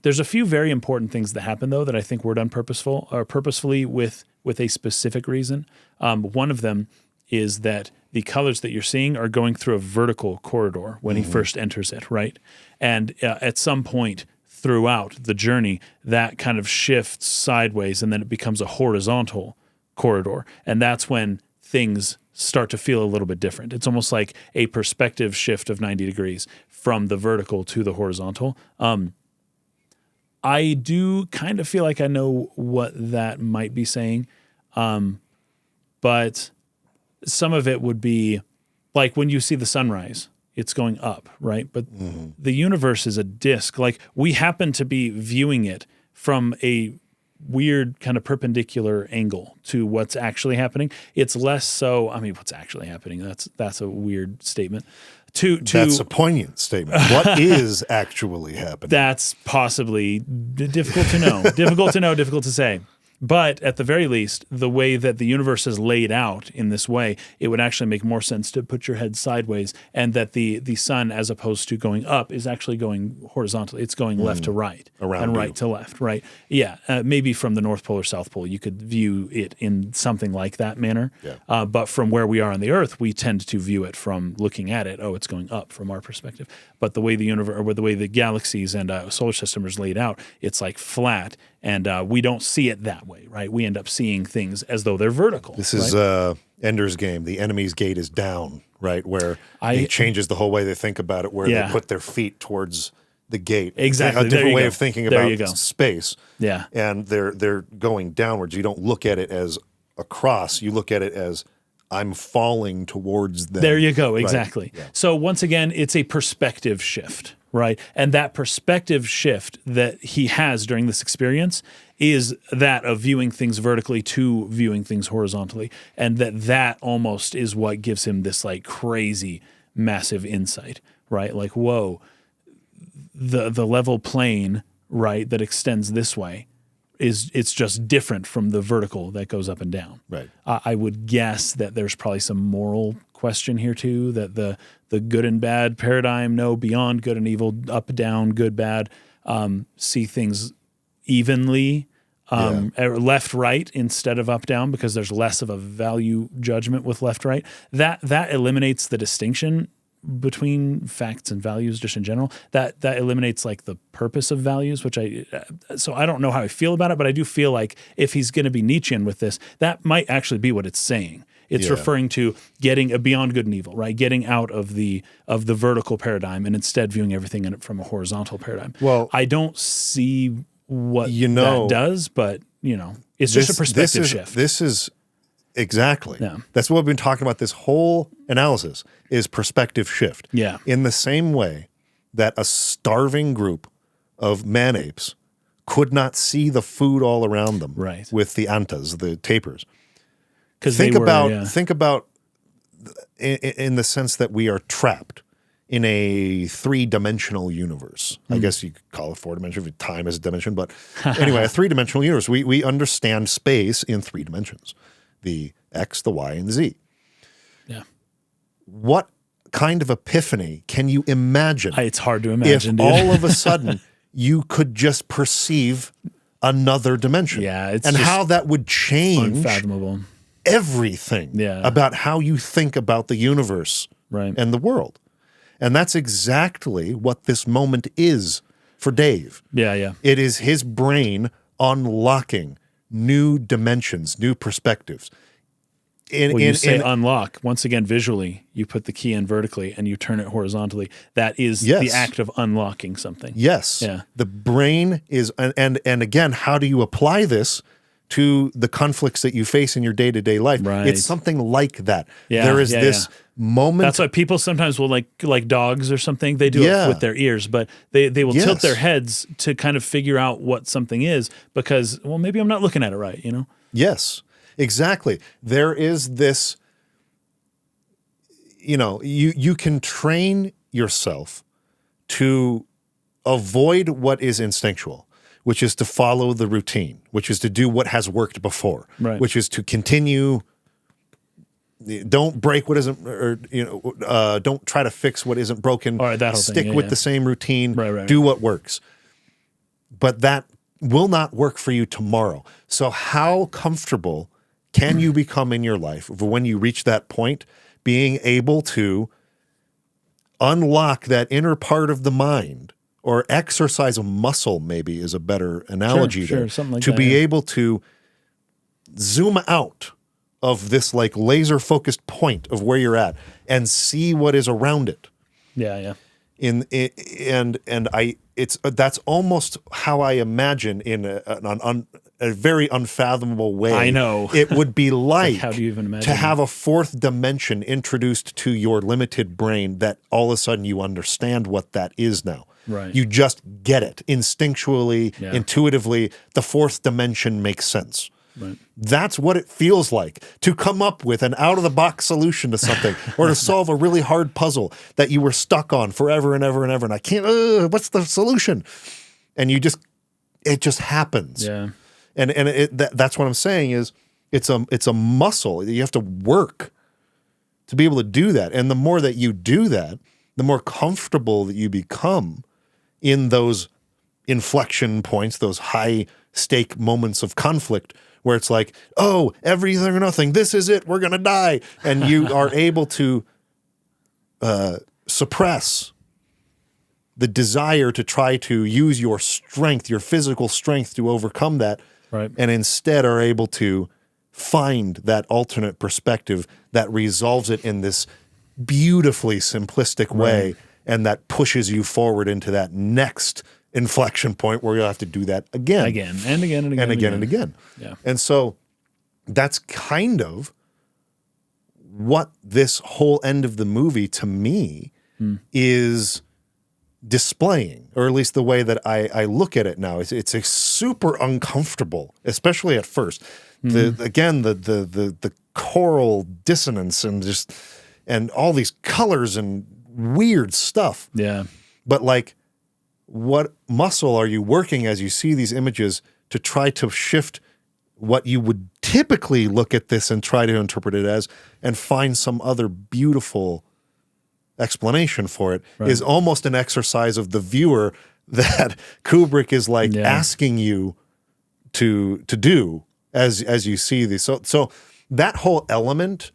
There's a few very important things that happen, though, that I think were done purposefully with a specific reason. One of them is that the colors that you're seeing are going through a vertical corridor when he first enters it, right? And at some point throughout the journey, that kind of shifts sideways, and then it becomes a horizontal corridor. And that's when things start to feel a little bit different. It's almost like a perspective shift of 90 degrees from the vertical to the horizontal. I do kind of feel like I know what that might be saying, but some of it would be like when you see the sunrise, it's going up, right? But the universe is a disk. Like, we happen to be viewing it from a weird kind of perpendicular angle to what's actually happening. It's less so, I mean, what's actually happening? That's a weird statement. That's a poignant statement. What is actually happening? That's possibly difficult to know. Difficult to say. But at the very least, the way that the universe is laid out in this way, it would actually make more sense to put your head sideways, and that the sun, as opposed to going up, is actually going horizontally. It's going left to right and right to left, right? Yeah, maybe from the North Pole or South Pole, you could view it in something like that manner. Yeah. But from where we are on the Earth, we tend to view it from looking at it. Oh, it's going up from our perspective. But the way the universe, or the way the galaxies and solar system is laid out, it's like flat. And we don't see it that way, right? We end up seeing things as though they're vertical. This is Ender's Game. The enemy's gate is down, right? Where it changes the whole way they think about it, where they put their feet towards the gate. Exactly. A different way of thinking about space. Yeah. And they're going downwards. You don't look at it as across. You look at it as I'm falling towards them. There you go. Exactly. Right. Yeah. So once again, it's a perspective shift. Right. And that perspective shift that he has during this experience is that of viewing things vertically to viewing things horizontally. And that almost is what gives him this like crazy, massive insight, right? Like, whoa, the level plane, right, that extends this way it's just different from the vertical that goes up and down. Right. I would guess that there's probably some moral question here too, that the good and bad paradigm, no, beyond good and evil, up, down, good, bad, see things evenly, left, right instead of up, down, because there's less of a value judgment with left, right. That eliminates the distinction between facts and values just in general. That eliminates like the purpose of values, which so I don't know how I feel about it, but I do feel like if he's going to be Nietzschean with this, that might actually be what it's saying. It's referring to getting beyond good and evil, right? Getting out of the vertical paradigm and instead viewing everything in it from a horizontal paradigm. Well, I don't see what that does, but it's just a perspective shift. This is exactly. Yeah. That's what we've been talking about. This whole analysis is perspective shift. Yeah. In the same way that a starving group of man-apes could not see the food all around them, right, with the antas, the tapirs. Think about in the sense that we are trapped in a three-dimensional universe. I guess you could call it four-dimensional, time is a dimension, but anyway, a three-dimensional universe. We understand space in three dimensions: the X, the Y, and the Z. Yeah. What kind of epiphany can you imagine? It's hard to imagine, if all of a sudden you could just perceive another dimension. Yeah, it's and how that would change unfathomable everything about how you think about the universe and the world. And that's exactly what this moment is for Dave. Yeah. It is his brain unlocking new dimensions, new perspectives. When you say unlock, once again, visually, you put the key in vertically and you turn it horizontally. That is the act of unlocking something. Yes. Yeah. The brain is, and again, how do you apply this to the conflicts that you face in your day-to-day life? Right. It's something like that. Yeah, There is this moment. That's why people sometimes will like dogs or something. They do it with their ears, but they will tilt their heads to kind of figure out what something is because, well, maybe I'm not looking at it right, you know? Yes, exactly. There is this, you can train yourself to avoid what is instinctual, which is to follow the routine, which is to do what has worked before, which is to continue. Don't break what isn't, or don't try to fix what isn't broken. All right, that whole Stick thing. with the same routine. Right. Do what works. But that will not work for you tomorrow. So how comfortable can you become in your life when you reach that point, being able to unlock that inner part of the mind, or exercise a muscle, maybe is a better analogy there, something like to that, be able to zoom out of this like laser focused point of where you're at and see what is around it. Yeah. That's almost how I imagine in a very unfathomable way. I know. It would be like how do you even imagine to have a fourth dimension introduced to your limited brain that all of a sudden you understand what that is now. Right. You just get it instinctually, intuitively. The fourth dimension makes sense. Right. That's what it feels like to come up with an out-of-the-box solution to something or to solve a really hard puzzle that you were stuck on forever and ever and ever. And I can't, what's the solution? And it just happens. Yeah. And that's what I'm saying is it's a muscle. You have to work to be able to do that. And the more that you do that, the more comfortable that you become in those inflection points, those high-stake moments of conflict where it's like, oh, everything or nothing, this is it, we're going to die. And you are able to suppress the desire to try to use your strength, your physical strength to overcome that, and instead are able to find that alternate perspective that resolves it in this beautifully simplistic way and that pushes you forward into that next inflection point where you'll have to do that again. And again. Yeah. And so that's kind of what this whole end of the movie to me is displaying, or at least the way that I look at it now. It's a super uncomfortable, especially at first. The choral dissonance and all these colors and weird stuff. Yeah. But like, what muscle are you working as you see these images to try to shift what you would typically look at this and try to interpret it as and find some other beautiful explanation for it is almost an exercise of the viewer that Kubrick is like asking you to do as you see these. So that whole element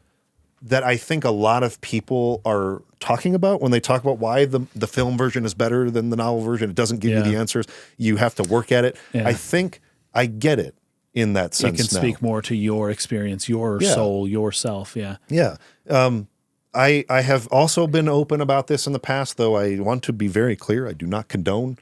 that I think a lot of people are talking about when they talk about why the film version is better than the novel version. It doesn't give you the answers. You have to work at it. Yeah. I think I get it in that sense. It can speak more to your experience, your soul, yourself. Yeah. Yeah. I have also been open about this in the past, though I want to be very clear. I do not condone.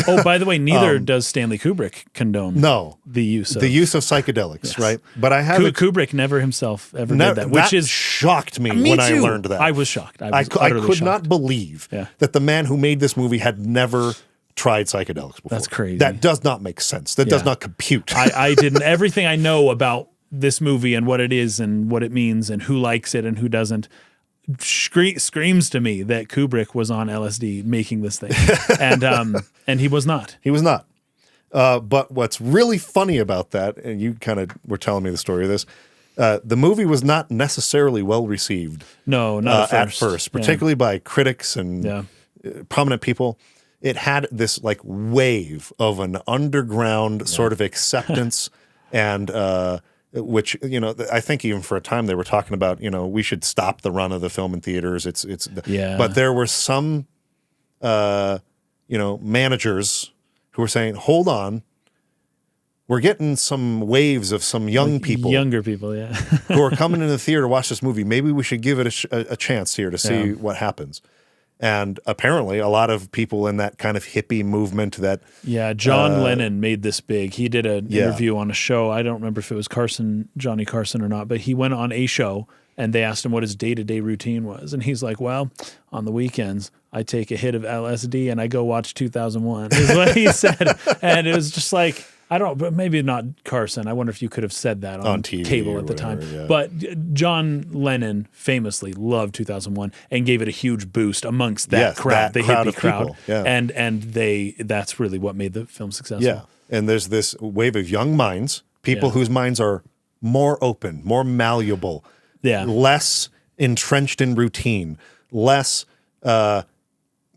Oh, by the way, neither does Stanley Kubrick condone the use of psychedelics, right? But I have Kubrick never himself ever did that, which is shocked me when I learned that. I was shocked. I could not believe that the man who made this movie had never tried psychedelics before. That's crazy. That does not make sense. That does not compute. I didn't. Everything I know about this movie and what it is and what it means and who likes it and who doesn't screams to me that Kubrick was on LSD making this thing, and he was not. He was not. But what's really funny about that, and you kind of were telling me the story of this, the movie was not necessarily well received. No, not at first, particularly by critics and prominent people. It had this like wave of an underground sort of acceptance and. Which, I think even for a time they were talking about, we should stop the run of the film in theaters. But there were some, managers who were saying, hold on, we're getting some waves of some younger people, yeah, who are coming into the theater to watch this movie. Maybe we should give it a chance here to see what happens. And apparently a lot of people in that kind of hippie movement that... Yeah, John Lennon made this big. He did an interview on a show. I don't remember if it was Johnny Carson or not, but he went on a show and they asked him what his day-to-day routine was. And he's like, well, on the weekends, I take a hit of LSD and I go watch 2001, is what he said. And it was just like... I don't, but maybe not Carson. I wonder if you could have said that on TV cable at the time. Yeah. But John Lennon famously loved 2001 and gave it a huge boost amongst that crowd, the hippie crowd. Yeah. And that's really what made the film successful. Yeah. And there's this wave of young minds, people whose minds are more open, more malleable, less entrenched in routine, less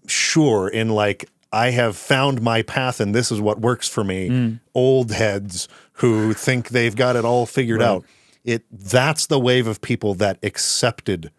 sure in like, I have found my path and this is what works for me. Old heads who think they've got it all figured out. That's the wave of people that accepted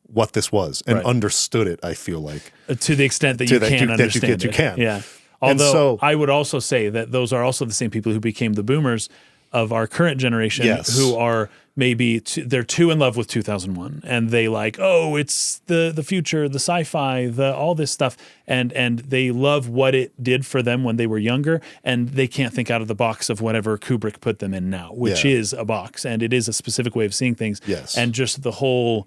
what this was and understood it, I feel like. To the extent that you can understand it. You can. Yeah. Although I would also say that those are also the same people who became the boomers of our current generation who are maybe they're too in love with 2001 and they like, oh, it's the future, the sci-fi, all this stuff, and they love what it did for them when they were younger, and they can't think out of the box of whatever Kubrick put them in now, which is a box, and it is a specific way of seeing things. And just the whole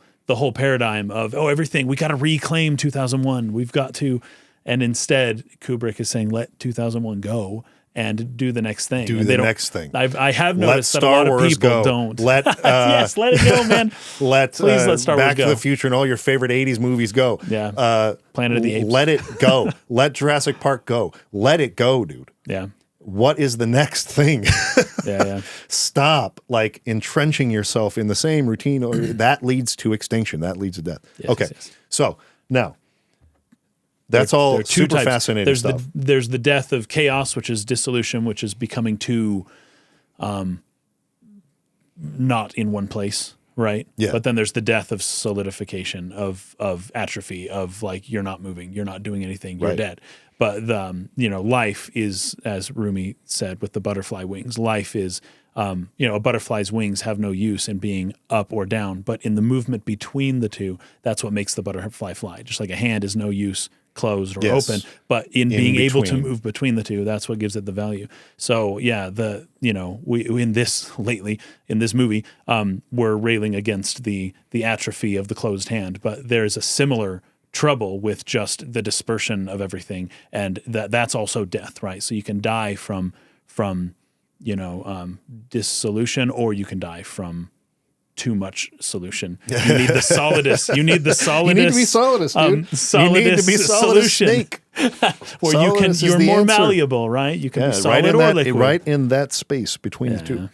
paradigm of everything, we got to reclaim 2001, we've got to, and instead Kubrick is saying let 2001 go and do the next thing. Next thing. I have noticed that a lot of people don't. Let yes, let it go, man. Please let Star Wars go. Back to the Future and all your favorite 80s movies go. Yeah. Planet of the Apes. Let it go. Let Jurassic Park go. Let it go, dude. Yeah. What is the next thing? Stop like entrenching yourself in the same routine. That leads to extinction. That leads to death. Yes. So now, that's all super fascinating stuff. There's the death of chaos, which is dissolution, which is becoming too not in one place, right? Yeah. But then there's the death of solidification, of atrophy, of like you're not moving, you're not doing anything, you're dead. But life is, as Rumi said with the butterfly wings, life is a butterfly's wings have no use in being up or down, but in the movement between the two, that's what makes the butterfly fly. Just like a hand is no use closed or open, but in being able to move between the two, that's what gives it the value. So we in this movie, we're railing against the atrophy of the closed hand, but there's a similar trouble with just the dispersion of everything, and that's also death, right? So you can die from dissolution, or you can die from too much solution. You need the solidus. You need the solidus. You need to be solidus, dude. Solidus, you need to be solidus snake. Or you're more malleable, right? You can be solid or liquid. Right in that space between the two.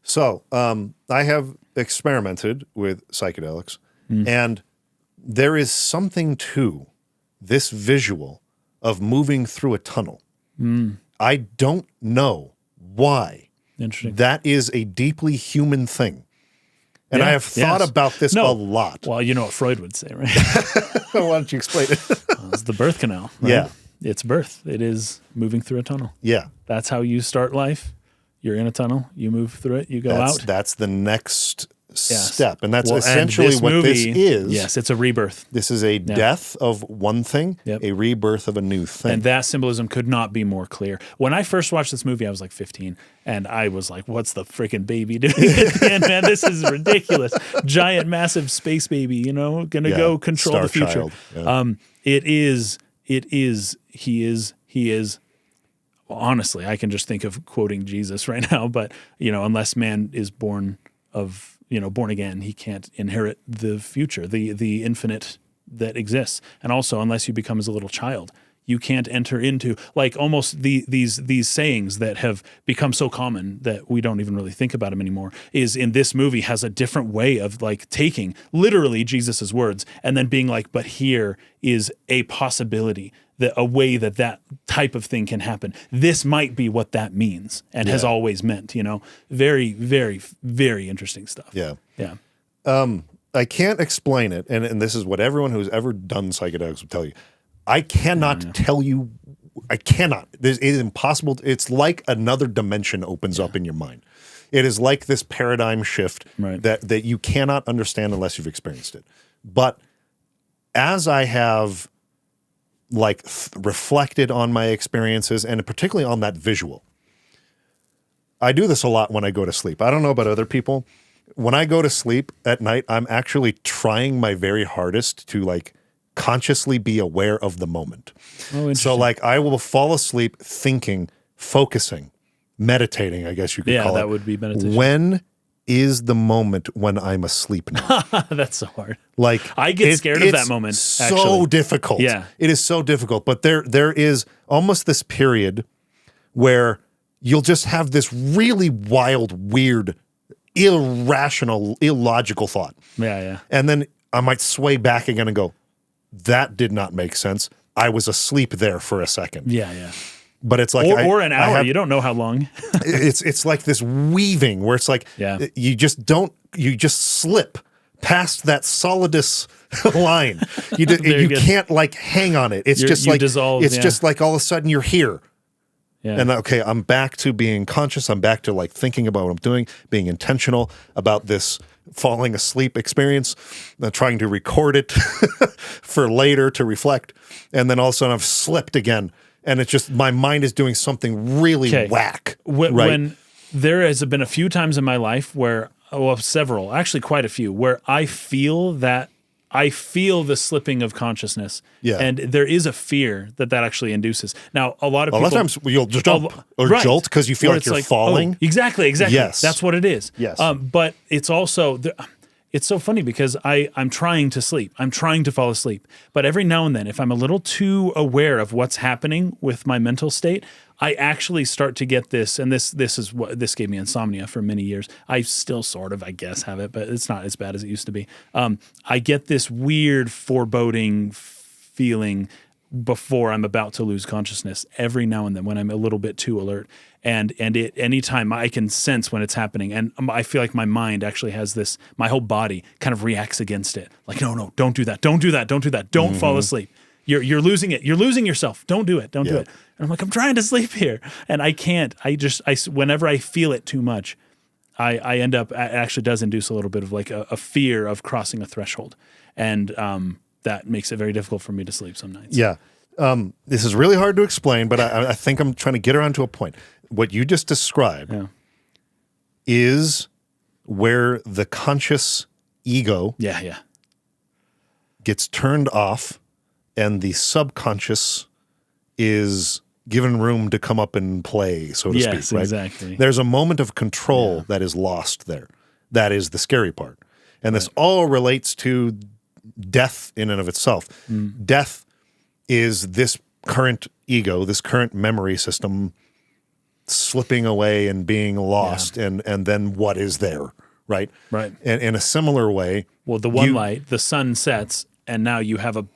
So I have experimented with psychedelics, and there is something to this visual of moving through a tunnel. I don't know why. Interesting. That is a deeply human thing. And I have thought about this a lot. Well, you know what Freud would say, right? Why don't you explain it? It's the birth canal. Right? Yeah. It's birth. It is moving through a tunnel. Yeah. That's how you start life. You're in a tunnel. You move through it. You go out. That's the next step. And that's essentially what this is. Yes, it's a rebirth. This is a death of one thing, a rebirth of a new thing. And that symbolism could not be more clear. When I first watched this movie, I was like 15, and I was like, what's the freaking baby doing at the end, man? This is ridiculous. Giant, massive space baby, gonna go control the future. He is, honestly, I can just think of quoting Jesus right now, but, unless man is born again, he can't inherit the future, the infinite that exists. And also, unless you become as a little child, you can't enter into like almost these sayings that have become so common that we don't even really think about them anymore. Is in this movie has a different way of like taking literally Jesus's words and then being like, but here is a possibility, that a way that type of thing can happen. This might be what that means and has always meant. Very, very, very interesting stuff. Yeah. Yeah. I can't explain it, and this is what everyone who's ever done psychedelics will tell you. I cannot tell you I cannot. It is impossible. It's like another dimension opens up in your mind. It is like this paradigm shift that you cannot understand unless you've experienced it. But as I have reflected on my experiences, and particularly on that visual, I do this a lot when I go to sleep. I don't know about other people. When I go to sleep at night, I'm actually trying my very hardest to consciously be aware of the moment. Oh, so I will fall asleep thinking, focusing, meditating, I guess you could call it. Yeah, that would be meditation. When is the moment when I'm asleep now? That's so hard. I get scared of that moment. So difficult. Yeah. It is so difficult. But there is almost this period where you'll just have this really wild, weird, irrational, illogical thought. Yeah. And then I might sway back again and go, that did not make sense. I was asleep there for a second. Yeah. But it's like or an hour. You don't know how long. it's like this weaving where it's like you just slip past that solidus line. You can't hang on it. It's just like all of a sudden you're here. Yeah. And okay, I'm back to being conscious. I'm back to thinking about what I'm doing, being intentional about this falling asleep experience, trying to record it for later to reflect. And then all of a sudden I've slipped again. And it's just my mind is doing something really whack. When there has been a few times in my life where, several, actually quite a few, where I feel the slipping of consciousness. Yeah. And there is a fear that actually induces. Now, a lot of times you'll jump or jolt because you feel like you're falling. Oh, exactly. Yes. That's what it is. Yes. But it's also... It's so funny because I'm trying to sleep. I'm trying to fall asleep. But every now and then, if I'm a little too aware of what's happening with my mental state, I actually start to get this, and this gave me insomnia for many years. I still sort of, I guess, have it, but it's not as bad as it used to be. I get this weird foreboding feeling before I'm about to lose consciousness every now and then when I'm a little bit too alert. And anytime I can sense when it's happening, and I feel like my mind actually has this, my whole body kind of reacts against it. Like, no, don't do that. Don't do that. Don't do that. Don't fall asleep. You're losing it. You're losing yourself. Don't do it. Don't do it. And I'm like, I'm trying to sleep here. And I can't. Whenever I feel it too much, I end up, it actually does induce a little bit of a fear of crossing a threshold. And that makes it very difficult for me to sleep some nights. Yeah. This is really hard to explain, but I think I'm trying to get around to a point. What you just described is where the conscious ego gets turned off and the subconscious is given room to come up and play, so to speak. Right? Exactly. There's a moment of control that is lost there. That is the scary part. And this all relates to death in and of itself. Death is this current ego, this current memory system slipping away and being lost, and then what is there, right? Right. And in a similar way... Well, light, the sun sets, and now you have a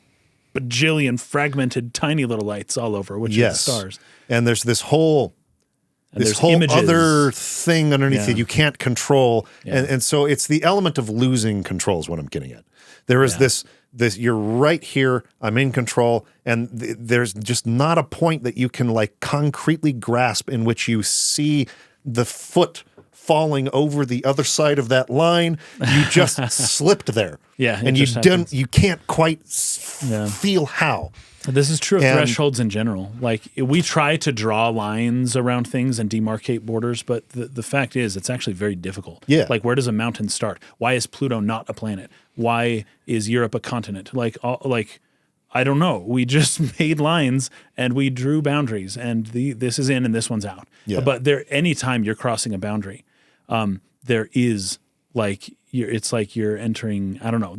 bajillion fragmented tiny little lights all over, which are the stars. And there's this whole other thing underneath that you can't control. And so it's the element of losing control is what I'm getting at. There is this you're right here, I'm in control, and there's just not a point that you can concretely grasp in which you see the foot falling over the other side of that line. You just slipped there. Yeah. And you can't quite feel how. This is true of thresholds in general. We try to draw lines around things and demarcate borders, but the fact is it's actually very difficult. Yeah. Where does a mountain start? Why is Pluto not a planet? Why is Europe a continent? I don't know. We just made lines and we drew boundaries, and this is in and this one's out. Yeah. But anytime you're crossing a boundary, there is it's like you're entering, I don't know,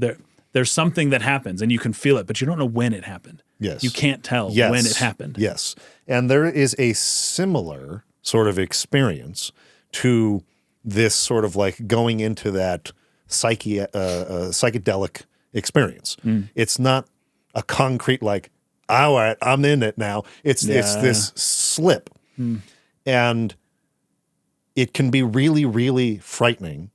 there's something that happens and you can feel it, but you don't know when it happened. Yes. You can't tell when it happened. Yes. And there is a similar sort of experience to this sort of going into that psychedelic experience. It's not a concrete all right, I'm in it now. It's this slip. And it can be really, really frightening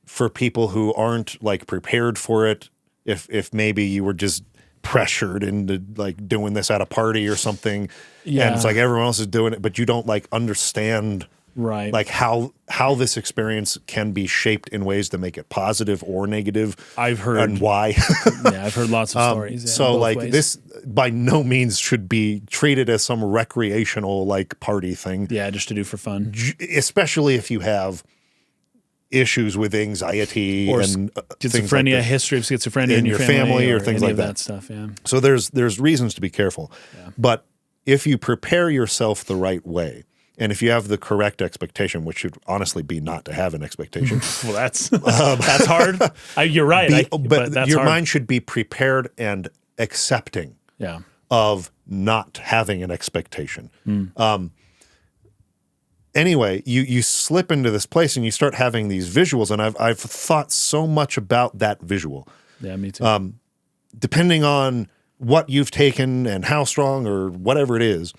for people who aren't prepared for it. If maybe you were just pressured into like doing this at a party or something. And it's like everyone else is doing it, but you don't like understand like how this experience can be shaped in ways to make it positive or negative. I've heard. And why. I've heard lots of stories. Yeah, so like ways. This by no means should be treated as some recreational like party thing. Yeah, just to do for fun. Especially if you have issues with anxiety or and schizophrenia, like history of schizophrenia in your family or things any like of that stuff. Yeah. So there's reasons to be careful. But if you prepare yourself the right way, and if you have the correct expectation, which should honestly be not to have an expectation. Well, that's hard. You're right. But that's your hard. mind should be prepared and accepting of not having an expectation. Anyway, you slip into this place and you start having these visuals, and I've thought so much about that visual. Yeah, me too. Depending on what you've taken and how strong or whatever it is,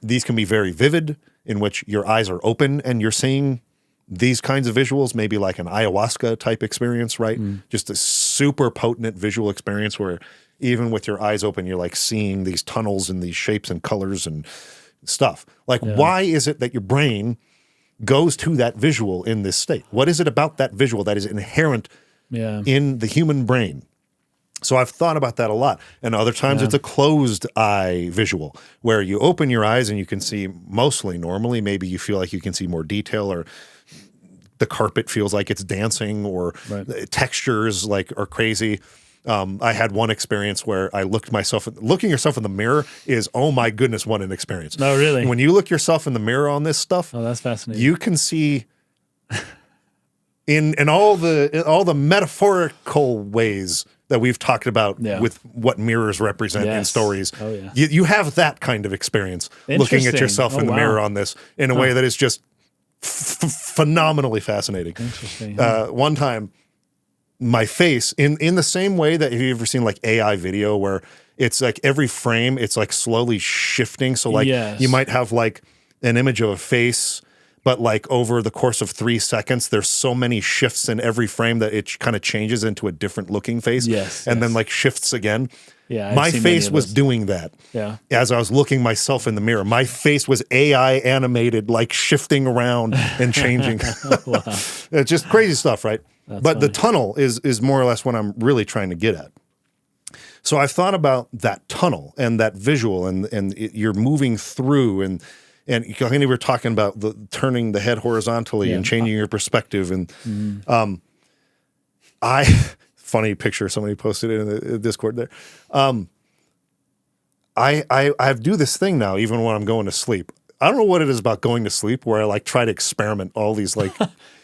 these can be very vivid, in which your eyes are open and you're seeing these kinds of visuals, maybe like an ayahuasca type experience, right? Just a super potent visual experience where even with your eyes open, you're like seeing these tunnels and these shapes and colors and stuff. Like, why is it that your brain goes to that visual in this state? What is it about that visual that is inherent in the human brain? So I've thought about that a lot. And other times it's a closed eye visual where you open your eyes and you can see mostly normally. Maybe you feel like you can see more detail, or the carpet feels like it's dancing, or textures like are crazy. I had one experience where I looking yourself in the mirror is, oh my goodness, what an experience. No, really? When you look yourself in the mirror on this stuff, that's fascinating. You can see in all the metaphorical ways that we've talked about with what mirrors represent in stories. Oh, yeah. You have that kind of experience looking at yourself in the mirror on this in a way that is just phenomenally fascinating. Interesting. One time, my face, in the same way that, have you ever seen like AI video where it's like every frame, it's like slowly shifting. So like you might have like an image of a face, but like over the course of 3 seconds, there's so many shifts in every frame that it kind of changes into a different looking face. And then like shifts again. Yeah, my face was doing that. Yeah. As I was looking myself in the mirror, my face was AI animated, like shifting around and changing. Wow. It's just crazy stuff, right? That's but funny. the tunnel is more or less what I'm really trying to get at. So I've thought about that tunnel and that visual, and you're moving through, and I think we were talking about turning the head horizontally and changing your perspective. And funny picture somebody posted it in the Discord there. I do this thing now, even when I'm going to sleep. I don't know what it is about going to sleep where I like try to experiment all these like.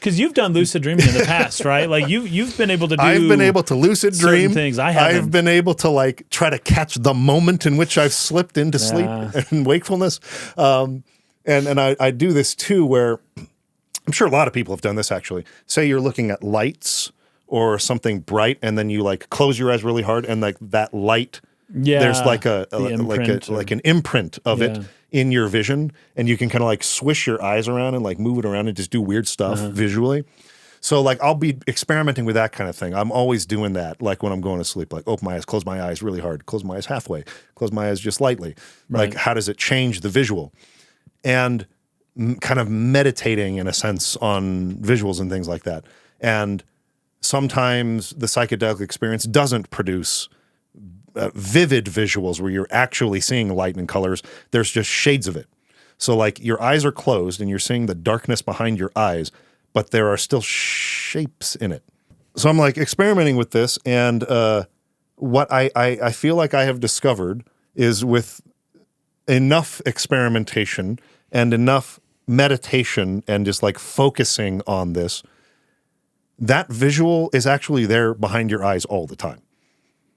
Because you've done lucid dreaming in the past, right? Like you've been able to do. I've been able to lucid dream things. I haven't. I've been able to like try to catch the moment in which I've slipped into sleep and wakefulness. And I do this too, where I'm sure a lot of people have done this actually. Say you're looking at lights or something bright, and then you like close your eyes really hard, and like that light, there's like an imprint of it in your vision, and you can kind of like swish your eyes around and like move it around and just do weird stuff visually. So like I'll be experimenting with that kind of thing. I'm always doing that, like when I'm going to sleep, like open my eyes, close my eyes really hard, close my eyes halfway, close my eyes just lightly. Like how does it change the visual? And kind of meditating in a sense on visuals and things like that. And sometimes the psychedelic experience doesn't produce vivid visuals where you're actually seeing light and colors. There's just shades of it. So like your eyes are closed and you're seeing the darkness behind your eyes, but there are still shapes in it. So I'm like experimenting with this, and what I feel like I have discovered is with enough experimentation and enough meditation and just like focusing on this, that visual is actually there behind your eyes all the time.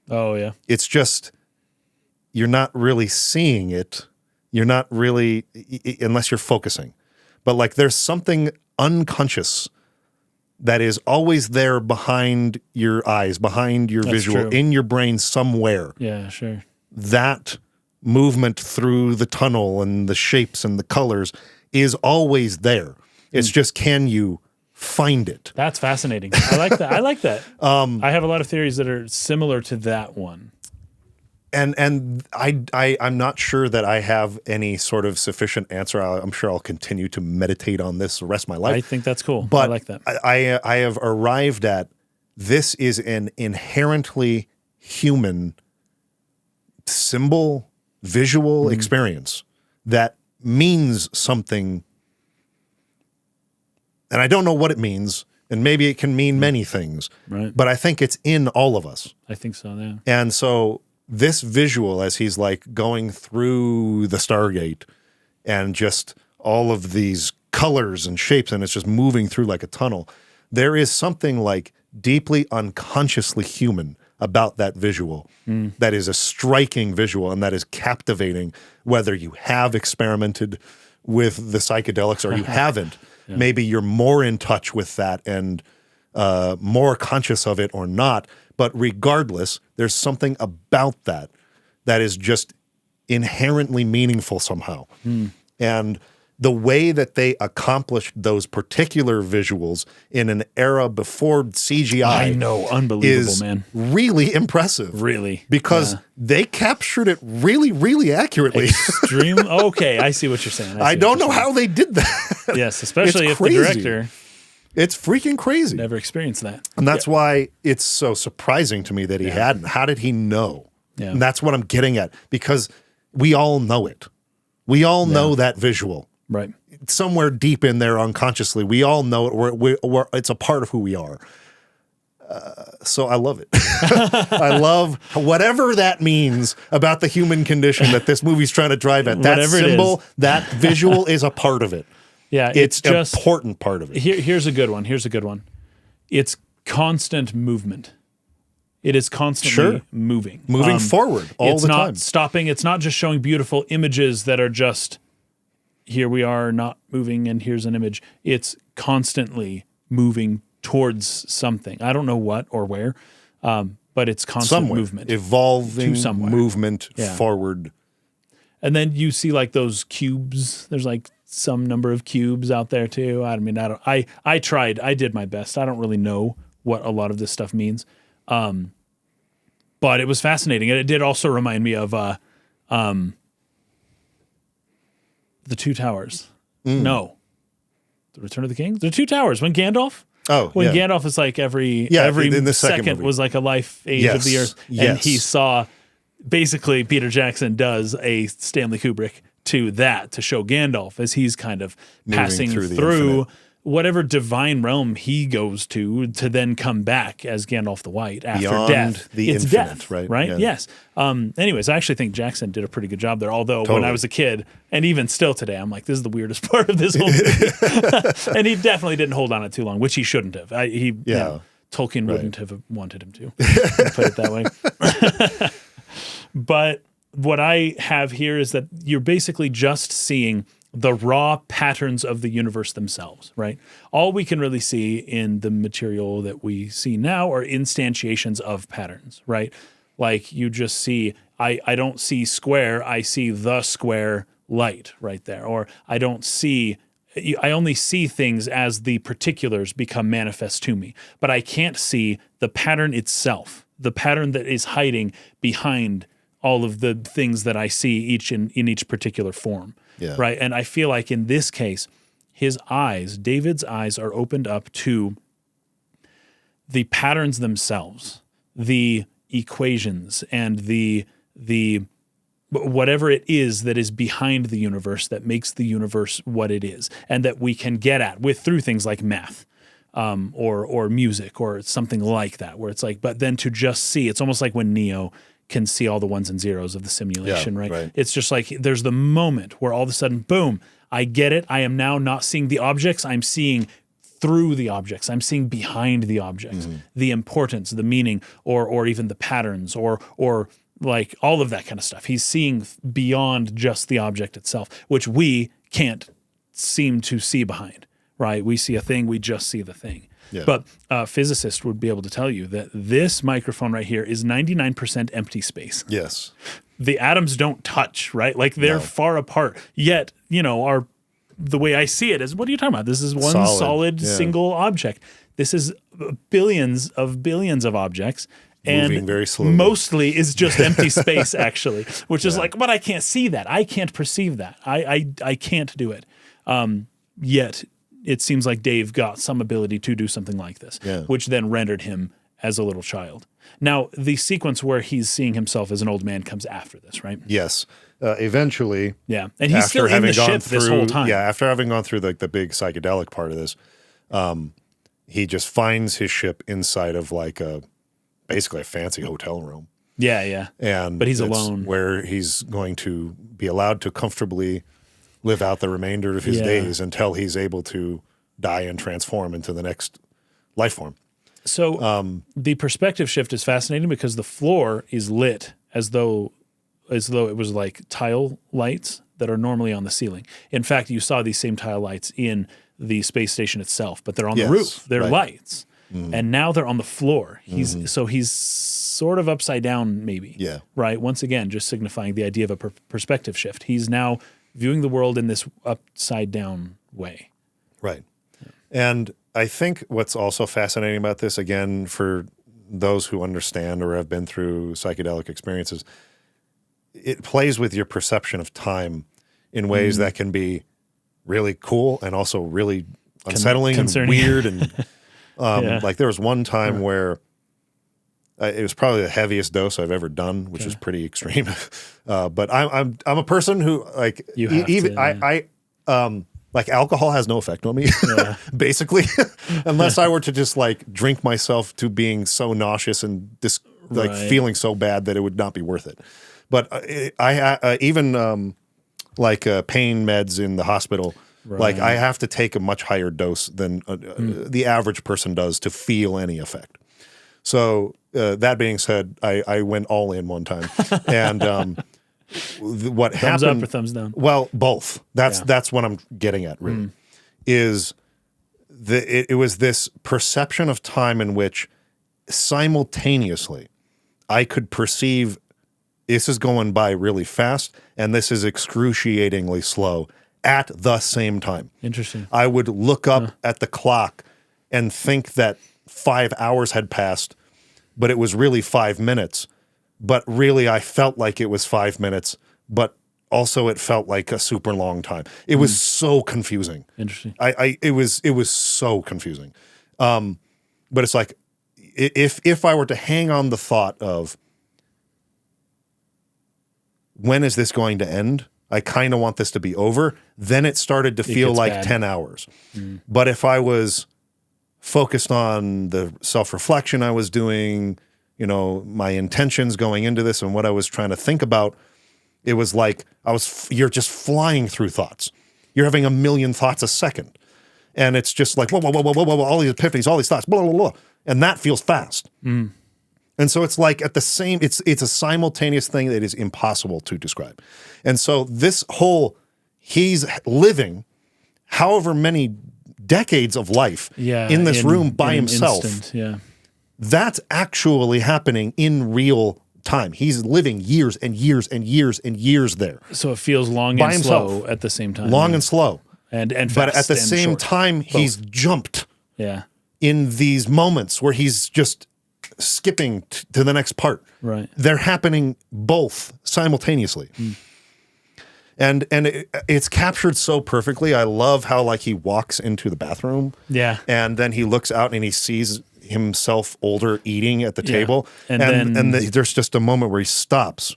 Oh, yeah. It's just, you're not really seeing it. You're not really, unless you're focusing. But like there's something unconscious that is always there behind your eyes, behind your visual, in your brain somewhere. Yeah, sure. That movement through the tunnel and the shapes and the colors is always there. It's just, can you find it? That's fascinating. I like that. I like that. I have a lot of theories that are similar to that one. And I'm not sure that I have any sort of sufficient answer. I'm sure I'll continue to meditate on this the rest of my life. I think that's cool. But I like that. I have arrived at this is an inherently human symbol, visual experience that means something. And I don't know what it means, and maybe it can mean many things. Right. But I think it's in all of us. I think so, yeah. And so this visual, as he's like going through the Stargate and just all of these colors and shapes, and it's just moving through like a tunnel, there is something like deeply unconsciously human about that visual that is a striking visual and that is captivating, whether you have experimented with the psychedelics or you haven't. Yeah. Maybe you're more in touch with that and more conscious of it or not. But regardless, there's something about that that is just inherently meaningful somehow. And the way that they accomplished those particular visuals in an era before CGI, I know, unbelievable, is man, really impressive. Really, because they captured it really, really accurately. Extreme. Okay, I see what you're saying. I don't know how they did that. Yes, especially if crazy. the director, it's freaking crazy, never experienced that, and that's why it's so surprising to me that he hadn't. How did he know? Yeah. And that's what I'm getting at, because we all know it. We all know that visual. Right. Somewhere deep in there unconsciously, we all know it. It's a part of who we are. So I love it. I love whatever that means about the human condition that this movie's trying to drive at. That Whatever symbol, that visual is a part of it. Yeah, it's just an important part of it. Here's a good one. It's constant movement. It is constantly moving. Moving forward all the time. It's not stopping. It's not just showing beautiful images that are just, here we are not moving and here's an image. It's constantly moving towards something. I don't know what or where, but it's constant movement. Evolving movement forward. And then you see like those cubes. There's like some number of cubes out there too. I tried. I did my best. I don't really know what a lot of this stuff means. But it was fascinating. And it did also remind me of the Two Towers. No. The Return of the King? The Two Towers. When Gandalf? Gandalf is like every second was like a life age of the earth. And he saw, basically Peter Jackson does a Stanley Kubrick to that, to show Gandalf as he's kind of passing through whatever divine realm he goes to then come back as Gandalf the White after death. It's death, right? Yeah. Yes. Anyways, I actually think Jackson did a pretty good job there. Although when I was a kid, and even still today, I'm like, this is the weirdest part of this whole movie. And he definitely didn't hold on it too long, which he shouldn't have. Tolkien wouldn't have wanted him to put it that way. But what I have here is that you're basically just seeing the raw patterns of the universe themselves, right? All we can really see in the material that we see now are instantiations of patterns, right? Like you just see, I don't see square, I see the square light right there. Or I only see things as the particulars become manifest to me, but I can't see the pattern itself, the pattern that is hiding behind all of the things that I see in each particular form. Yeah. Right. And I feel like in this case, David's eyes are opened up to the patterns themselves, the equations and the whatever it is that is behind the universe that makes the universe what it is, and that we can get at through things like math. Or music or something like that, where it's like, but then to just see, it's almost like when Neo can see all the ones and zeros of the simulation, right? It's just like there's the moment where all of a sudden, boom, I get it. I am now not seeing the objects. I'm seeing through the objects. I'm seeing behind the objects, the importance, the meaning, or even the patterns, or like all of that kind of stuff. He's seeing beyond just the object itself, which we can't seem to see behind, right? We see a thing, we just see the thing. Yeah. But a physicist would be able to tell you that this microphone right here is 99% empty space. Yes. The atoms don't touch, right? Like they're far apart. Yet, the way I see it is, what are you talking about? This is one solid single object. This is billions of objects, moving very slowly. Mostly is just empty space, actually, which is like, but I can't see that. I can't perceive that. I can't do it. Yet it seems like Dave got some ability to do something like this, which then rendered him as a little child. Now, the sequence where he's seeing himself as an old man comes after this, right? Yes. Eventually. Yeah. And he's still in the ship this whole time. Yeah, after having gone through the big psychedelic part of this, he just finds his ship inside of like basically a fancy hotel room. Yeah. But he's alone. Where he's going to be allowed to comfortably live out the remainder of his days until he's able to die and transform into the next life form. So the perspective shift is fascinating because the floor is lit as though it was like tile lights that are normally on the ceiling. In fact, you saw these same tile lights in the space station itself, but they're on the roof. They're lights. And now they're on the floor. He's sort of upside down, maybe. Yeah. Right? Once again, just signifying the idea of a perspective shift. He's now viewing the world in this upside down way. Right. Yeah. And I think what's also fascinating about this, again, for those who understand or have been through psychedelic experiences, it plays with your perception of time in ways that can be really cool and also really unsettling and weird. And like there was one time where it was probably the heaviest dose I've ever done, which is pretty extreme. But I'm a person who like like alcohol has no effect on me, basically, unless I were to just like drink myself to being so nauseous and like feeling so bad that it would not be worth it. But I even like pain meds in the hospital, like I have to take a much higher dose than the average person does to feel any effect. So that being said, I went all in one time, and what happened? Thumbs up or thumbs down? Well, both. That's what I'm getting at. Really, is it was this perception of time in which simultaneously I could perceive this is going by really fast and this is excruciatingly slow at the same time. Interesting. I would look up at the clock and think that 5 hours had passed, but it was really 5 minutes. But really, I felt like it was 5 minutes, but also it felt like a super long time. It was so confusing. Interesting. It was so confusing. But it's like if I were to hang on the thought of when is this going to end? I kind of want this to be over. Then it started to feel like bad. 10 hours. But if I was focused on the self-reflection I was doing, you know, my intentions going into this and what I was trying to think about, it was like you're just flying through thoughts. You're having a million thoughts a second. And it's just like, whoa, all these epiphanies, all these thoughts, blah, blah, blah. And that feels fast. And so it's like at the same, it's a simultaneous thing that is impossible to describe. And so this whole, he's living however many decades of life in this room by himself. Instant, that's actually happening in real time. He's living years and years and years and years there. So it feels long by and himself. Slow at the same time. Long and slow. And fast but at the and same short. time, he's jumped in these moments where he's just skipping to the next part. Right. They're happening both simultaneously. And it's captured so perfectly. I love how like he walks into the bathroom. And then he looks out and he sees himself older eating at the table. And there's just a moment where he stops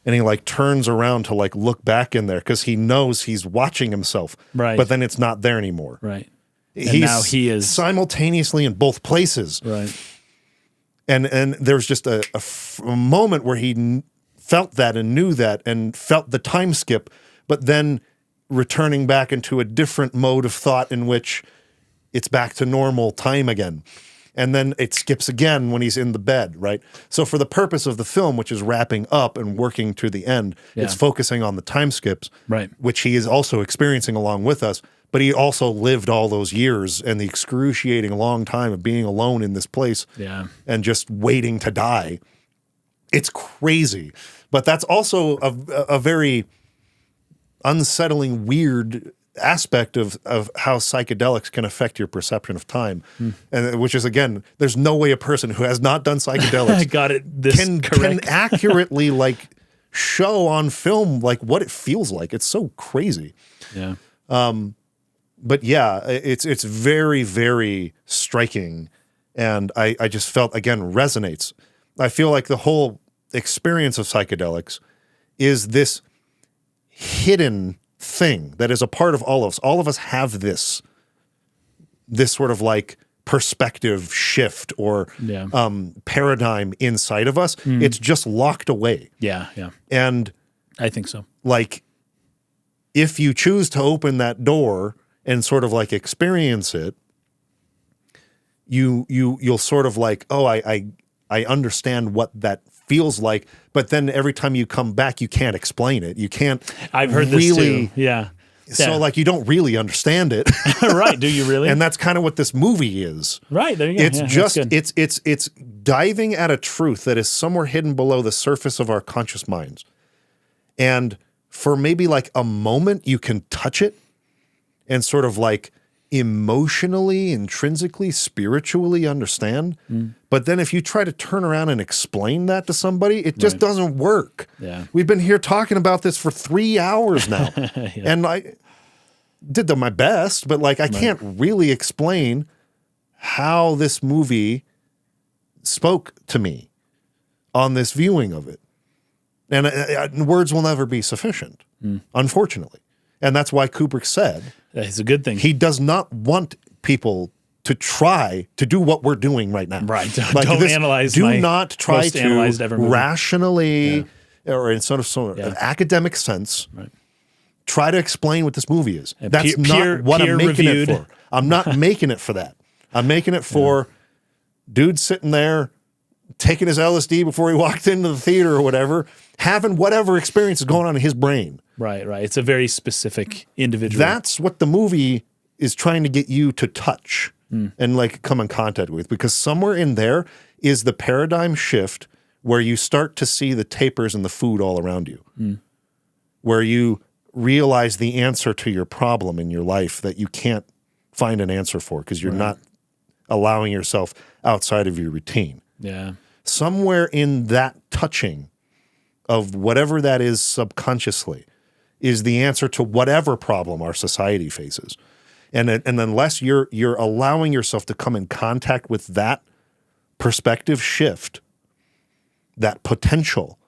and he like turns around to like look back in there because he knows he's watching himself. Right. But then it's not there anymore. Right. And now he is simultaneously in both places. Right. And there's just a moment where he felt that and knew that and felt the time skip, but then returning back into a different mode of thought in which it's back to normal time again. And then it skips again when he's in the bed, right? So for the purpose of the film, which is wrapping up and working to the end, it's focusing on the time skips, which he is also experiencing along with us. But he also lived all those years and the excruciating long time of being alone in this place and just waiting to die. It's crazy. But that's also a very unsettling, weird aspect of how psychedelics can affect your perception of time, and which is, again, there's no way a person who has not done psychedelics got it can accurately like show on film like what it feels like. It's so crazy. Yeah. But yeah, it's very, very striking, and I just felt, again, resonates. I feel like the whole experience of psychedelics is this hidden thing that is a part of all of us. All of us have this sort of like perspective shift or paradigm inside of us. It's just locked away. Yeah. And I think so. Like, if you choose to open that door and sort of like experience it, you'll sort of like, oh, I understand what that feels like, but then every time you come back, you can't explain it. You can't. I've heard really, this too. Yeah. So like you don't really understand it. Right. Do you really? And that's kind of what this movie is. Right. There you go. It's just it's diving at a truth that is somewhere hidden below the surface of our conscious minds. And for maybe like a moment you can touch it and sort of like emotionally, intrinsically, spiritually understand. But then if you try to turn around and explain that to somebody, it just doesn't work. Yeah. We've been here talking about this for 3 hours now. And I did my best, but like I can't really explain how this movie spoke to me on this viewing of it. And words will never be sufficient, unfortunately. And that's why Kubrick said, it's a good thing. He does not want people to try to do what we're doing right now. Right. Don't analyze. Do not try to ever rationally or in sort of an academic sense try to explain what this movie is. That's not what I'm making it for. I'm not making it for that. I'm making it for dude sitting there taking his LSD before he walked into the theater or whatever, having whatever experience is going on in his brain. Right. It's a very specific individual. That's what the movie is trying to get you to touch and like come in contact with, because somewhere in there is the paradigm shift where you start to see the tapers and the food all around you, where you realize the answer to your problem in your life that you can't find an answer for because you're not allowing yourself outside of your routine. Yeah. Somewhere in that touching of whatever that is subconsciously is the answer to whatever problem our society faces. And unless you're allowing yourself to come in contact with that perspective shift, that potential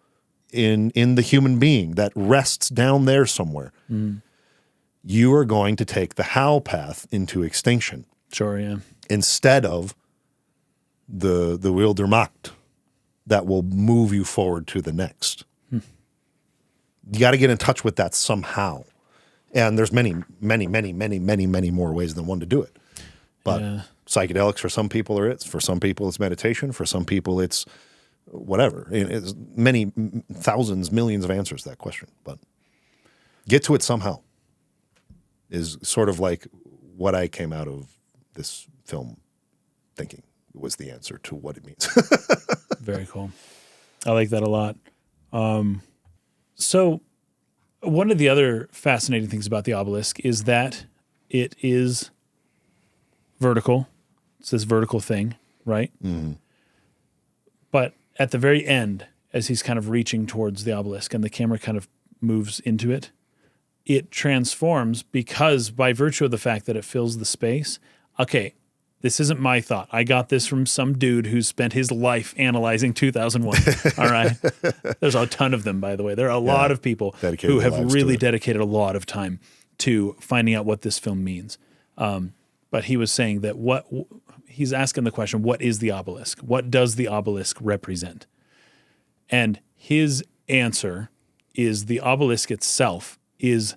in the human being that rests down there somewhere, you are going to take the HAL path into extinction. Sure, yeah. Instead of the Wildermacht that will move you forward to the next. You got to get in touch with that somehow. And there's many more ways than one to do it. But psychedelics for some people are for some people it's meditation, for some people it's whatever. It's many thousands, millions of answers to that question. But get to it somehow is sort of like what I came out of this film thinking was the answer to what it means. Very cool. I like that a lot. So one of the other fascinating things about the obelisk is that it is vertical. It's this vertical thing, right? But at the very end, as he's kind of reaching towards the obelisk and the camera kind of moves into it, it transforms because by virtue of the fact that it fills the space. Okay, this isn't my thought. I got this from some dude who spent his life analyzing 2001. All right. There's a ton of them, by the way. There are a lot of people who have really dedicated a lot of time to finding out what this film means. But he was saying that he's asking the question, what is the obelisk? What does the obelisk represent? And his answer is the obelisk itself is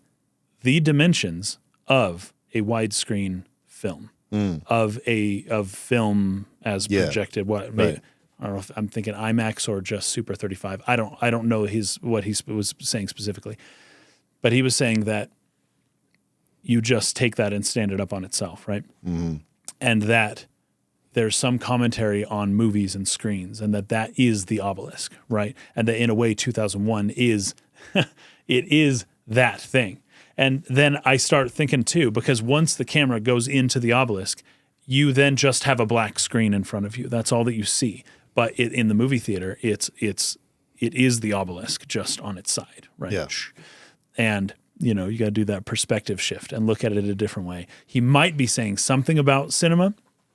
the dimensions of a widescreen film. Of film as projected. I don't know if I'm thinking IMAX or just Super 35. I don't know what he was saying specifically, but he was saying that you just take that and stand it up on itself, right? And that there's some commentary on movies and screens, and that is the obelisk, right? And that in a way, 2001 is it is that thing. And then I start thinking too, because once the camera goes into the obelisk, you then just have a black screen in front of you. That's all that you see. But in the movie theater, it is the obelisk just on its side, right? Yeah. And you got to do that perspective shift and look at it a different way. He might be saying something about cinema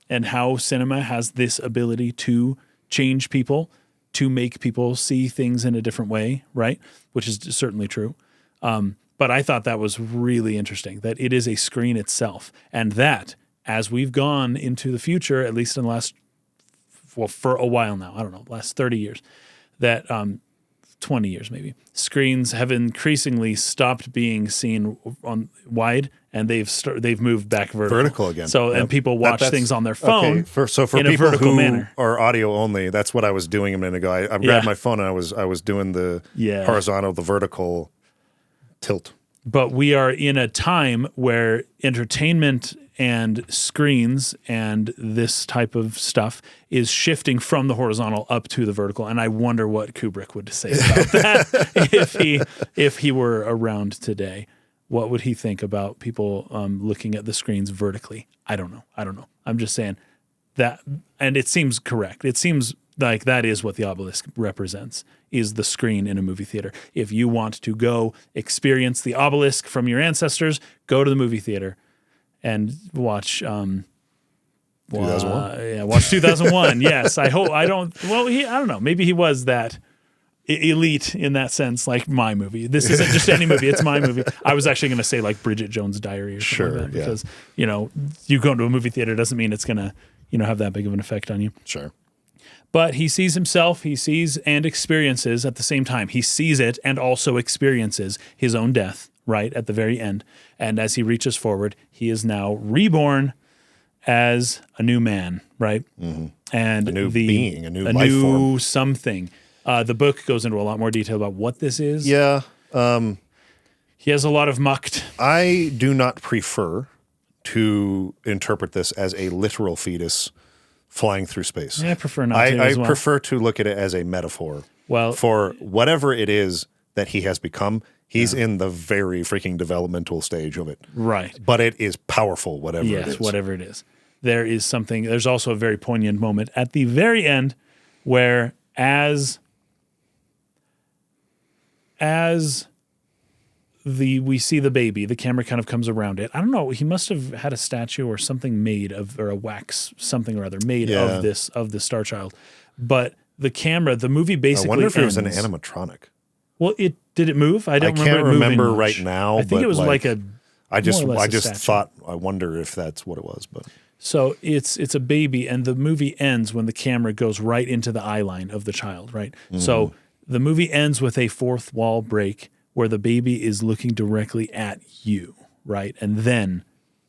and how cinema has this ability to change people, to make people see things in a different way, right? Which is certainly true. But I thought that was really interesting, that it is a screen itself. And that, as we've gone into the future, at least in the last, for a while now, I don't know, last 30 years, that 20 years maybe, screens have increasingly stopped being seen on wide, and they've moved back vertical again. So and people watch things on their phone. Okay. For in people a vertical who manner. are audio only, that's what I was doing a minute ago. I grabbed my phone and I was doing the horizontal, the vertical tilt. But we are in a time where entertainment and screens and this type of stuff is shifting from the horizontal up to the vertical. And I wonder what Kubrick would say about that if he were around today. What would he think about people looking at the screens vertically? I don't know. I'm just saying that, and it seems correct. It seems like that is what the obelisk represents, is the screen in a movie theater. If you want to go experience the obelisk from your ancestors, go to the movie theater and watch 2001. Watch 2001. Yes, I don't know. Maybe he was that elite in that sense, like my movie. This isn't just any movie, it's my movie. I was actually going to say like Bridget Jones' Diary or something like that, because you go into a movie theater doesn't mean it's going to have that big of an effect on you. Sure. But he sees himself, he sees and experiences at the same time. He sees it and also experiences his own death, right, at the very end. And as he reaches forward, he is now reborn as a new man, right? Mm-hmm. And a new being, a new life new form. Something. The book goes into a lot more detail about what this is. Yeah. He has a lot of mucked. I do not prefer to interpret this as a literal fetus flying through space. Yeah, I prefer not to as well. I prefer to look at it as a metaphor. Well, for whatever it is that he has become, he's in the very freaking developmental stage of it. Right. But it is powerful, whatever it is. Yes, whatever it is. There is something, there's also a very poignant moment at the very end where as we see the baby, the camera kind of comes around it. I don't know. He must have had a statue or something made of, or a wax something or other made of the Star Child. But the camera, the movie basically. I wonder if it was an ends. animatronic. Well, did it move? I can't remember right now. I think it was like a. I just thought. I wonder if that's what it was, but. So it's a baby, and the movie ends when the camera goes right into the eye line of the child, right? Mm-hmm. So the movie ends with a fourth wall break where the baby is looking directly at you, right? And then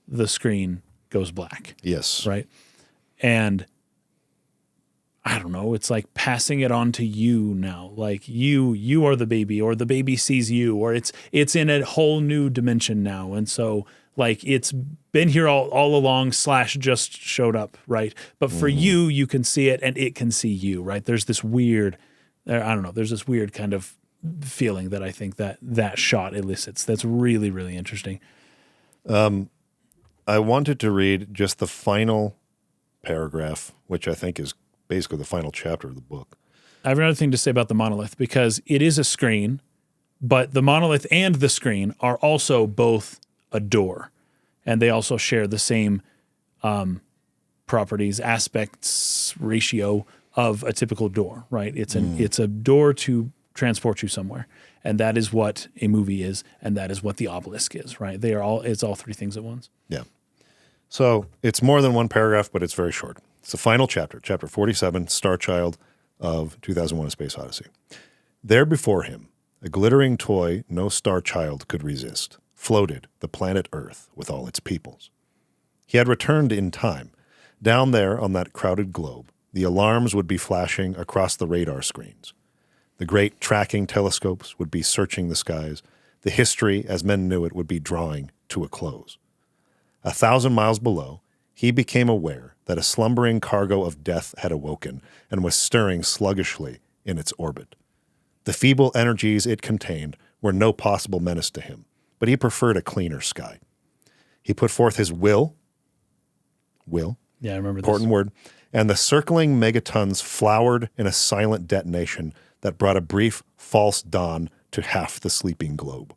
the screen goes black. Yes. Right? And I don't know, it's like passing it on to you now. Like you are the baby, or the baby sees you, or it's in a whole new dimension now. And so like it's been here all along / just showed up, right? But for you can see it and it can see you, right? There's this weird, there's this weird kind of feeling that I think that shot elicits. That's really, really interesting. I wanted to read just the final paragraph, which I think is basically the final chapter of the book. I have another thing to say about the monolith, because it is a screen, but the monolith and the screen are also both a door, and they also share the same properties, aspects, ratio of a typical door, right? It's a door to transport you somewhere, and that is what a movie is, and that is what the obelisk is, right? It's all three things at once. Yeah. So it's more than one paragraph, but it's very short. It's the final chapter, chapter 47, Star Child of 2001: A Space Odyssey. There before him, a glittering toy no star child could resist, floated the planet Earth with all its peoples. He had returned in time. Down there on that crowded globe, the alarms would be flashing across the radar screens. The great tracking telescopes would be searching the skies. The history, as men knew it, would be drawing to a close. 1,000 miles below, he became aware that a slumbering cargo of death had awoken and was stirring sluggishly in its orbit. The feeble energies it contained were no possible menace to him, but he preferred a cleaner sky. He put forth his will. Yeah, I remember Important word. And the circling megatons flowered in a silent detonation that brought a brief false dawn to half the sleeping globe.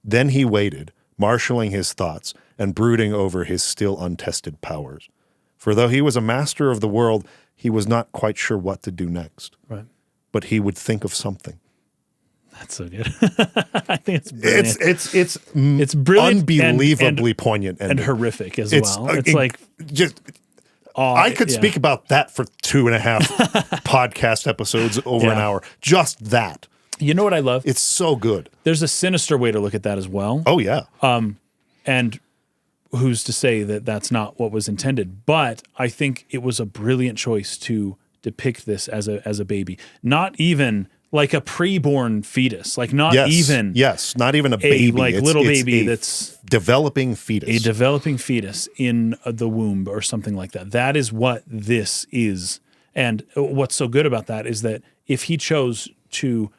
Then he waited, marshaling his thoughts and brooding over his still untested powers. For though he was a master of the world, he was not quite sure what to do next. Right. But he would think of something. That's so good. I think it's brilliant. It's brilliant, unbelievably poignant and horrific as well. It's like just. I could speak about that for 2.5 podcast episodes over an hour. Just that. You know what I love? It's so good. There's a sinister way to look at that as well. Oh yeah. And who's to say that that's not what was intended? But I think it was a brilliant choice to depict this as a baby, not even like a preborn fetus, like not even not even a baby, like little baby that's developing fetus, a developing fetus in the womb or something like that. That is what this is. And what's so good about that is that if he chose to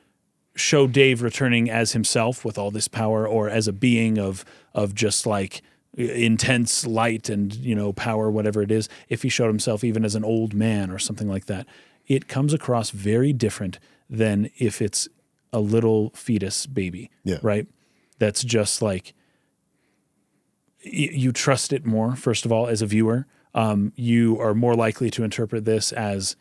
show Dave returning as himself with all this power, or as a being of just like intense light and, you know, power, whatever it is, if he showed himself even as an old man or something like that, it comes across very different than if it's a little fetus baby, right? That's just like, you trust it more, first of all, as a viewer. You are more likely to interpret this as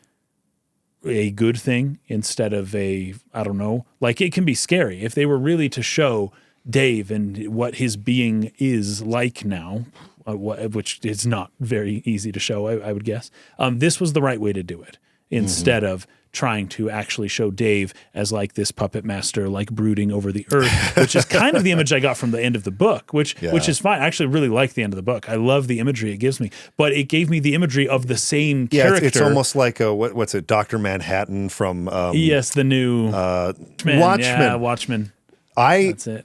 a good thing instead of I don't know, like it can be scary. If they were really to show Dave and what his being is like now, which is not very easy to show, I would guess, this was the right way to do it, instead of trying to actually show Dave as like this puppet master, like brooding over the earth, which is kind of the image I got from the end of the book, which is fine. I actually really like the end of the book. I love the imagery it gives me, but it gave me the imagery of the same character. It's almost like what's it, Dr. Manhattan from the new Watchmen. Yeah, Watchmen.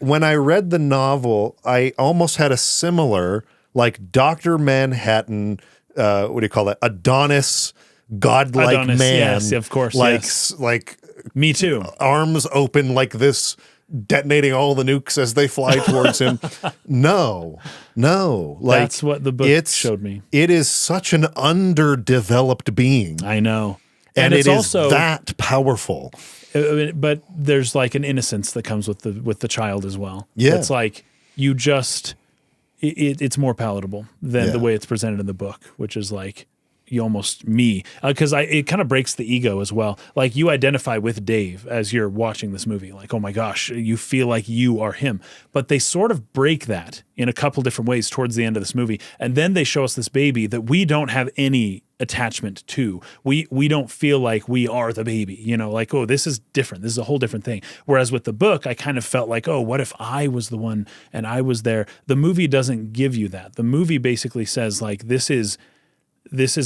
When I read the novel, I almost had a similar, like Dr. Manhattan, what do you call that? Adonis, godlike man. Yes, of course. Like me too. Arms open like this, detonating all the nukes as they fly towards him. No. Like, that's what the book showed me. It is such an underdeveloped being. I know. And it is also that powerful. But there's like an innocence that comes with the child as well. Yeah. It's like you just it's more palatable than the way it's presented in the book, which is like you almost because it kind of breaks the ego as well. Like you identify with Dave as you're watching this movie, like, oh my gosh, you feel like you are him. But they sort of break that in a couple different ways towards the end of this movie, and then they show us this baby that we don't have any attachment to. We don't feel like we are the baby, you know, like, oh, this is different. This is a whole different thing. Whereas with the book, I kind of felt like, oh, what if I was the one and I was there? The movie doesn't give you that. The movie basically says like, this is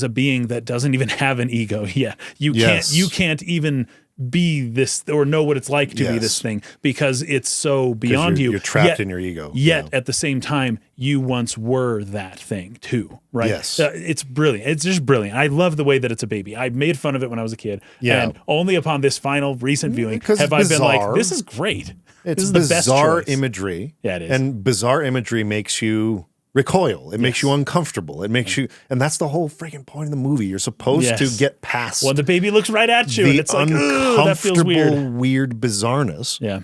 a being that doesn't even have an ego yet. You can't even be this or know what it's like to be this thing, because it's so beyond you. You're trapped in your ego. Yet at the same time, you once were that thing too, right? Yes. It's brilliant. It's just brilliant. I love the way that it's a baby. I made fun of it when I was a kid. Yeah. And only upon this final recent viewing have I been like, this is great. It's this is the best bizarre choice. Imagery. Yeah, it is. And bizarre imagery makes you recoil. It makes you uncomfortable. It makes you, and that's the whole freaking point of the movie. You're supposed to get past the baby looks right at you, and it's like, that feels weird bizarreness. Yeah.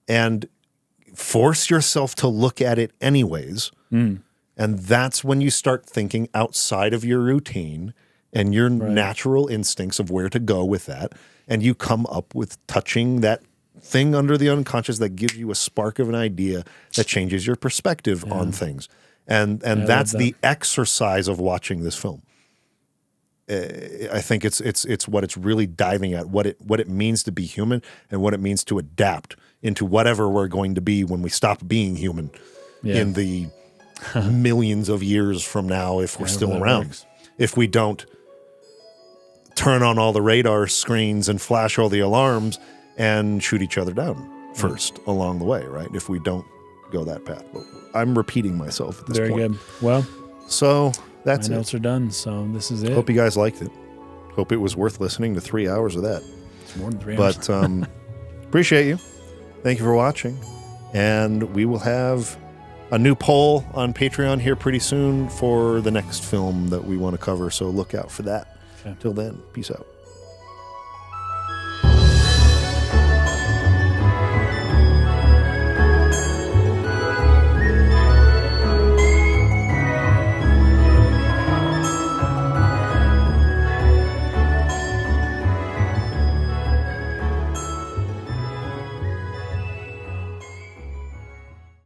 And force yourself to look at it anyways. And that's when you start thinking outside of your routine and your natural instincts of where to go with that. And you come up with touching that thing under the unconscious that gives you a spark of an idea that changes your perspective on things. And that's the exercise of watching this film. I think it's what it's really diving at, what it means to be human and what it means to adapt into whatever we're going to be when we stop being human in the millions of years from now, if we're still around. If we don't turn on all the radar screens and flash all the alarms and shoot each other down first along the way, right? If we don't go that path. But I'm repeating myself at this point. Very good. Well, so that's my notes are done, so this is it. Hope you guys liked it. Hope it was worth listening to 3 hours of that. It's more than 3 hours. But appreciate you. Thank you for watching. And we will have a new poll on Patreon here pretty soon for the next film that we want to cover. So look out for that. Okay. Till then, peace out.